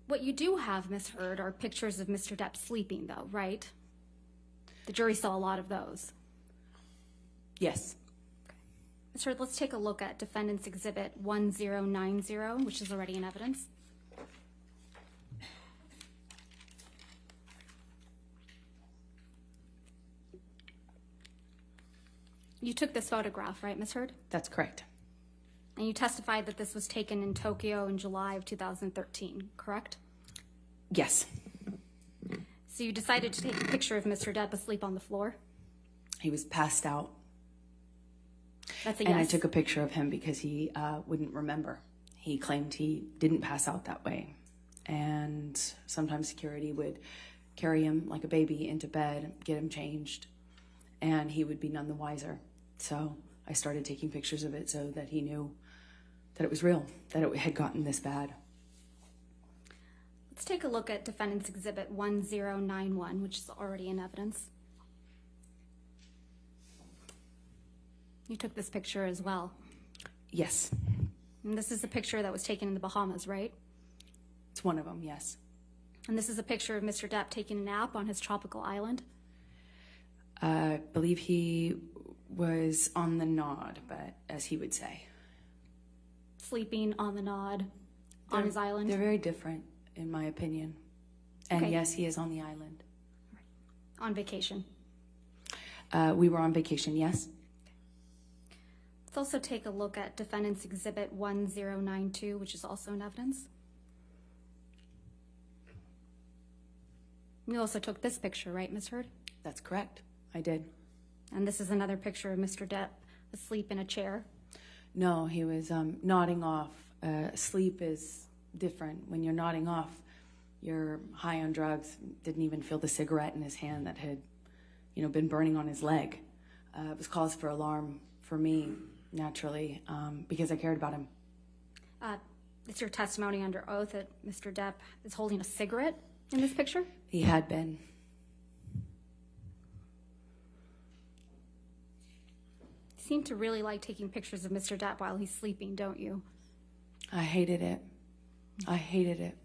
What you do have, Ms. Hurd, are pictures of Mr. Depp sleeping, though, right? The jury saw a lot of those. Yes. Ms. Hurd, let's take a look at Defendant's Exhibit 1090, which is already in evidence. You took this photograph, right, Ms. Hurd? That's correct. And you testified that this was taken in Tokyo in July of 2013, correct? Yes. So you decided to take a picture of Mr. Depp asleep on the floor? He was passed out. That's a And I yes. took a picture of him because he wouldn't remember. He claimed he didn't pass out that way. And sometimes security would carry him like a baby into bed, get him changed, and he would be none the wiser. So I started taking pictures of it so that he knew that it was real, that it had gotten this bad. Let's take a look at Defendant's Exhibit 1091, which is already in evidence. You took this picture as well. Yes, And this is a picture that was taken in the Bahamas, right? it's one of them, yes. And this is a picture of Mr. Depp taking a nap on his tropical island. I believe he was on the nod, but as he would say. Sleeping on the nod on his island. They're very different, in my opinion. And Okay. yes, he is on the island. On vacation. We were on vacation, yes. Let's also take a look at Defendant's Exhibit 1092, which is also in evidence. You also took this picture, right, Ms. Heard? That's correct. I did. And this is another picture of Mr. Depp asleep in a chair. No, he was nodding off. Sleep is different. When you're nodding off, you're high on drugs. Didn't even feel the cigarette in his hand that had, been burning on his leg. It was cause for alarm for me, naturally, because I cared about him. It's your testimony under oath that Mr. Depp is holding a cigarette in this picture? He had been. You seem to really like taking pictures of Mr. Depp while he's sleeping, don't you? I hated it. I hated it.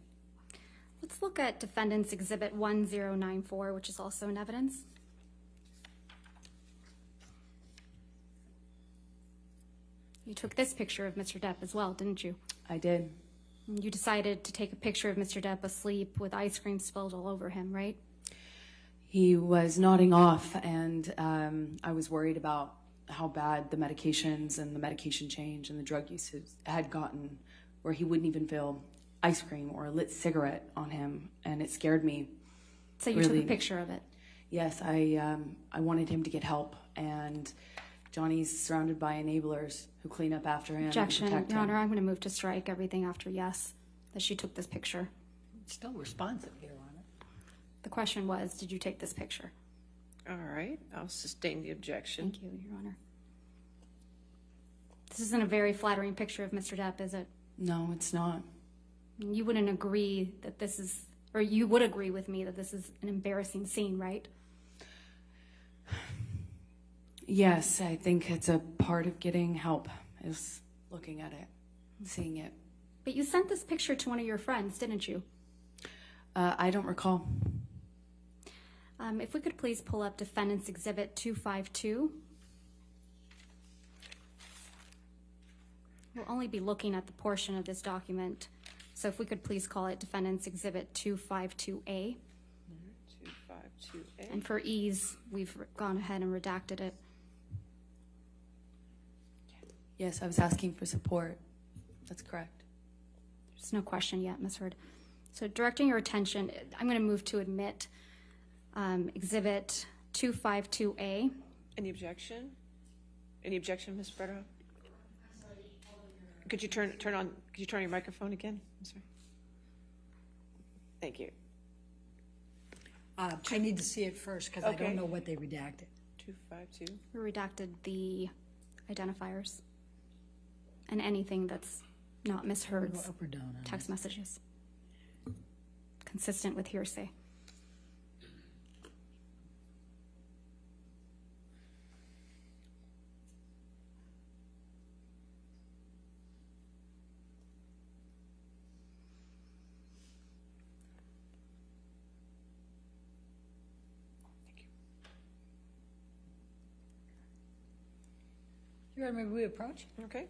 Let's look at Defendant's Exhibit 1094, which is also in evidence. You took this picture of Mr. Depp as well, didn't you? I did. You decided to take a picture of Mr. Depp asleep with ice cream spilled all over him, right? He was nodding off, and I was worried about how bad the medications and the medication change and the drug use had gotten, where he wouldn't even feel ice cream or a lit cigarette on him, and it scared me. So you Really? took a picture of it. Yes, I wanted him to get help, and Johnny's surrounded by enablers who clean up after him. Objection, and protect Your him. Honor, I'm going to move to strike everything after yes, that she took this picture. Still responsive here on it. The question was, did you take this picture? All right, I'll sustain the objection. Thank you, Your Honor. This isn't a very flattering picture of Mr. Depp, is it? No, it's not. You wouldn't agree that this is, or you would agree with me that this is an embarrassing scene, right? Yes, I think it's a part of getting help, is looking at it, seeing it. But you sent this picture to one of your friends, didn't you? I don't recall. If we could please pull up Defendant's Exhibit 252. We'll only be looking at the portion of this document, so if we could please call it Defendant's Exhibit 252A. 252A. And for ease, we've gone ahead and redacted it. Yes, I was asking for support. That's correct. There's no question yet, Ms. Heard. So directing your attention, I'm going to move to admit Exhibit 252A. Any objection? Any objection, Ms. Bretta? Could you turn on your microphone again? I'm sorry. Thank you. I need to see it first because I Okay. don't know what they redacted. 252. We redacted the identifiers and anything that's not Ms. Go Heard's up or down on text messages, consistent with hearsay. You ready, maybe we approach? Okay.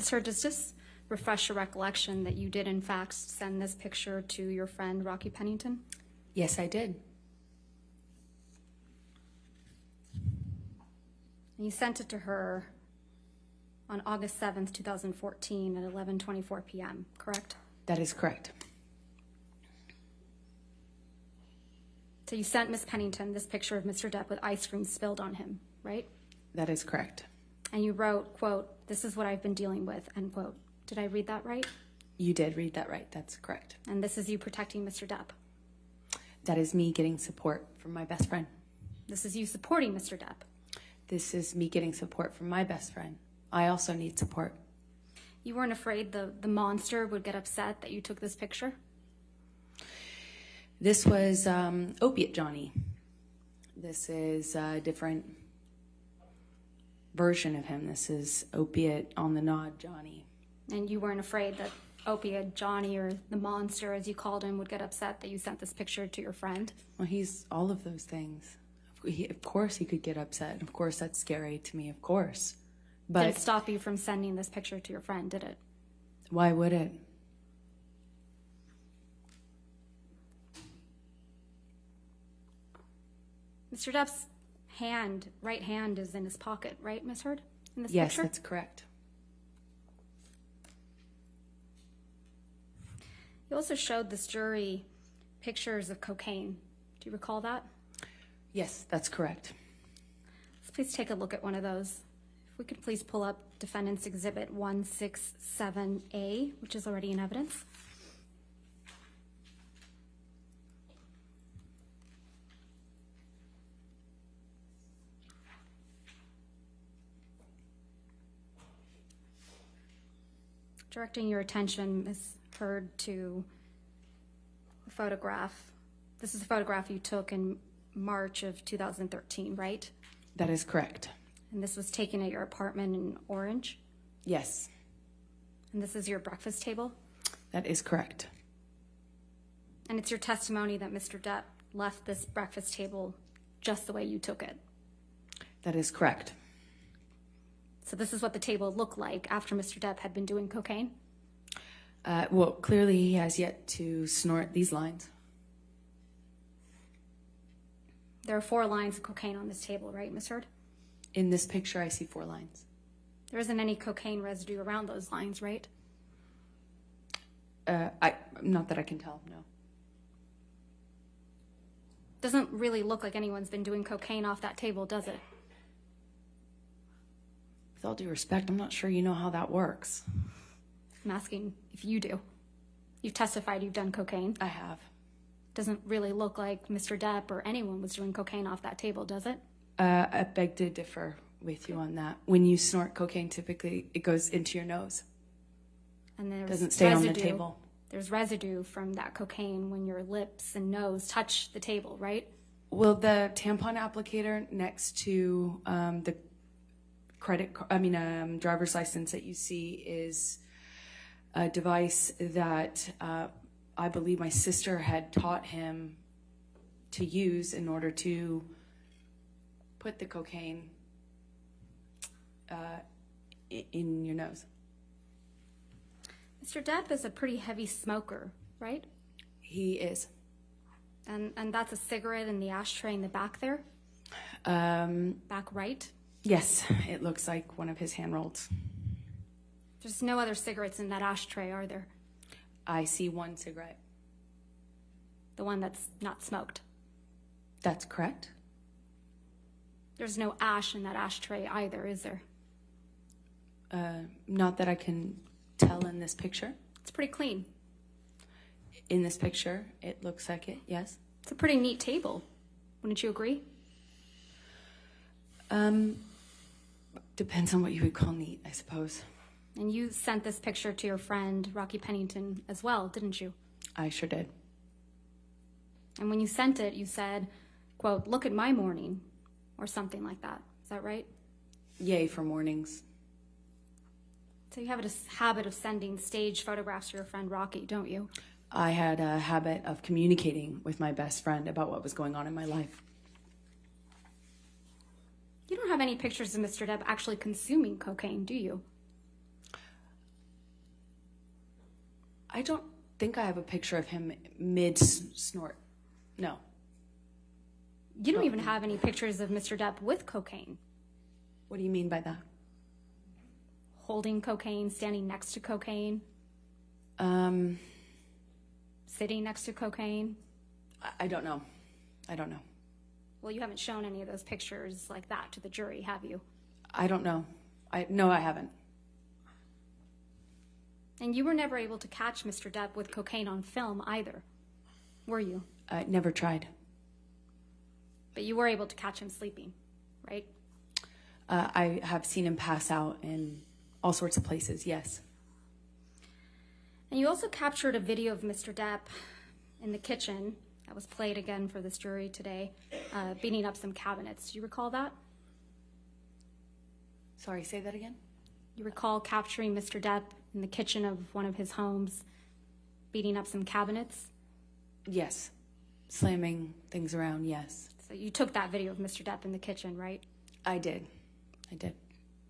Sir, does this refresh your recollection that you did in fact send this picture to your friend Rocky Pennington? Yes, I did. And you sent it to her on August 7th, 2014 at 11:24 p.m., correct? That is correct. So you sent Miss Pennington this picture of Mr. Depp with ice cream spilled on him, right? That is correct. And you wrote, quote, "This is what I've been dealing with," end quote. Did I read that right? You did read that right. That's correct. And this is you protecting Mr. Depp. That is me getting support from my best friend. This is you supporting Mr. Depp. This is me getting support from my best friend. I also need support. You weren't afraid the monster would get upset that you took this picture? This was Opiate Johnny. This is a different version of him. This is Opiate on the Nod Johnny. And you weren't afraid that Opiate Johnny, or the monster as you called him, would get upset that you sent this picture to your friend? Well, he's all of those things. Of course he could get upset. Of course that's scary to me, of course. But Did it stop you from sending this picture to your friend, did it? why would it? Mr. Depp's right hand is in his pocket, right, Miss Heard? In this Yes, picture? that's correct. You also showed this jury pictures of cocaine. Do you recall that? Yes, that's correct. Let's please take a look at one of those. If we could please pull up Defendant's Exhibit 167A, which is already in evidence. Directing your attention, Ms. Heard, to the photograph. This is a photograph you took in March of 2013, right? That is correct. And this was taken at your apartment in Orange? Yes, And this is your breakfast table? that is correct. And it's your testimony that Mr. Depp left this breakfast table just the way you took it. That is correct. So this is what the table looked like after Mr. Depp had been doing cocaine? Well, clearly he has yet to snort these lines. There are 4 lines of cocaine on this table, right, Ms. Heard? In this picture, I see 4 lines. There isn't any cocaine residue around those lines, right? Not that I can tell, no. Doesn't really look like anyone's been doing cocaine off that table, does it? With all due respect, I'm not sure you know how that works. I'm asking if you do. You've testified you've done cocaine. I have. Doesn't really look like Mr. Depp or anyone was doing cocaine off that table, does it? I beg to differ with you on that. When you snort cocaine, typically it goes into your nose. And there's Doesn't stay on the residue. table. There's residue from that cocaine when your lips and nose touch the table, right? Well, the tampon applicator next to the driver's license that you see is a device that I believe my sister had taught him to use in order to put the cocaine in your nose. Mr. Depp is a pretty heavy smoker, right? He is. And that's a cigarette in the ashtray in the back there? Back right? Yes, it looks like one of his hand rolls. There's no other cigarettes in that ashtray, are there? I see 1 cigarette. The one that's not smoked. That's correct. There's no ash in that ashtray either, is there? Not that I can tell in this picture. It's pretty clean. In this picture, it looks like it, yes. It's a pretty neat table. Wouldn't you agree? Depends on what you would call neat, I suppose. And you sent this picture to your friend, Rocky Pennington, as well, didn't you? I sure did. And when you sent it, you said, quote, "Look at my morning," or something like that. Is that right? Yay for mornings. So you have a habit of sending staged photographs to your friend Rocky, don't you? I had a habit of communicating with my best friend about what was going on in my life. You don't have any pictures of Mr. Depp actually consuming cocaine, do you? I don't think I have a picture of him mid-snort. No. You don't even have any pictures of Mr. Depp with cocaine, What do you mean by that? holding cocaine, standing next to cocaine, sitting next to cocaine. I don't know. I don't know. Well, you haven't shown any of those pictures like that to the jury, have you? I don't know. No, I haven't. And you were never able to catch Mr. Depp with cocaine on film either, were you? I never tried. But you were able to catch him sleeping, right? I have seen him pass out in all sorts of places, yes. And you also captured a video of Mr. Depp in the kitchen that was played again for this jury today, beating up some cabinets. Do you recall that? Sorry, say that again? You recall capturing Mr. Depp in the kitchen of one of his homes, beating up some cabinets? Yes. Slamming things around, yes. So you took that video of Mr. Depp in the kitchen, right? I did. I did.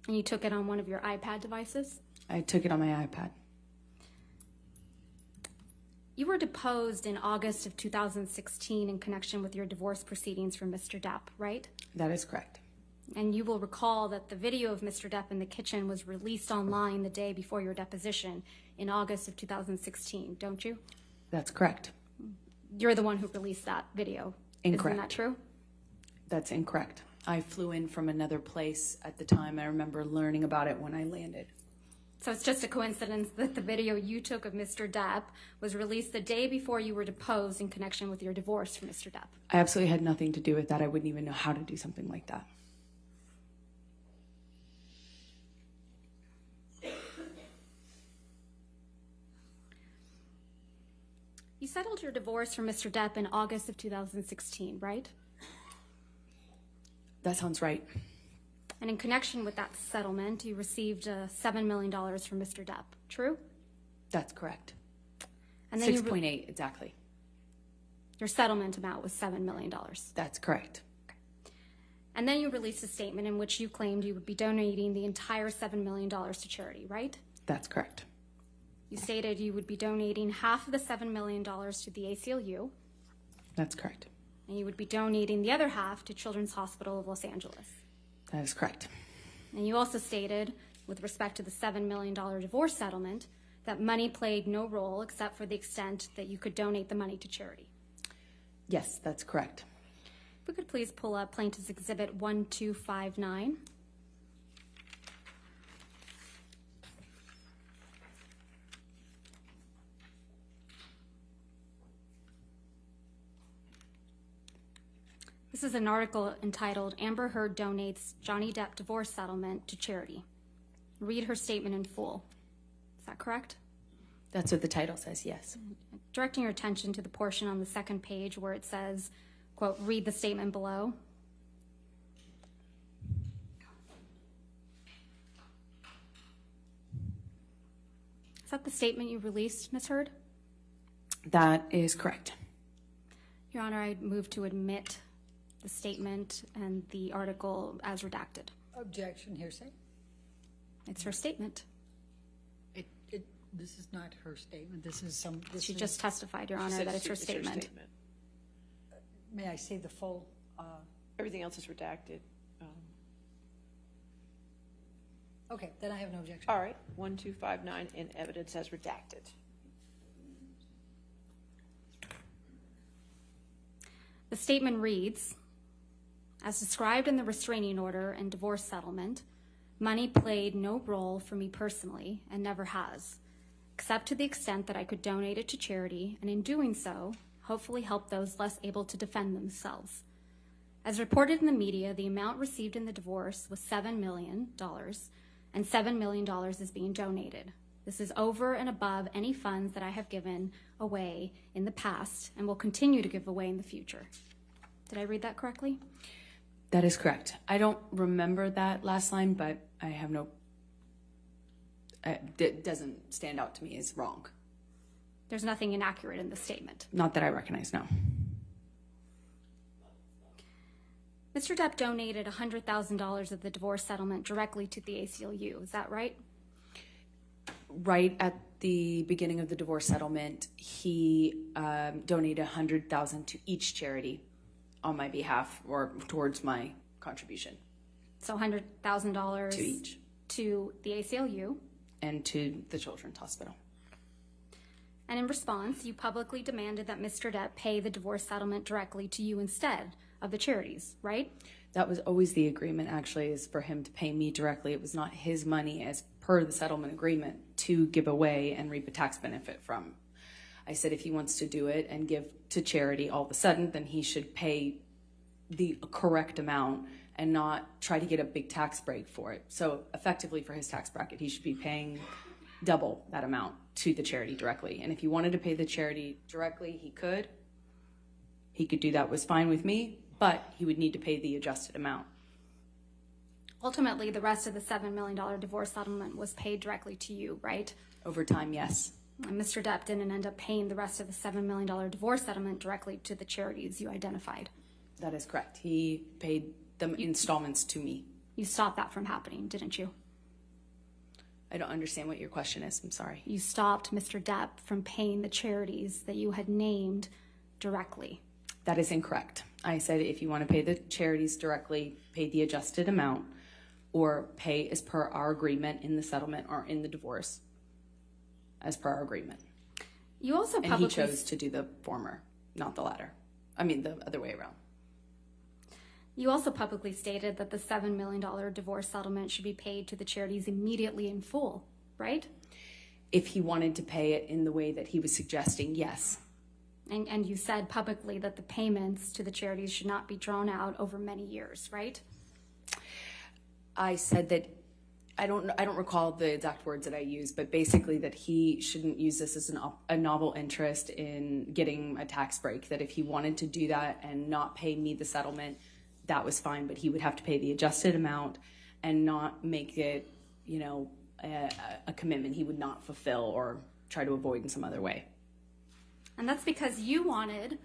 And you took it on one of your iPad devices? I took it on my iPad. You were deposed in August of 2016 in connection with your divorce proceedings for Mr. Depp, right? That is correct. And you will recall that the video of Mr. Depp in the kitchen was released online the day before your deposition in August of 2016, don't you? That's correct. You're the one who released that video. Incorrect. Isn't that true? That's incorrect. I flew in from another place at the time. I remember learning about it when I landed. So it's just a coincidence that the video you took of Mr. Depp was released the day before you were deposed in connection with your divorce from Mr. Depp. I absolutely had nothing to do with that. I wouldn't even know how to do something like that. You settled your divorce from Mr. Depp in August of 2016, right? That sounds right. And in connection with that settlement, you received $7 million from Mr. Depp, true? That's correct. And then 6.8 exactly. your settlement amount was $7 million. That's correct. And then you released a statement in which you claimed you would be donating the entire $7 million to charity, right? That's correct. You stated you would be donating half of the $7 million to the ACLU, That's correct. and you would be donating the other half to Children's Hospital of Los Angeles. That is correct. And you also stated, with respect to the $7 million divorce settlement, that money played no role except for the extent that you could donate the money to charity. Yes, that's correct. If we could please pull up Plaintiff's Exhibit 1259. This is an article entitled Amber Heard Donates Johnny Depp Divorce Settlement to Charity. Read her statement in full. Is that correct? That's what the title says, yes. Directing your attention to the portion on the second page where it says, quote, read the statement below. Is that the statement you released, Ms. Heard? That is correct. Your Honor, I move to admit the statement and the article as redacted. Objection, hearsay. It's her statement. This is not her statement. This is some. This She is, just testified, Your Honor, that it's her statement. May I say the full? Everything else is redacted. Okay, then I have no objection. All right, 1259 in evidence as redacted. The statement reads, as described in the restraining order and divorce settlement, money played no role for me personally and never has, except to the extent that I could donate it to charity, and in doing so, hopefully help those less able to defend themselves. As reported in the media, the amount received in the divorce was $7 million, and $7 million is being donated. This is over and above any funds that I have given away in the past and will continue to give away in the future. Did I read that correctly? That is correct. I don't remember that last line, but I have no... it doesn't stand out to me as wrong. There's nothing inaccurate in the statement. Not that I recognize, no. Mr. Depp donated $100,000 of the divorce settlement directly to the ACLU. Is that right? Right at the beginning of the divorce settlement, he donated $100,000 to each charity on my behalf or towards my contribution. So $100,000 To each. to the ACLU. And to the Children's Hospital. And in response, you publicly demanded that Mr. Depp pay the divorce settlement directly to you instead of the charities, right? That was always the agreement, actually, is for him to pay me directly. It was not his money as per the settlement agreement to give away and reap a tax benefit from. I said if he wants to do it and give to charity all of a sudden, then he should pay the correct amount and not try to get a big tax break for it. So effectively for his tax bracket, he should be paying double that amount to the charity directly. And if he wanted to pay the charity directly, he could. He could do that, was fine with me, but he would need to pay the adjusted amount. Ultimately, the rest of the $7 million divorce settlement was paid directly to you, right? Over time, yes. And Mr. Depp didn't end up paying the rest of the $7 million divorce settlement directly to the charities you identified. That is correct. He paid the installments to me. You stopped that from happening, didn't you? I don't understand what your question is. I'm sorry. You stopped Mr. Depp from paying the charities that you had named directly. That is incorrect. I said if you want to pay the charities directly, pay the adjusted amount, or pay as per our agreement in the settlement or in the divorce, as per our agreement. You also And publicly... he chose to do the former, not the latter. I mean, the other way around. You also publicly stated that the $7 million divorce settlement should be paid to the charities immediately in full, right? If he wanted to pay it in the way that he was suggesting, yes. And you said publicly that the payments to the charities should not be drawn out over many years, right? I said that I don't recall the exact words that I used, but basically that he shouldn't use this as a novel interest in getting a tax break. That if he wanted to do that and not pay me the settlement, that was fine, but he would have to pay the adjusted amount and not make it, a commitment he would not fulfill or try to avoid in some other way. And that's because you wanted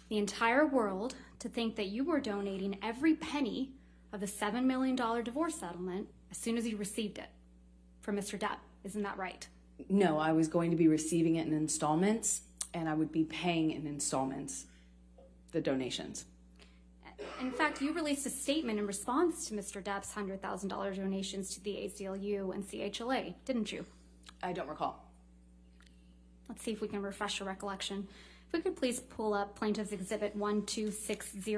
the entire world to think that you were donating every penny of the $7 million divorce settlement as soon as you received it from Mr. Depp. Isn't that right? No, I was going to be receiving it in installments, and I would be paying in installments the donations. In fact, you released a statement in response to Mr. Depp's $100,000 donations to the ACLU and CHLA, didn't you? I don't recall. Let's see if we can refresh your recollection. If we could please pull up Plaintiff's Exhibit 1260.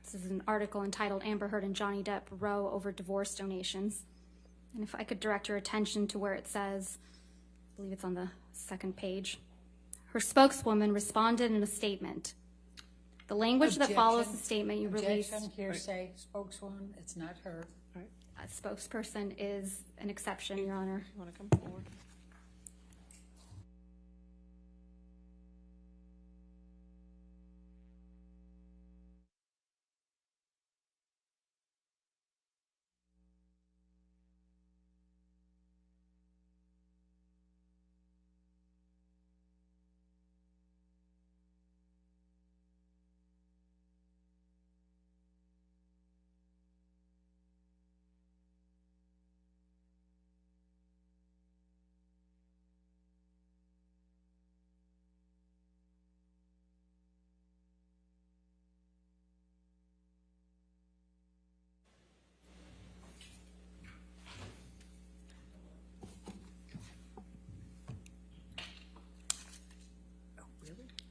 This is an article entitled Amber Heard and Johnny Depp Row Over Divorce Donations. And if I could direct your attention to where it says, I believe it's on the second page, her spokeswoman responded in a statement. The language that follows the statement you released. Objection, hearsay, spokeswoman, it's not her. A spokesperson is an exception, Your Honor. You want to come forward?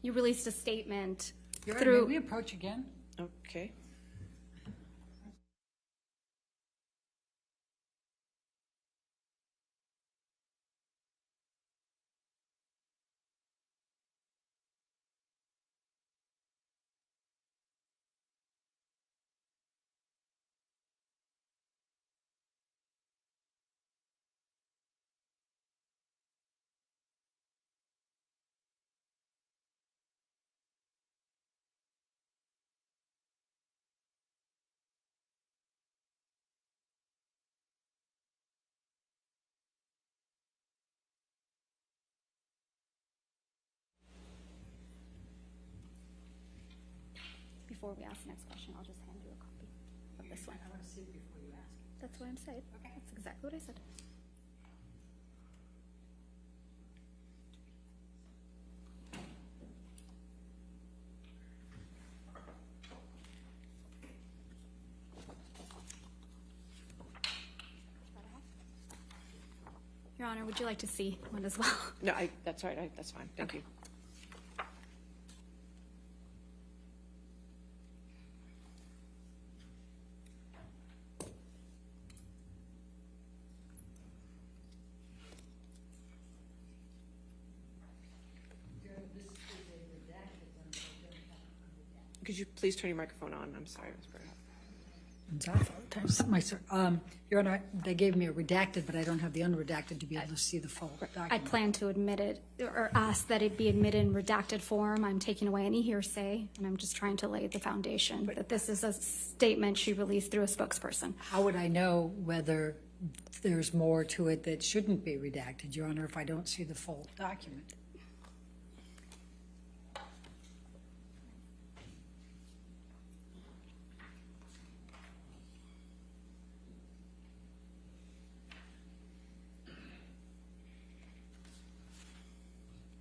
You released a statement Your Honor, through... may we approach again? Okay. Before we ask the next question, I'll just hand you with this one. I want to see it before you ask. That's what I'm saying. That's exactly what I said. Your Honor, would you like to see one as well? No, that's all right. That's fine. Thank you. Could you please turn your microphone on? I'm sorry, Ms. Burnett. Your Honor, they gave me a redacted, but I don't have the unredacted to be able to see the full I document. plan to admit it, or ask that it be admitted in redacted form. I'm taking away any hearsay, and I'm just trying to lay the foundation that this is a statement she released through a spokesperson. How would I know whether there's more to it that shouldn't be redacted, Your Honor, if I don't see the full document?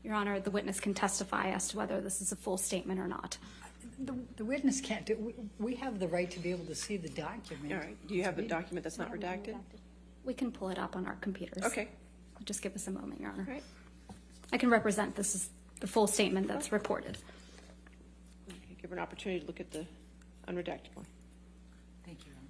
Your Honor, the witness can testify as to whether this is a full statement or not. The witness can't do, we have the right to be able to see the document. All right. Do you have a document that's not redacted? We can pull it up on our computers. Okay. Just give us a moment, Your Honor. All right. I can represent this is the full statement that's reported. Okay, give her an opportunity to look at the unredacted one. Thank you, Your Honor.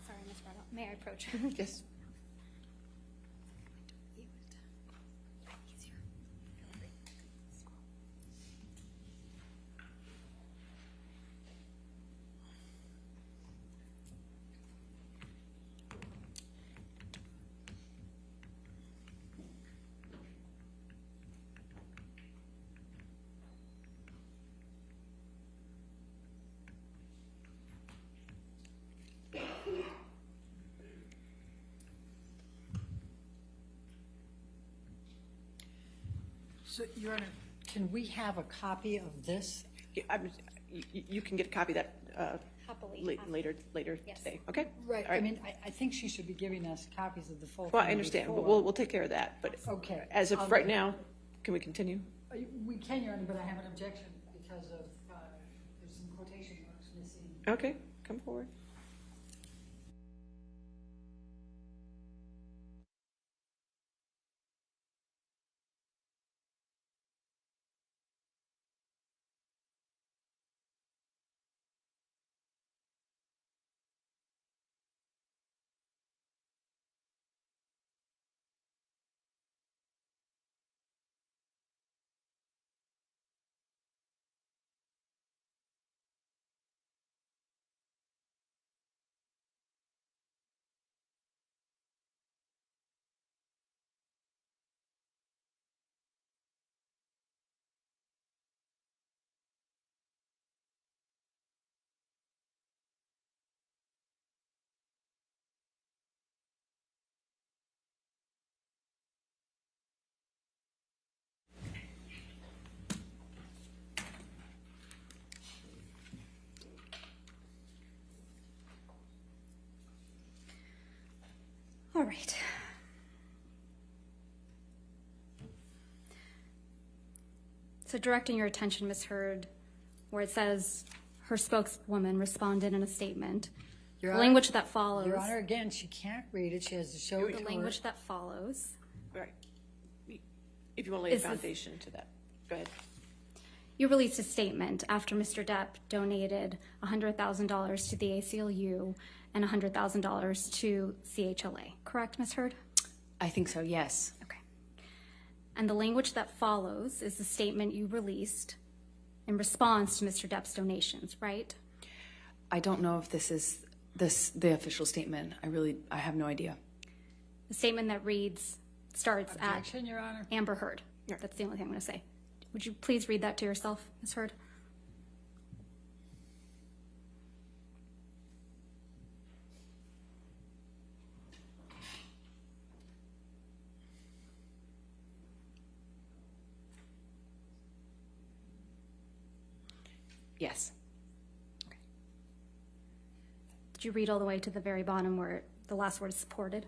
Sorry, Ms. Braddock. May I approach? Yes. So, Your Honor, can we have a copy of this? You can get a copy of that Happily. later Yes. today. Okay. Right, All right. I mean, I think she should be giving us copies of the full. Well, I thing understand, but before. we'll take care of that. But Okay. as of right now, can we continue? We can, Your Honor, but I have an objection because of, there's some quotation marks missing. Okay, come forward. All right. So directing your attention, Ms. Hurd, where it says her spokeswoman responded in a statement. Your The Honor- language that follows. Your Honor, again, she can't read it, she has to show it The to language her. that follows. Right. If you want to lay a Is this- foundation to that, go ahead. You released a statement after Mr. Depp donated $100,000 to the ACLU and $100,000 to CHLA, correct, Ms. Hurd? I think so, yes. Okay. And the language that follows is the statement you released in response to Mr. Depp's donations, right? I don't know if this is the official statement. I have no idea. The statement that starts Objection, at Your Honor. Amber Heard. That's the only thing I'm going to say. Would you please read that to yourself, Ms. Heard? Yes. Did you read all the way to the very bottom where the last word is supported?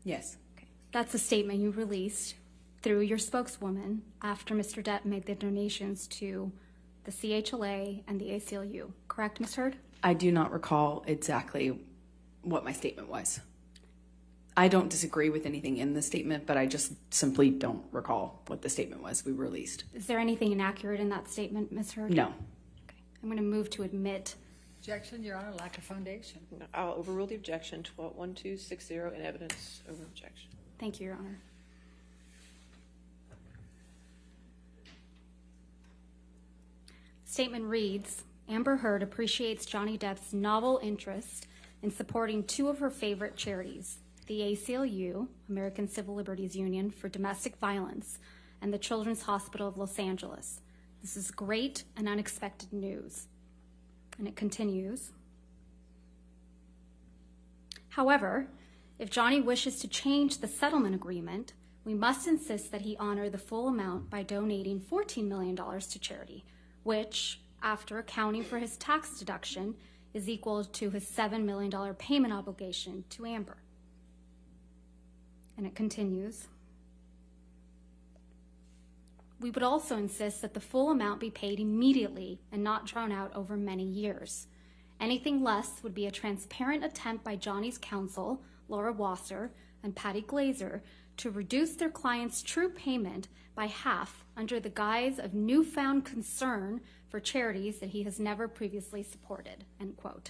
Yes. Okay. That's a statement you released through your spokeswoman after Mr. Depp made the donations to the CHLA and the ACLU. Correct, Ms. Heard? I do not recall exactly what my statement was. I don't disagree with anything in the statement, but I just simply don't recall what the statement was we released. Is there anything inaccurate in that statement, Ms. Heard? No. Okay. I'm going to move to admit. Objection, Your Honor, lack of foundation. No, I'll overrule the objection, 1260 in evidence over objection. Thank you, Your Honor. Statement reads, Amber Heard appreciates Johnny Depp's novel interest in supporting two of her favorite charities, the ACLU, American Civil Liberties Union for Domestic Violence, and the Children's Hospital of Los Angeles. This is great and unexpected news. And it continues. However, if Johnny wishes to change the settlement agreement, we must insist that he honor the full amount by donating $14 million to charity, which, after accounting for his tax deduction, is equal to his $7 million payment obligation to Amber. And it continues. We would also insist that the full amount be paid immediately and not drawn out over many years. Anything less would be a transparent attempt by Johnny's counsel, Laura Wasser and Patty Glazer, to reduce their client's true payment by half under the guise of newfound concern for charities that he has never previously supported, end quote.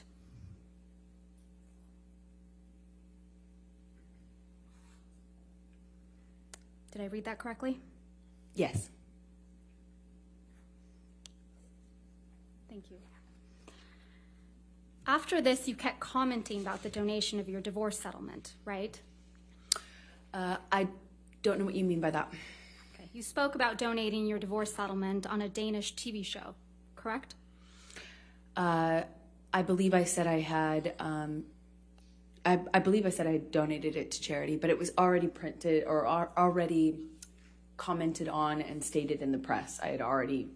Did I read that correctly? Yes. Thank you. After this, you kept commenting about the donation of your divorce settlement, right? I don't know what you mean by that. Okay. You spoke about donating your divorce settlement on a Danish TV show, correct? I believe I said I had. I believe I said I donated it to charity, but it was already printed or already commented on and stated in the press. I had already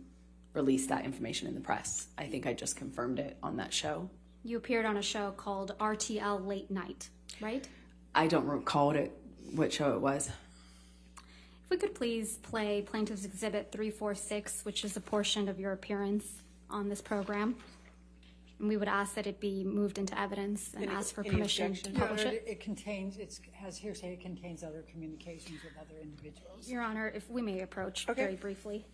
released that information in the press. I think I just confirmed it on that show. You appeared on a show called RTL Late Night, right? I don't recall what show it was. If we could please play Plaintiff's Exhibit 346, which is a portion of your appearance on this program. And we would ask that it be moved into evidence and ask for permission to objection? publish it. It contains, has hearsay, it contains other communications with other individuals. Your Honor, if we may approach very briefly.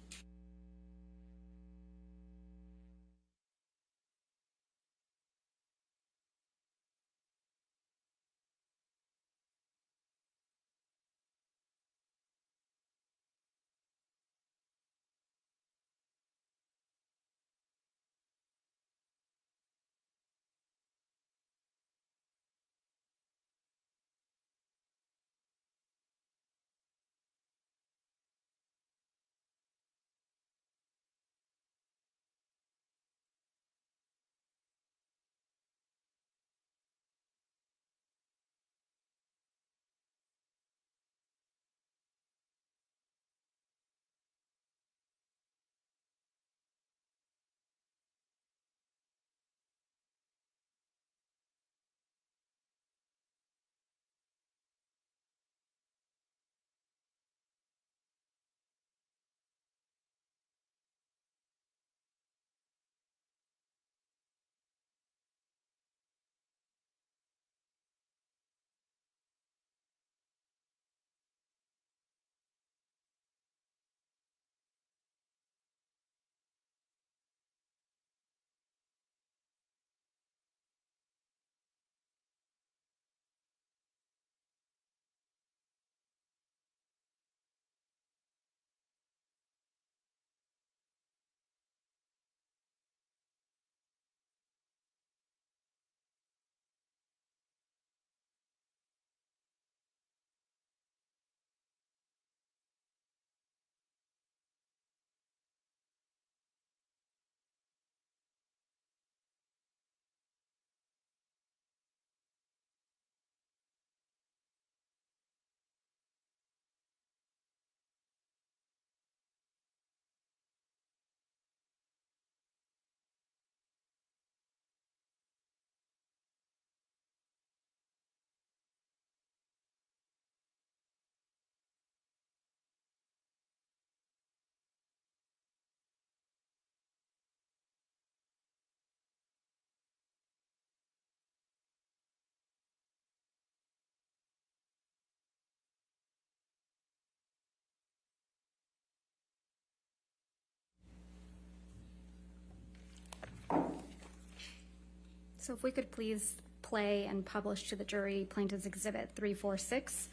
So if we could please play and publish to the jury Plaintiff's Exhibit 346.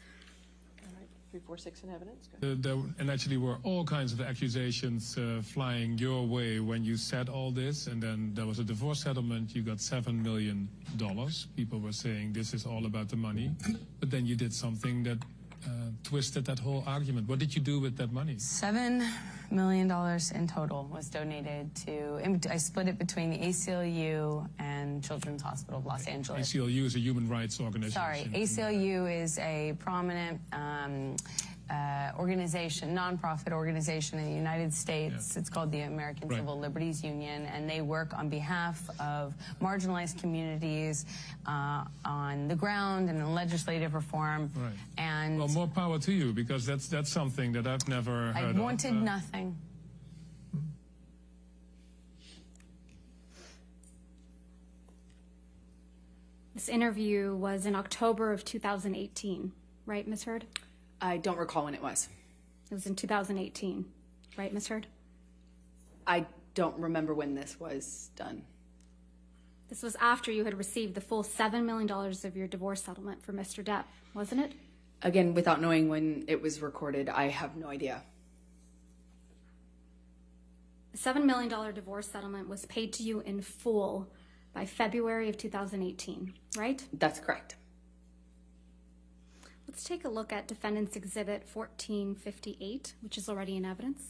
346 in evidence. Go. And actually were all kinds of accusations flying your way when you said all this, and then there was a divorce settlement. You got $7 million. People were saying this is all about the money, but then you did something that twisted that whole argument. What did you do with that money? $7 million in total was donated to, I split it between the ACLU and Children's Hospital of Los Angeles. ACLU is a human rights organization. Sorry, ACLU is a prominent organization, nonprofit organization in the United States. Yeah. It's called the American Civil Liberties Union, and they work on behalf of marginalized communities on the ground and in legislative reform. Right. And well, more power to you, because that's something that I've never heard I wanted of. nothing. This interview was in October of 2018, right, Ms. Hurd? I don't recall when it was. It was in 2018, right, Ms. Hurd? I don't remember when this was done. This was after you had received the full $7 million of your divorce settlement for Mr. Depp, wasn't it? Again, without knowing when it was recorded, I have no idea. The $7 million divorce settlement was paid to you in full by February of 2018, right? That's correct. Let's take a look at Defendant's Exhibit 1458, which is already in evidence.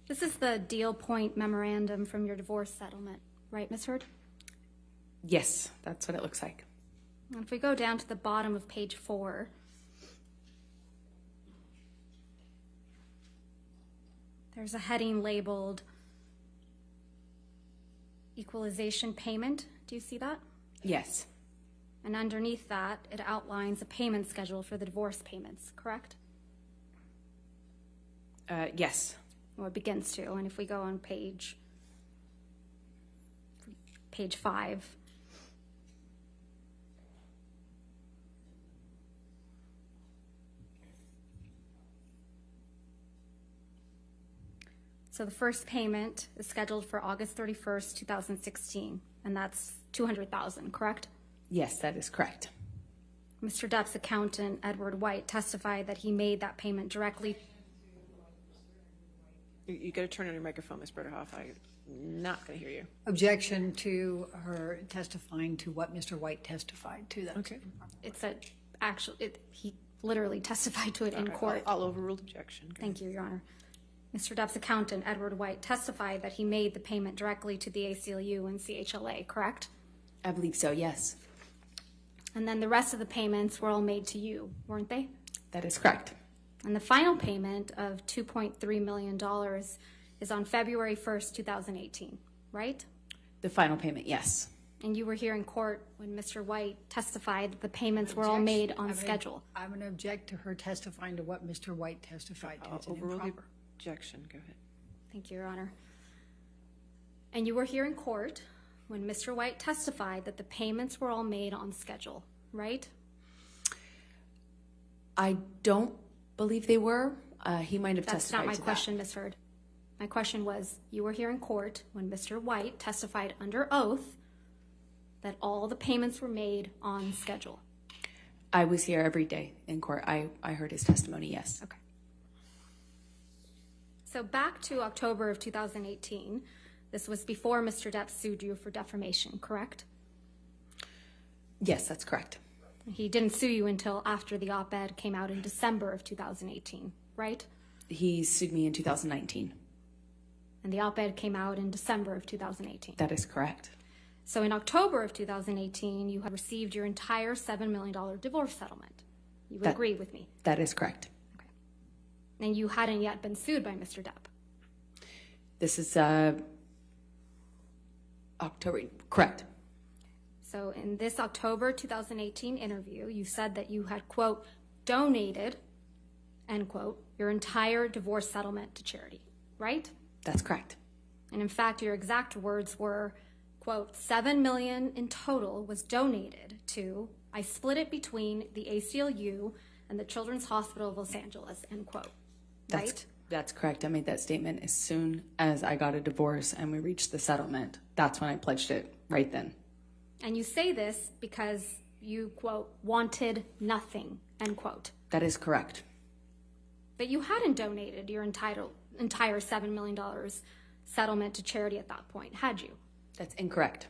This is the deal point memorandum from your divorce settlement, right, Ms. Hurd? Yes, that's what it looks like. And if we go down to the bottom of page 4, there's a heading labeled Equalization Payment. Do you see that? Yes. And underneath that, it outlines a payment schedule for the divorce payments, correct? Yes. Well, it begins to. And if we go on page 5, so the first payment is scheduled for August 31st, 2016, and that's $200,000, correct? Yes, that is correct. Mr. Depp's accountant, Edward White, testified that he made that payment directly. You got to turn on your microphone, Ms. Berderhoff. I'm not going to hear you. Objection to her testifying to what Mr. White testified to. That. Okay. It's a actual. He literally testified to it in court. I'll overrule objection. Go Thank you, Your Honor. Mr. Depp's accountant, Edward White, testified that he made the payment directly to the ACLU and CHLA, correct? I believe so, yes. And then the rest of the payments were all made to you, weren't they? That is correct. And the final payment of $2.3 million is on February 1st, 2018, right? The final payment, yes. And you were here in court when Mr. White testified that the payments were all made on schedule. I'm going to object to her testifying to what Mr. White testified to. It's an overrule the improper. objection. Go ahead. Thank you, Your Honor. And you were here in court when Mr. White testified that the payments were all made on schedule, right? I don't believe they were. He might have That's testified not my to question, Ms. Hurd. My question was, you were here in court when Mr. White testified under oath that all the payments were made on schedule. I was here every day in court. I heard his testimony, yes. Okay. So back to October of 2018, this was before Mr. Depp sued you for defamation, correct? Yes, that's correct. He didn't sue you until after the op-ed came out in December of 2018, right? He sued me in 2019. And the op-ed came out in December of 2018. That is correct. So in October of 2018, you had received your entire $7 million divorce settlement. You would agree with me? That is correct. Okay. And you hadn't yet been sued by Mr. Depp? This is October, correct. So in this October 2018 interview, you said that you had, quote, donated, end quote, your entire divorce settlement to charity, right? That's correct. And in fact, your exact words were, quote, $7 million in total was donated to, I split it between the ACLU and the Children's Hospital of Los Angeles, end quote. Right? That's correct. I made that statement as soon as I got a divorce and we reached the settlement. That's when I pledged it, right then. And you say this because you, quote, wanted nothing, end quote. That is correct. But you hadn't donated your entire $7 million settlement to charity at that point, had you? That's incorrect.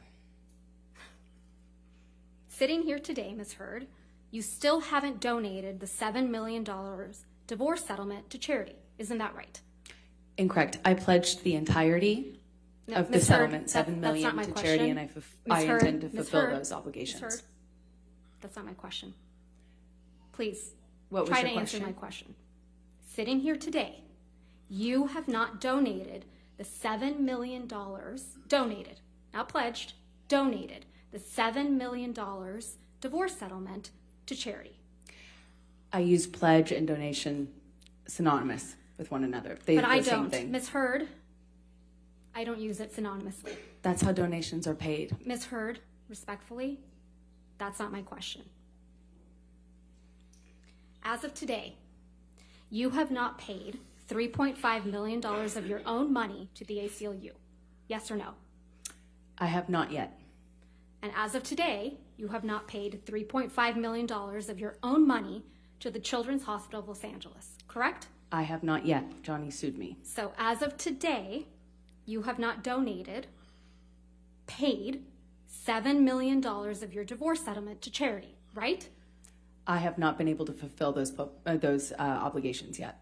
Sitting here today, Ms. Heard, you still haven't donated the $7 million divorce settlement to charity. Isn't that right? Incorrect. I pledged the entirety of the Ms. Heard, settlement, $7 that's million not my to question. charity, and I Heard, intend to Ms. fulfill Heard, those obligations. Ms. Heard, that's not my question. Please, What was try your to answer question? my question. Sitting here today, you have not donated the $7 million, donated, not pledged, donated the $7 million divorce settlement to charity. I use pledge and donation synonymous with one another. But I the same don't. thing. Ms. Heard, I don't use it synonymously. That's how donations are paid. Ms. Heard, respectfully, that's not my question. As of today, you have not paid $3.5 million of your own money to the ACLU. Yes or no? I have not yet. And as of today, you have not paid $3.5 million of your own money to the Children's Hospital of Los Angeles, correct? I have not yet. Johnny sued me. So as of today, you have not donated, paid $7 million of your divorce settlement to charity, right? I have not been able to fulfill those obligations yet.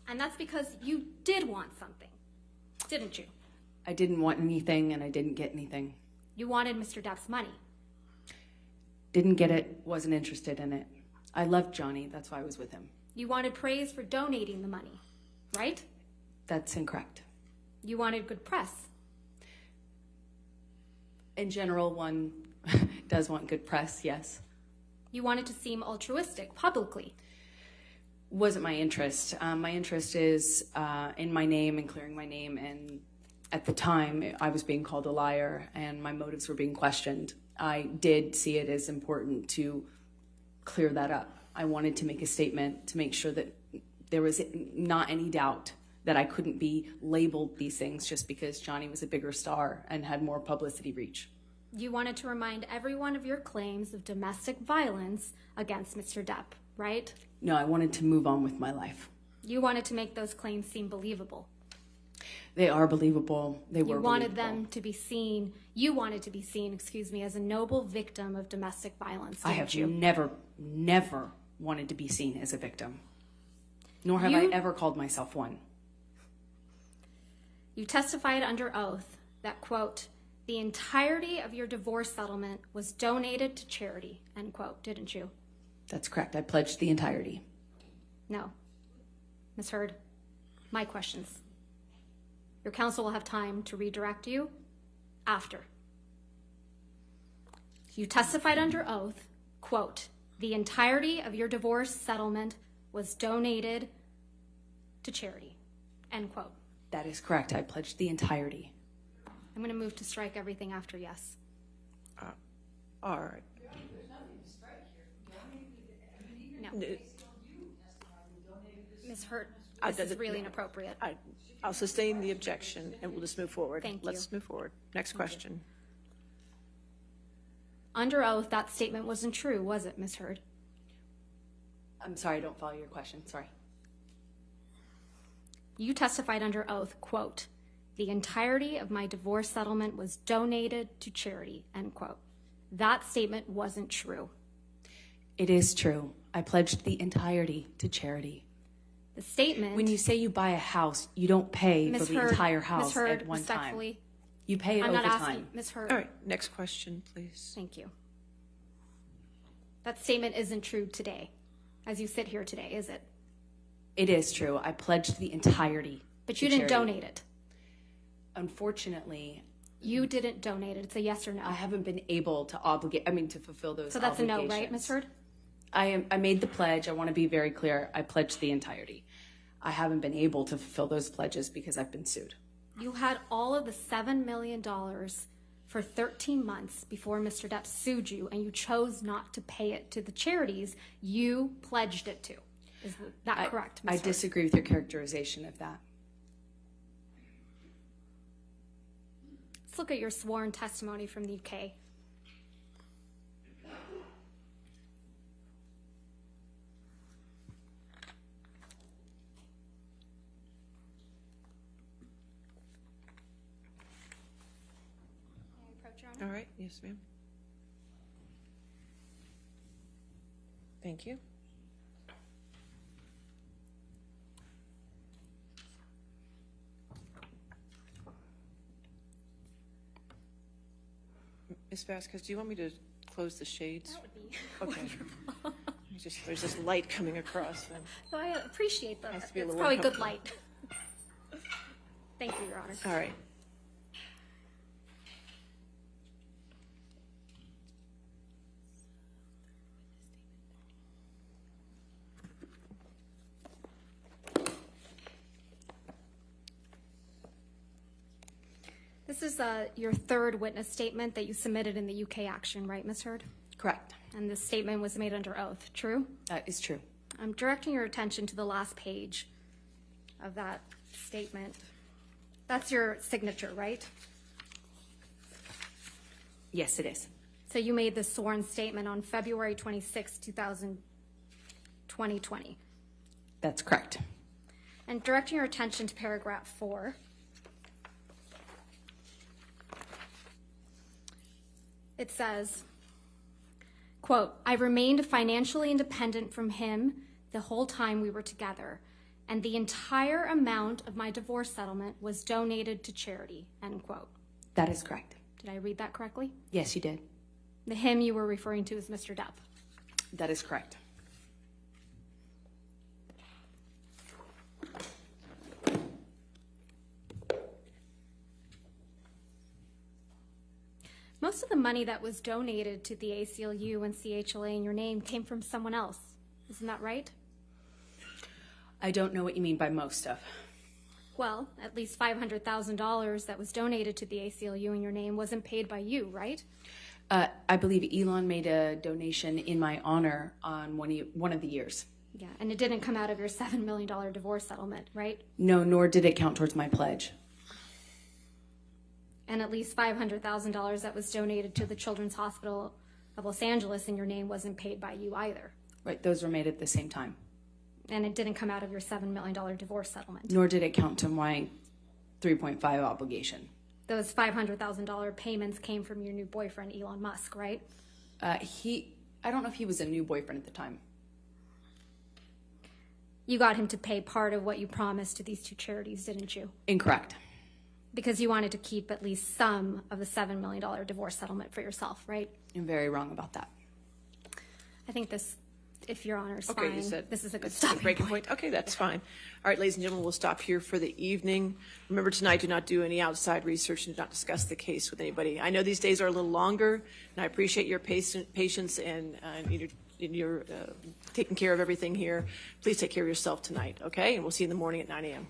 And that's because you did want something, didn't you? I didn't want anything, and I didn't get anything. You wanted Mr. Depp's money. Didn't get it, wasn't interested in it. I loved Johnny, that's why I was with him. You wanted praise for donating the money, right? That's incorrect. You wanted good press. In general, one does want good press, yes. You wanted to seem altruistic publicly. Wasn't my interest. My interest is in my name and clearing my name, and at the time I was being called a liar and my motives were being questioned. I did see it as important to clear that up. I wanted to make a statement to make sure that there was not any doubt that I couldn't be labeled these things just because Johnny was a bigger star and had more publicity reach. You wanted to remind everyone of your claims of domestic violence against Mr. Depp, right? No, I wanted to move on with my life. You wanted to make those claims seem believable. They are believable. They were You wanted believable. them to be seen, you wanted to be seen, as a noble victim of domestic violence, I didn't have you? never wanted to be seen as a victim. Nor have I You- ever called myself one. You testified under oath that, quote, the entirety of your divorce settlement was donated to charity, end quote, didn't you? That's correct. I pledged the entirety. No. Ms. Heard, my questions. Your counsel will have time to redirect you after. You testified under oath, quote, the entirety of your divorce settlement was donated to charity, end quote. That is correct. I pledged the entirety. I'm going to move to strike everything after yes. All right. No. Ms. Hurt, this is really inappropriate. I'll sustain the objection, and we'll just move forward. Thank you. Let's move forward. Next question. Under oath, that statement wasn't true, was it, Ms. Heard? I'm sorry, I don't follow your question. Sorry. You testified under oath, quote, the entirety of my divorce settlement was donated to charity, end quote. That statement wasn't true. It is true. I pledged the entirety to charity. The statement... When you say you buy a house, you don't pay Ms. for the Heard, entire house Ms. Heard, at one time. respectfully, You pay it I'm over not asking, time. Ms. Heard. All right, next question, please. Thank you. That statement isn't true today, as you sit here today, is it? It is true. I pledged the entirety. But you to didn't charity. donate it. Unfortunately, You didn't donate it. It's a yes or no. I haven't been able to fulfill those So that's a no, obligations. right, Ms. Heard? I made the pledge. I want to be very clear. I pledged the entirety. I haven't been able to fulfill those pledges because I've been sued. You had all of the $7 million for 13 months before Mr. Depp sued you, and you chose not to pay it to the charities you pledged it to. Is that correct, Ms. I Hurd? disagree with your characterization of that. Let's look at your sworn testimony from the UK. All right, yes, ma'am. Thank you. Ms. Vasquez, do you want me to close the shades? That would be Okay. wonderful. There's this light coming across. And So I appreciate that. Has to be a It's little probably good uncomfortable. light. Thank you, Your Honor. all right. This is your third witness statement that you submitted in the UK action, right, Ms. Hurd? Correct. And this statement was made under oath, true? That is true. I'm directing your attention to the last page of that statement. That's your signature, right? Yes, it is. So you made this sworn statement on February 26, 2020. That's correct. And directing your attention to paragraph 4. It says, quote, I remained financially independent from him the whole time we were together, and the entire amount of my divorce settlement was donated to charity, end quote. That is correct. Did I read that correctly? Yes, you did. The him you were referring to is Mr. Depp. That is correct. Most of the money that was donated to the ACLU and CHLA in your name came from someone else. Isn't that right? I don't know what you mean by most of. Well, at least $500,000 that was donated to the ACLU in your name wasn't paid by you, right? I believe Elon made a donation in my honor on one of the years. Yeah, and it didn't come out of your $7 million divorce settlement, right? No, nor did it count towards my pledge. And at least $500,000 that was donated to the Children's Hospital of Los Angeles in your name wasn't paid by you either. Right, those were made at the same time. And it didn't come out of your $7 million divorce settlement. Nor did it count to my 3.5 obligation. Those $500,000 payments came from your new boyfriend, Elon Musk, right? I don't know if he was a new boyfriend at the time. You got him to pay part of what you promised to these two charities, didn't you? Incorrect. Because you wanted to keep at least some of the $7 million divorce settlement for yourself, right? You're very wrong about that. I think this, if Your Honor is Okay, fine, you said this is a good it's stopping breaking point. Okay, that's fine. All right, ladies and gentlemen, we'll stop here for the evening. Remember tonight, do not do any outside research and do not discuss the case with anybody. I know these days are a little longer, and I appreciate your patience and your taking care of everything here. Please take care of yourself tonight, okay? And we'll see you in the morning at 9 a.m.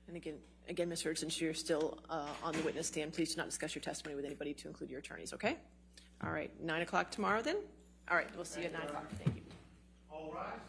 And again, Ms. Hurd, since you're still on the witness stand, please do not discuss your testimony with anybody, to include your attorneys, okay? All right, 9 o'clock tomorrow then? All right, we'll see you at 9 o'clock. Thank you. All rise.